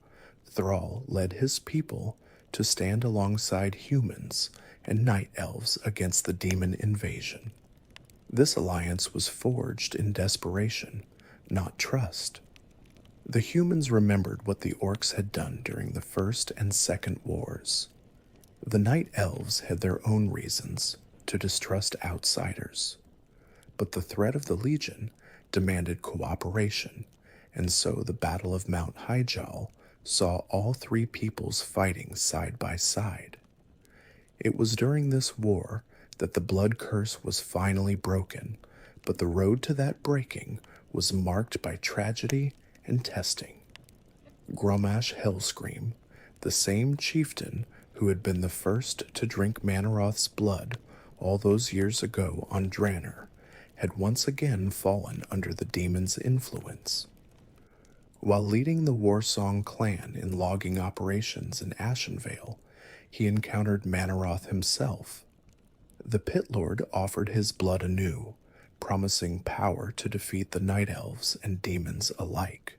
A: Thrall led his people to stand alongside humans and night elves against the demon invasion. This alliance was forged in desperation, not trust. The humans remembered what the orcs had done during the First and Second Wars. The night elves had their own reasons to distrust outsiders, but the threat of the Legion demanded cooperation, and so the Battle of Mount Hyjal saw all three peoples fighting side by side. It was during this war that the blood curse was finally broken, but the road to that breaking was marked by tragedy and testing. Grommash Hellscream, the same chieftain who had been the first to drink Manaroth's blood all those years ago on Draenor, had once again fallen under the demon's influence. While leading the Warsong clan in logging operations in Ashenvale, he encountered Manaroth himself. The Pit Lord offered his blood anew, promising power to defeat the Night Elves and demons alike.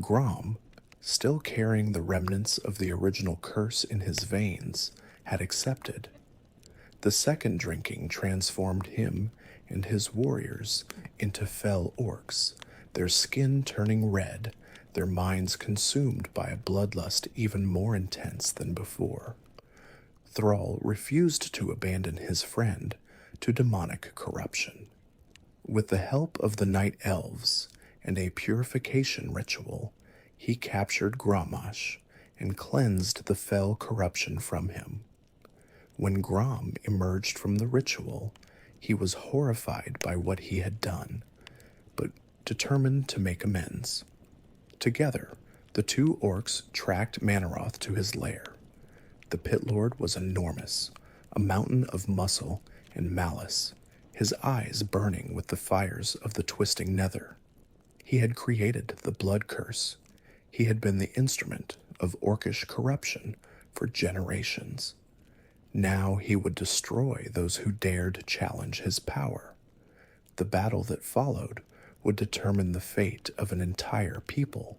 A: Grom, still carrying the remnants of the original curse in his veins, had accepted. The second drinking transformed him and his warriors into fell orcs, their skin turning red, their minds consumed by a bloodlust even more intense than before. Thrall refused to abandon his friend to demonic corruption. With the help of the Night Elves and a purification ritual, he captured Grommash and cleansed the fell corruption from him. When Grom emerged from the ritual, he was horrified by what he had done, but determined to make amends. Together, the two orcs tracked Manaroth to his lair. The Pit Lord was enormous, a mountain of muscle and malice, his eyes burning with the fires of the twisting nether. He had created the blood curse. He had been the instrument of orcish corruption for generations. Now he would destroy those who dared challenge his power. The battle that followed would determine the fate of an entire people.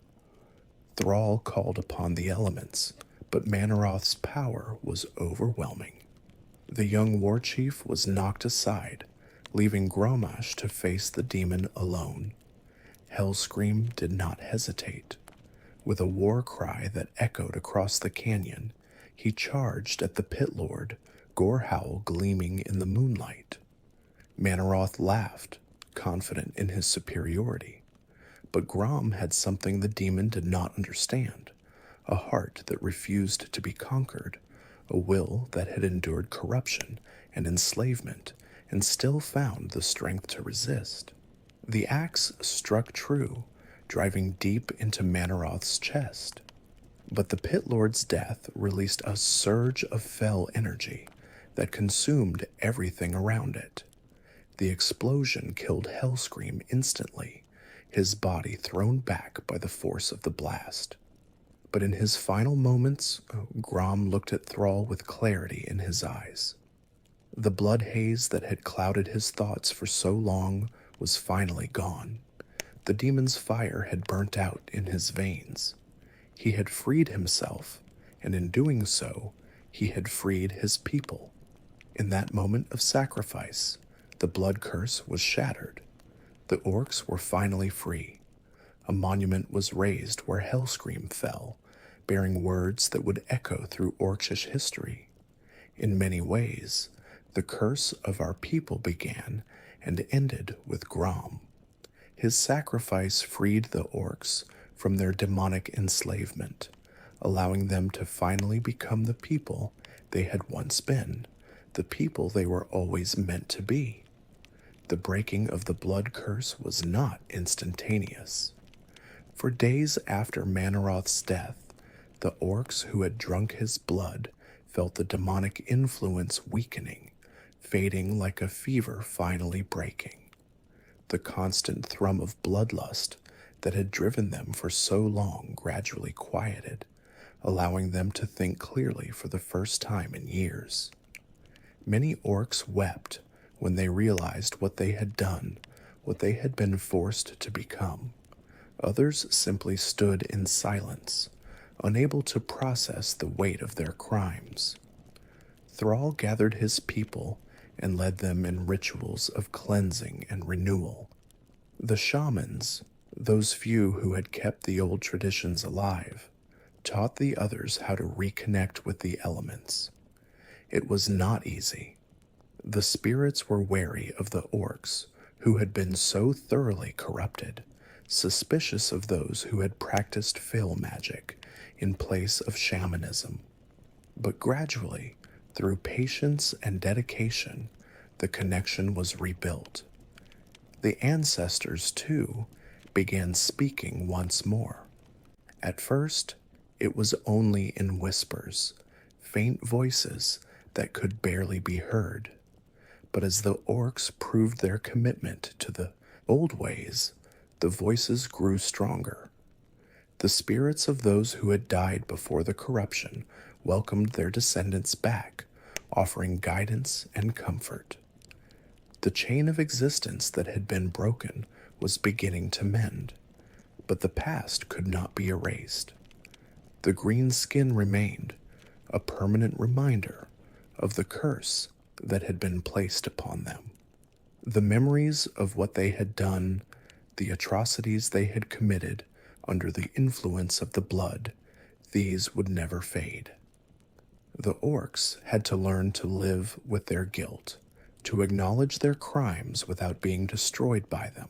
A: Thrall called upon the elements, but Manaroth's power was overwhelming. The young war chief was knocked aside, leaving Gromash to face the demon alone. Hellscream did not hesitate. With a war cry that echoed across the canyon, he charged at the Pit Lord, Gorehowl gleaming in the moonlight. Manaroth laughed, confident in his superiority. But Grom had something the demon did not understand, a heart that refused to be conquered, a will that had endured corruption and enslavement and still found the strength to resist. The axe struck true, driving deep into Manaroth's chest. But the Pit Lord's death released a surge of fell energy that consumed everything around it. The explosion killed Hellscream instantly, his body thrown back by the force of the blast. But in his final moments, Grom looked at Thrall with clarity in his eyes. The blood haze that had clouded his thoughts for so long was finally gone. The demon's fire had burnt out in his veins. He had freed himself, and in doing so, he had freed his people. In that moment of sacrifice, the blood curse was shattered. The orcs were finally free. A monument was raised where Hellscream fell, bearing words that would echo through orcish history. In many ways, the curse of our people began and ended with Grom. His sacrifice freed the orcs from their demonic enslavement, allowing them to finally become the people they had once been, the people they were always meant to be. The breaking of the blood curse was not instantaneous. For days after Manaroth's death, the orcs who had drunk his blood felt the demonic influence weakening, fading like a fever finally breaking. The constant thrum of bloodlust that had driven them for so long gradually quieted, allowing them to think clearly for the first time in years. Many orcs wept when they realized what they had done, what they had been forced to become. Others simply stood in silence, unable to process the weight of their crimes. Thrall gathered his people and led them in rituals of cleansing and renewal. The shamans, those few who had kept the old traditions alive, taught the others how to reconnect with the elements. It was not easy. The spirits were wary of the orcs, who had been so thoroughly corrupted, suspicious of those who had practiced fail magic in place of shamanism. But gradually, through patience and dedication, the connection was rebuilt. The ancestors, too, began speaking once more. At first, it was only in whispers, faint voices that could barely be heard. But as the orcs proved their commitment to the old ways, the voices grew stronger. The spirits of those who had died before the corruption welcomed their descendants back, offering guidance and comfort. The chain of existence that had been broken was beginning to mend, but the past could not be erased. The green skin remained, a permanent reminder of the curse that had been placed upon them. The memories of what they had done, the atrocities they had committed under the influence of the blood, these would never fade. The orcs had to learn to live with their guilt, to acknowledge their crimes without being destroyed by them.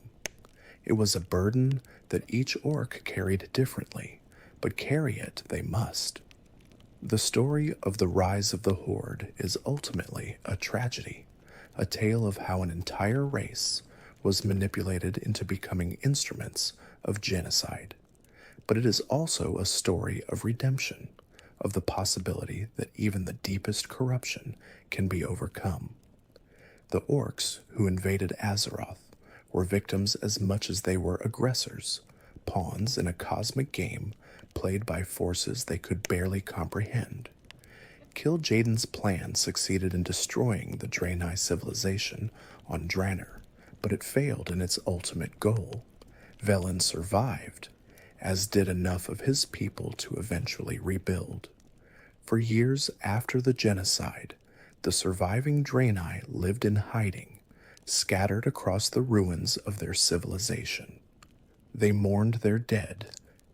A: It was a burden that each orc carried differently, but carry it they must. The story of the rise of the Horde is ultimately a tragedy, a tale of how an entire race was manipulated into becoming instruments of genocide. But it is also a story of redemption, of the possibility that even the deepest corruption can be overcome. The orcs who invaded Azeroth were victims as much as they were aggressors, pawns in a cosmic game played by forces they could barely comprehend. Kil'jaeden's plan succeeded in destroying the Draenei civilization on Draenor, but it failed in its ultimate goal. Velen survived, as did enough of his people to eventually rebuild. For years after the genocide, the surviving Draenei lived in hiding, scattered across the ruins of their civilization. They mourned their dead,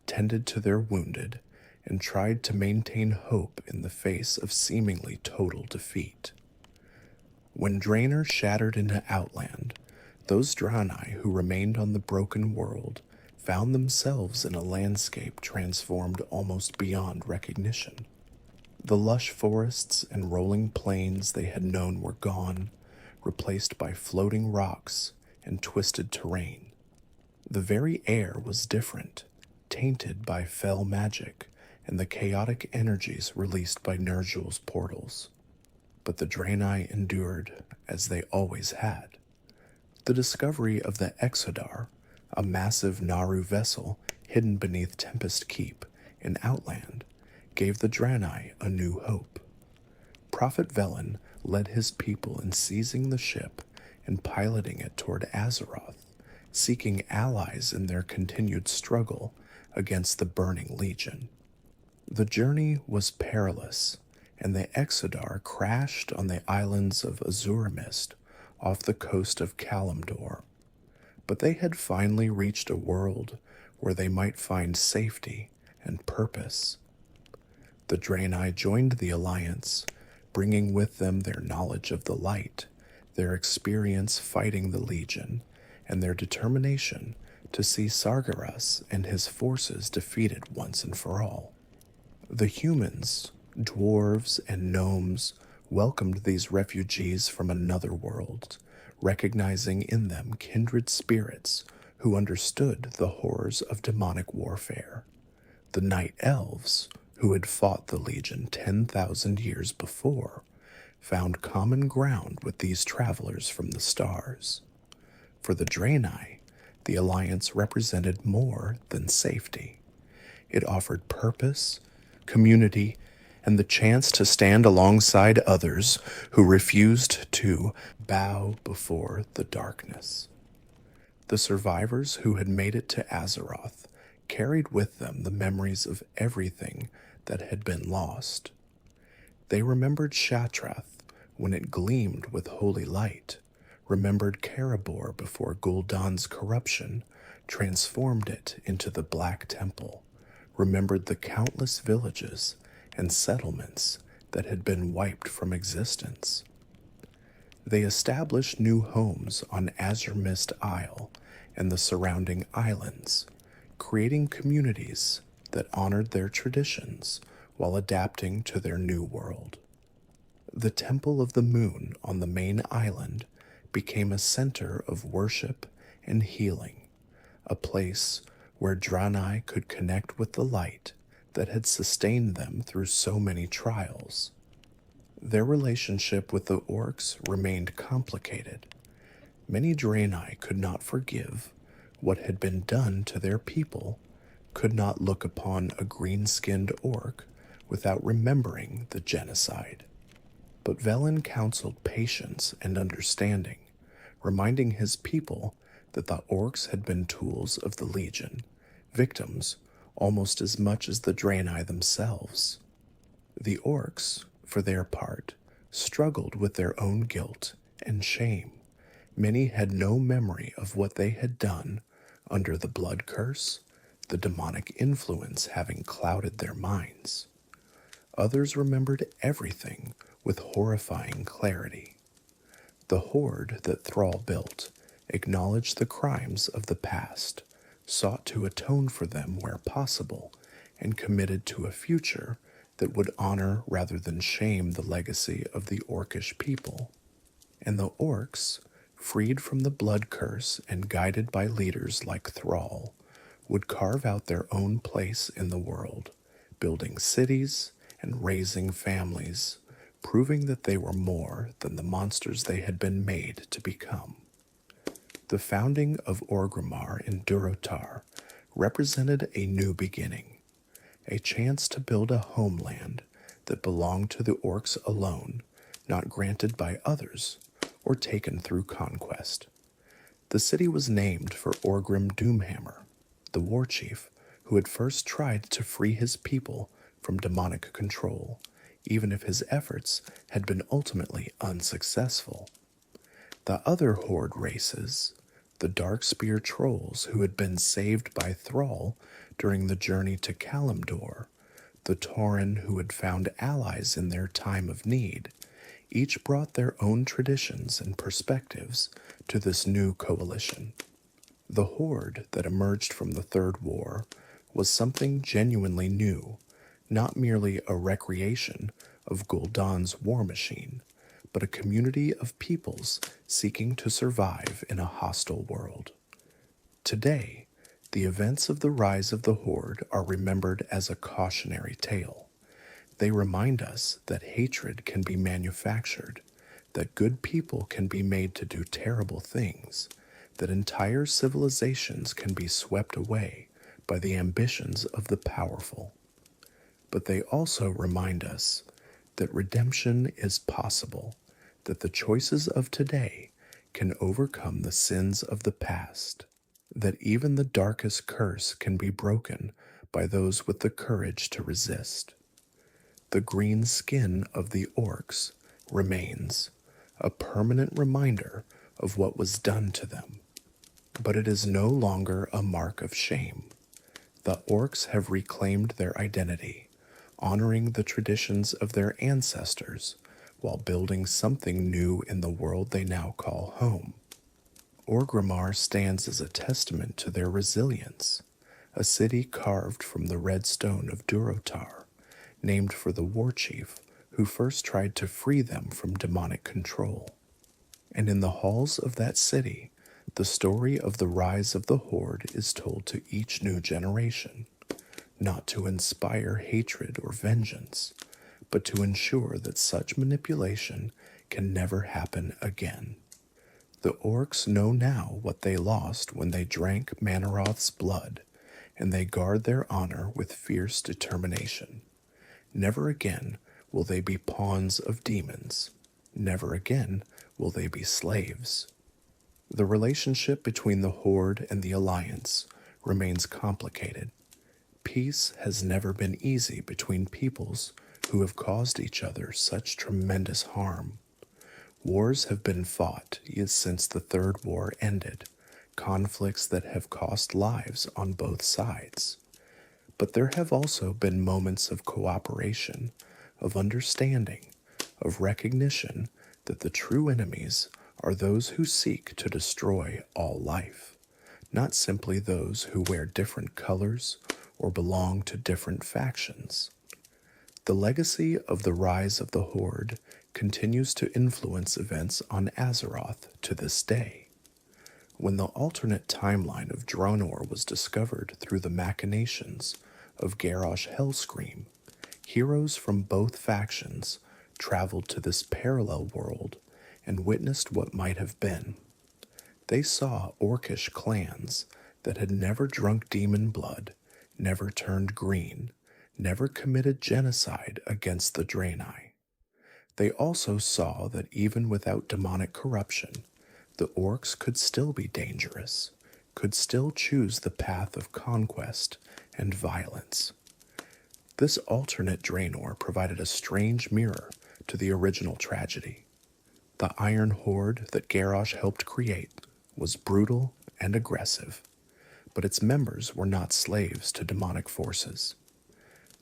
A: tended to their wounded, and tried to maintain hope in the face of seemingly total defeat. When Draenor shattered into Outland, those draenei who remained on the broken world found themselves in a landscape transformed almost beyond recognition. The lush forests and rolling plains they had known were gone, replaced by floating rocks and twisted terrain. The very air was different, tainted by fell magic and the chaotic energies released by Ner'zhul's portals. But the draenei endured, as they always had. The discovery of the Exodar, a massive Naru vessel hidden beneath Tempest Keep in Outland, gave the draenei a new hope. Prophet Velen led his people in seizing the ship and piloting it toward Azeroth, seeking allies in their continued struggle against the Burning Legion. The journey was perilous, and the Exodar crashed on the islands of Azuramist off the coast of Kalimdor. But they had finally reached a world where they might find safety and purpose. The Draenei joined the Alliance, bringing with them their knowledge of the light, their experience fighting the Legion, and their determination to see Sargeras and his forces defeated once and for all. The humans, dwarves, and gnomes welcomed these refugees from another world, recognizing in them kindred spirits who understood the horrors of demonic warfare. The night elves, who had fought the Legion 10,000 years before, found common ground with these travelers from the stars. For the Draenei, the Alliance represented more than safety. It offered purpose, community, and the chance to stand alongside others who refused to bow before the darkness. The survivors who had made it to Azeroth carried with them the memories of everything that had been lost. They remembered Shatrath when it gleamed with holy light, remembered Karabor before Gul'dan's corruption transformed it into the Black Temple, remembered the countless villages and settlements that had been wiped from existence. They established new homes on Azure Mist Isle and the surrounding islands, creating communities that honored their traditions while adapting to their new world. The Temple of the Moon on the main island became a center of worship and healing, a place where draenei could connect with the light that had sustained them through so many trials. Their relationship with the orcs remained complicated. Many draenei could not forgive what had been done to their people, could not look upon a green-skinned orc without remembering the genocide. But Velen counseled patience and understanding, reminding his people that the orcs had been tools of the Legion, victims almost as much as the draenei themselves. The orcs, for their part, struggled with their own guilt and shame. Many had no memory of what they had done under the blood curse, the demonic influence having clouded their minds. Others remembered everything with horrifying clarity. The Horde that Thrall built acknowledged the crimes of the past, sought to atone for them where possible, and committed to a future that would honor rather than shame the legacy of the orcish people. And the orcs, freed from the blood curse and guided by leaders like Thrall, would carve out their own place in the world, building cities and raising families, proving that they were more than the monsters they had been made to become. The founding of Orgrimmar in Durotar represented a new beginning, a chance to build a homeland that belonged to the orcs alone, not granted by others or taken through conquest. The city was named for Orgrim Doomhammer, the war chief who had first tried to free his people from demonic control, even if his efforts had been ultimately unsuccessful. The other Horde races, the Darkspear trolls who had been saved by Thrall during the journey to Kalimdor, the Tauren who had found allies in their time of need, each brought their own traditions and perspectives to this new coalition. The Horde that emerged from the Third War was something genuinely new, not merely a recreation of Gul'dan's war machine, but a community of peoples seeking to survive in a hostile world. Today, the events of the rise of the Horde are remembered as a cautionary tale. They remind us that hatred can be manufactured, that good people can be made to do terrible things, that entire civilizations can be swept away by the ambitions of the powerful. But they also remind us that redemption is possible, that the choices of today can overcome the sins of the past, that even the darkest curse can be broken by those with the courage to resist. The green skin of the orcs remains, a permanent reminder of what was done to them. But it is no longer a mark of shame. The orcs have reclaimed their identity, honoring the traditions of their ancestors while building something new in the world they now call home. Orgrimmar stands as a testament to their resilience, a city carved from the red stone of Durotar, named for the war chief who first tried to free them from demonic control. And in the halls of that city, the story of the rise of the Horde is told to each new generation, not to inspire hatred or vengeance, but to ensure that such manipulation can never happen again. The orcs know now what they lost when they drank Manaroth's blood, and they guard their honor with fierce determination. Never again will they be pawns of demons. Never again will they be slaves. The relationship between the Horde and the Alliance remains complicated. Peace has never been easy between peoples who have caused each other such tremendous harm. Wars have been fought since the Third War ended, conflicts that have cost lives on both sides. But there have also been moments of cooperation, of understanding, of recognition that the true enemies are those who seek to destroy all life, not simply those who wear different colors or belong to different factions. The legacy of the rise of the Horde continues to influence events on Azeroth to this day. When the alternate timeline of Draenor was discovered through the machinations of Garrosh Hellscream, heroes from both factions traveled to this parallel world and witnessed what might have been. They saw orcish clans that had never drunk demon blood, never turned green, never committed genocide against the draenei. They also saw that even without demonic corruption, the orcs could still be dangerous, could still choose the path of conquest and violence. This alternate Draenor provided a strange mirror to the original tragedy. The Iron Horde that Garrosh helped create was brutal and aggressive, but its members were not slaves to demonic forces.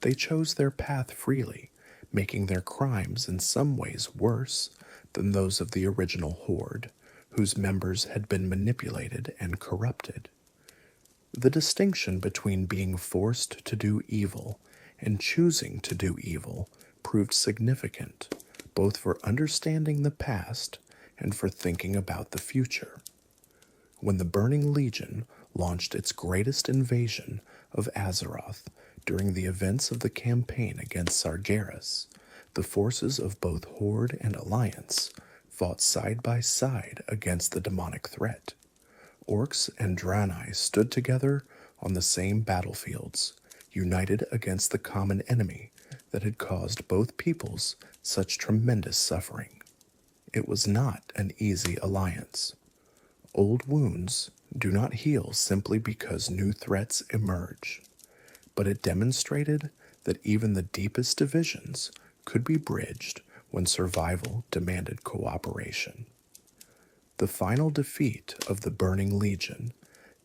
A: They chose their path freely, making their crimes in some ways worse than those of the original Horde, whose members had been manipulated and corrupted. The distinction between being forced to do evil and choosing to do evil proved significant, both for understanding the past and for thinking about the future. When the Burning Legion launched its greatest invasion of Azeroth During the events of the campaign against Sargeras, the forces of both Horde and Alliance fought side by side against the demonic threat. Orcs and draenei stood together on the same battlefields, united against the common enemy that had caused both peoples such tremendous suffering. It was not an easy alliance. Old wounds do not heal simply because new threats emerge, but it demonstrated that even the deepest divisions could be bridged when survival demanded cooperation. The final defeat of the Burning Legion,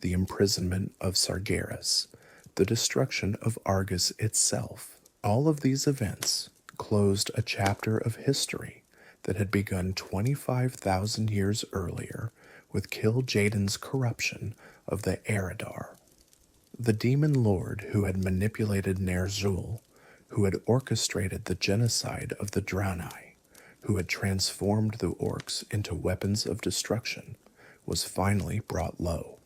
A: the imprisonment of Sargeras, the destruction of Argus itself, all of these events closed a chapter of history that had begun 25,000 years earlier with Kil'jaeden's corruption of the eredar. The demon lord who had manipulated Ner'zhul, who had orchestrated the genocide of the draenei, who had transformed the orcs into weapons of destruction, was finally brought low.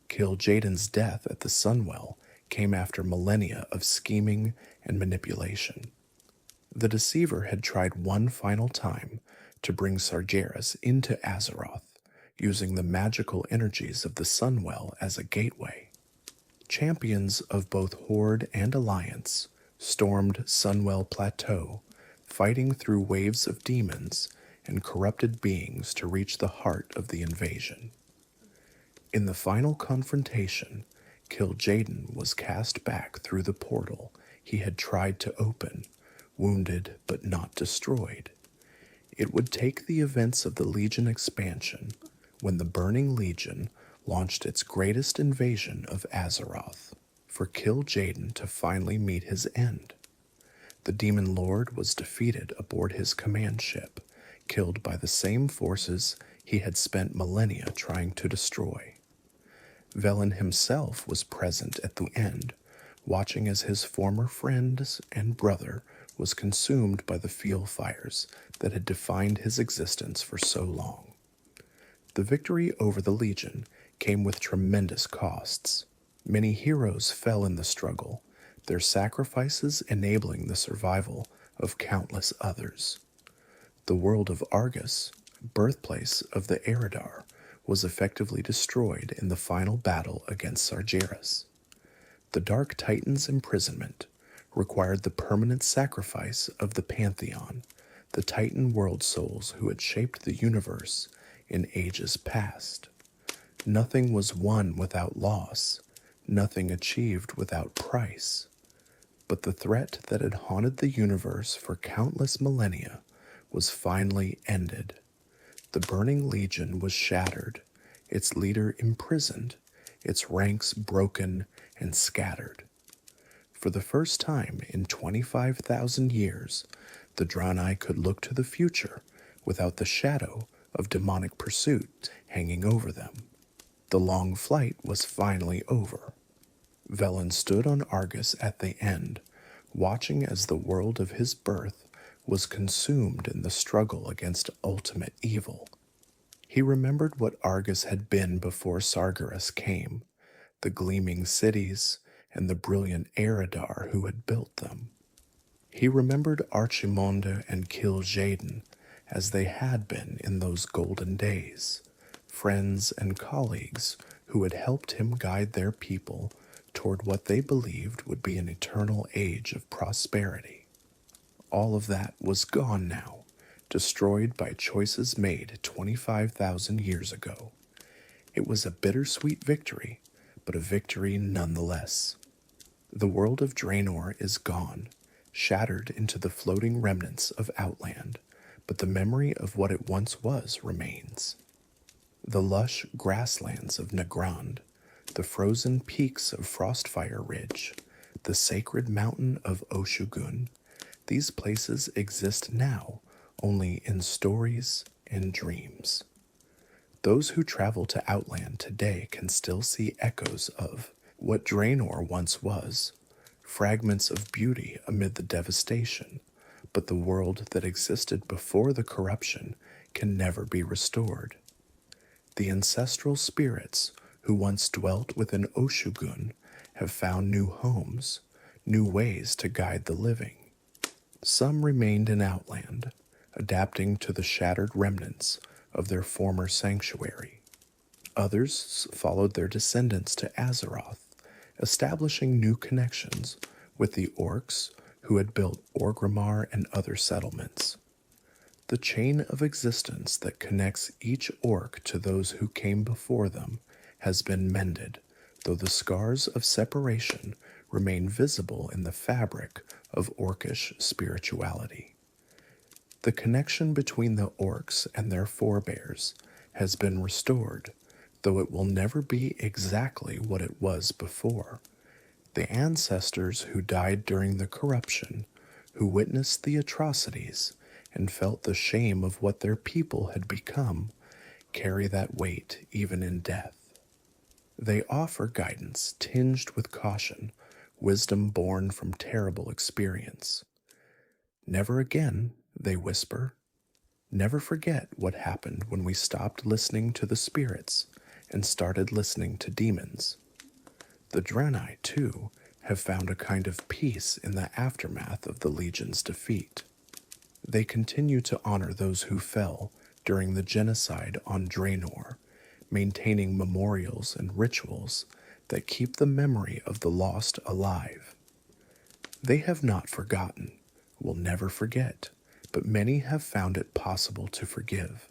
A: Kil'jaeden's death at the Sunwell came after millennia of scheming and manipulation. The Deceiver had tried one final time to bring Sargeras into Azeroth, using the magical energies of the Sunwell as a gateway. Champions of both Horde and Alliance stormed Sunwell Plateau, fighting through waves of demons and corrupted beings to reach the heart of the invasion. In the final confrontation, Kil'jaeden was cast back through the portal he had tried to open, wounded but not destroyed. It would take the events of the Legion expansion, when the Burning Legion launched its greatest invasion of Azeroth, for Kil'jaeden to finally meet his end. The Demon Lord was defeated aboard his command ship, killed by the same forces he had spent millennia trying to destroy. Velen himself was present at the end, watching as his former friend and brother was consumed by the field fires that had defined his existence for so long. The victory over the Legion came with tremendous costs. Many heroes fell in the struggle, their sacrifices enabling the survival of countless others. The world of Argus, birthplace of the eredar, was effectively destroyed in the final battle against Sargeras. The Dark Titan's imprisonment required the permanent sacrifice of the Pantheon, the Titan world souls who had shaped the universe in ages past. Nothing was won without loss, nothing achieved without price. But the threat that had haunted the universe for countless millennia was finally ended. The Burning Legion was shattered, its leader imprisoned, its ranks broken and scattered. For the first time in 25,000 years, the draenei could look to the future without the shadow of demonic pursuit hanging over them. The long flight was finally over. Velen stood on Argus at the end, watching as the world of his birth was consumed in the struggle against ultimate evil. He remembered what Argus had been before Sargeras came, the gleaming cities and the brilliant eredar who had built them. He remembered Archimonde and Kil'jaeden as they had been in those golden days, friends and colleagues who had helped him guide their people toward what they believed would be an eternal age of prosperity. All of that was gone now, destroyed by choices made 25,000 years ago. It was a bittersweet victory, but a victory nonetheless. The world of Draenor is gone, shattered into the floating remnants of Outland, but the memory of what it once was remains. The lush grasslands of Nagrand, the frozen peaks of Frostfire Ridge, the sacred mountain of Oshugun, these places exist now only in stories and dreams. Those who travel to Outland today can still see echoes of what Draenor once was, fragments of beauty amid the devastation, but the world that existed before the corruption can never be restored. The ancestral spirits who once dwelt within Oshugun have found new homes, new ways to guide the living. Some remained in Outland, adapting to the shattered remnants of their former sanctuary. Others followed their descendants to Azeroth, establishing new connections with the orcs who had built Orgrimmar and other settlements. The chain of existence that connects each orc to those who came before them has been mended, though the scars of separation remain visible in the fabric of orcish spirituality. The connection between the orcs and their forebears has been restored, though it will never be exactly what it was before. The ancestors who died during the corruption, who witnessed the atrocities and felt the shame of what their people had become, carry that weight even in death. They offer guidance tinged with caution, wisdom born from terrible experience. Never again, they whisper. Never forget what happened when we stopped listening to the spirits and started listening to demons. The draenei, too, have found a kind of peace in the aftermath of the Legion's defeat. They continue to honor those who fell during the genocide on Draenor, maintaining memorials and rituals that keep the memory of the lost alive. They have not forgotten, will never forget, but many have found it possible to forgive.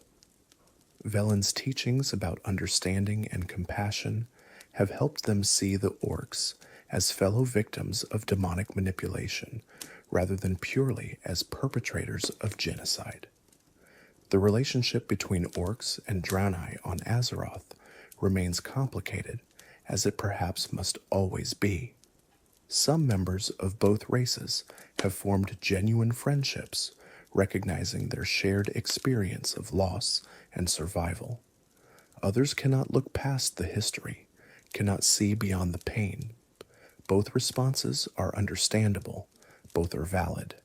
A: Velen's teachings about understanding and compassion have helped them see the orcs as fellow victims of demonic manipulation rather than purely as perpetrators of genocide. The relationship between orcs and draenei on Azeroth remains complicated, as it perhaps must always be. Some members of both races have formed genuine friendships, recognizing their shared experience of loss and survival. Others cannot look past the history, cannot see beyond the pain. Both responses are understandable, both are valid.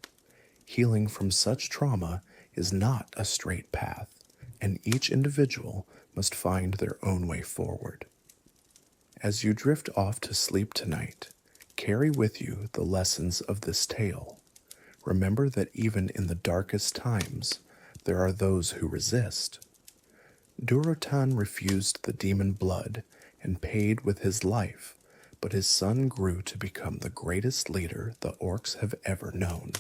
A: Healing from such trauma is not a straight path, and each individual must find their own way forward. As you drift off to sleep tonight, carry with you the lessons of this tale. Remember that even in the darkest times, there are those who resist. Durotan refused the demon blood and paid with his life, but his son grew to become the greatest leader the orcs have ever known.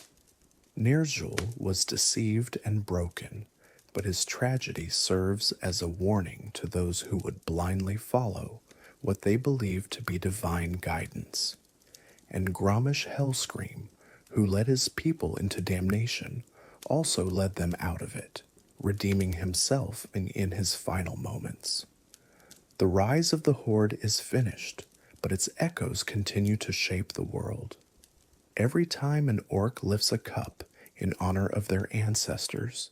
A: Ner'zhul was deceived and broken, but his tragedy serves as a warning to those who would blindly follow what they believe to be divine guidance. And Grommash Hellscream, who led his people into damnation, also led them out of it, redeeming himself in his final moments. The rise of the Horde is finished, but its echoes continue to shape the world. Every time an orc lifts a cup in honor of their ancestors,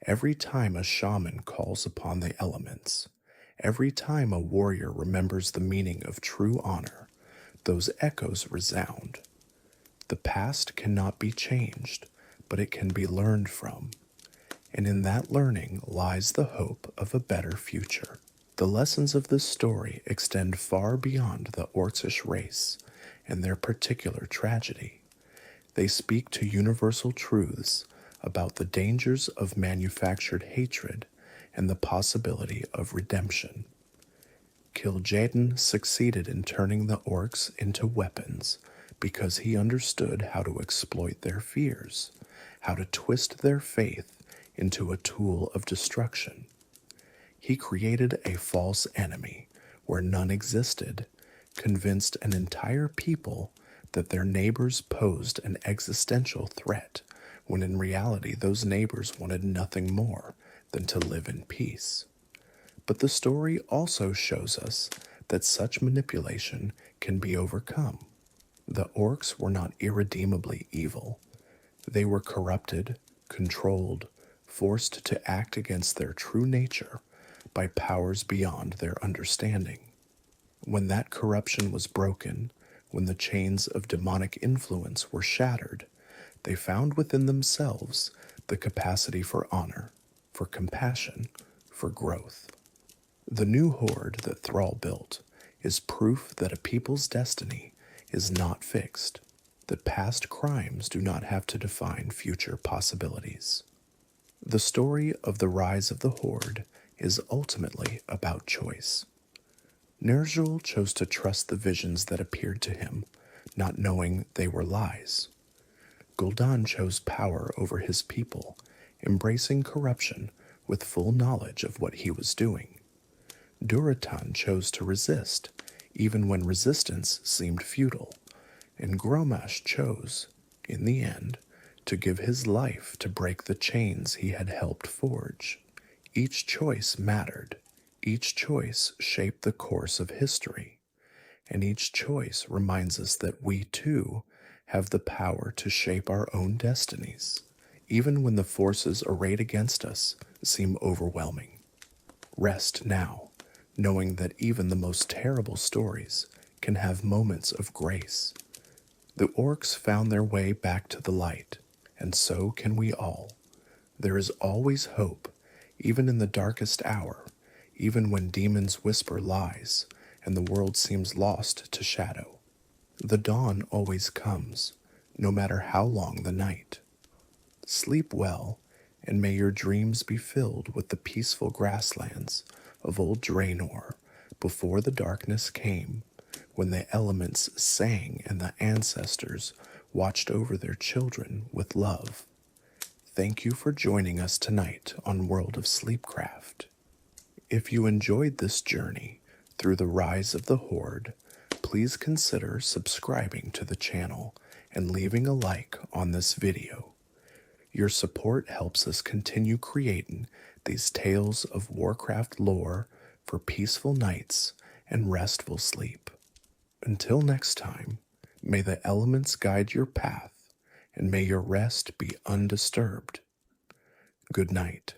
A: every time a shaman calls upon the elements, every time a warrior remembers the meaning of true honor, those echoes resound. The past cannot be changed, but it can be learned from, and in that learning lies the hope of a better future. The lessons of this story extend far beyond the orcish race and their particular tragedy. They speak to universal truths about the dangers of manufactured hatred and the possibility of redemption. Kil'jaeden succeeded in turning the orcs into weapons because he understood how to exploit their fears, how to twist their faith into a tool of destruction. He created a false enemy where none existed, convinced an entire people that their neighbors posed an existential threat, when in reality those neighbors wanted nothing more than to live in peace. But the story also shows us that such manipulation can be overcome. The orcs were not irredeemably evil. They were corrupted, controlled, forced to act against their true nature by powers beyond their understanding. When that corruption was broken, when the chains of demonic influence were shattered, they found within themselves the capacity for honor, for compassion, for growth. The new Horde that Thrall built is proof that a people's destiny is not fixed. that past crimes do not have to define future possibilities. The story of the rise of the Horde is ultimately about choice. Ner'zhul chose to trust the visions that appeared to him, not knowing they were lies. Gul'dan chose power over his people, embracing corruption with full knowledge of what he was doing. Durotan chose to resist, even when resistance seemed futile, and Gromash chose, in the end, to give his life to break the chains he had helped forge. Each choice mattered. Each choice shaped the course of history. And each choice reminds us that we, too, have the power to shape our own destinies, even when the forces arrayed against us seem overwhelming. Rest now, knowing that even the most terrible stories can have moments of grace. The orcs found their way back to the light, and so can we all. There is always hope, even in the darkest hour, even when demons whisper lies and the world seems lost to shadow. The dawn always comes, no matter how long the night. Sleep well, and may your dreams be filled with the peaceful grasslands of old Draenor before the darkness came, when the elements sang and the ancestors watched over their children with love. Thank you for joining us tonight on World of Sleepcraft. If you enjoyed this journey through the rise of the Horde, please consider subscribing to the channel and leaving a like on this video. Your support helps us continue creating these tales of Warcraft lore for peaceful nights and restful sleep. Until next time, may the elements guide your path, and may your rest be undisturbed. Good night.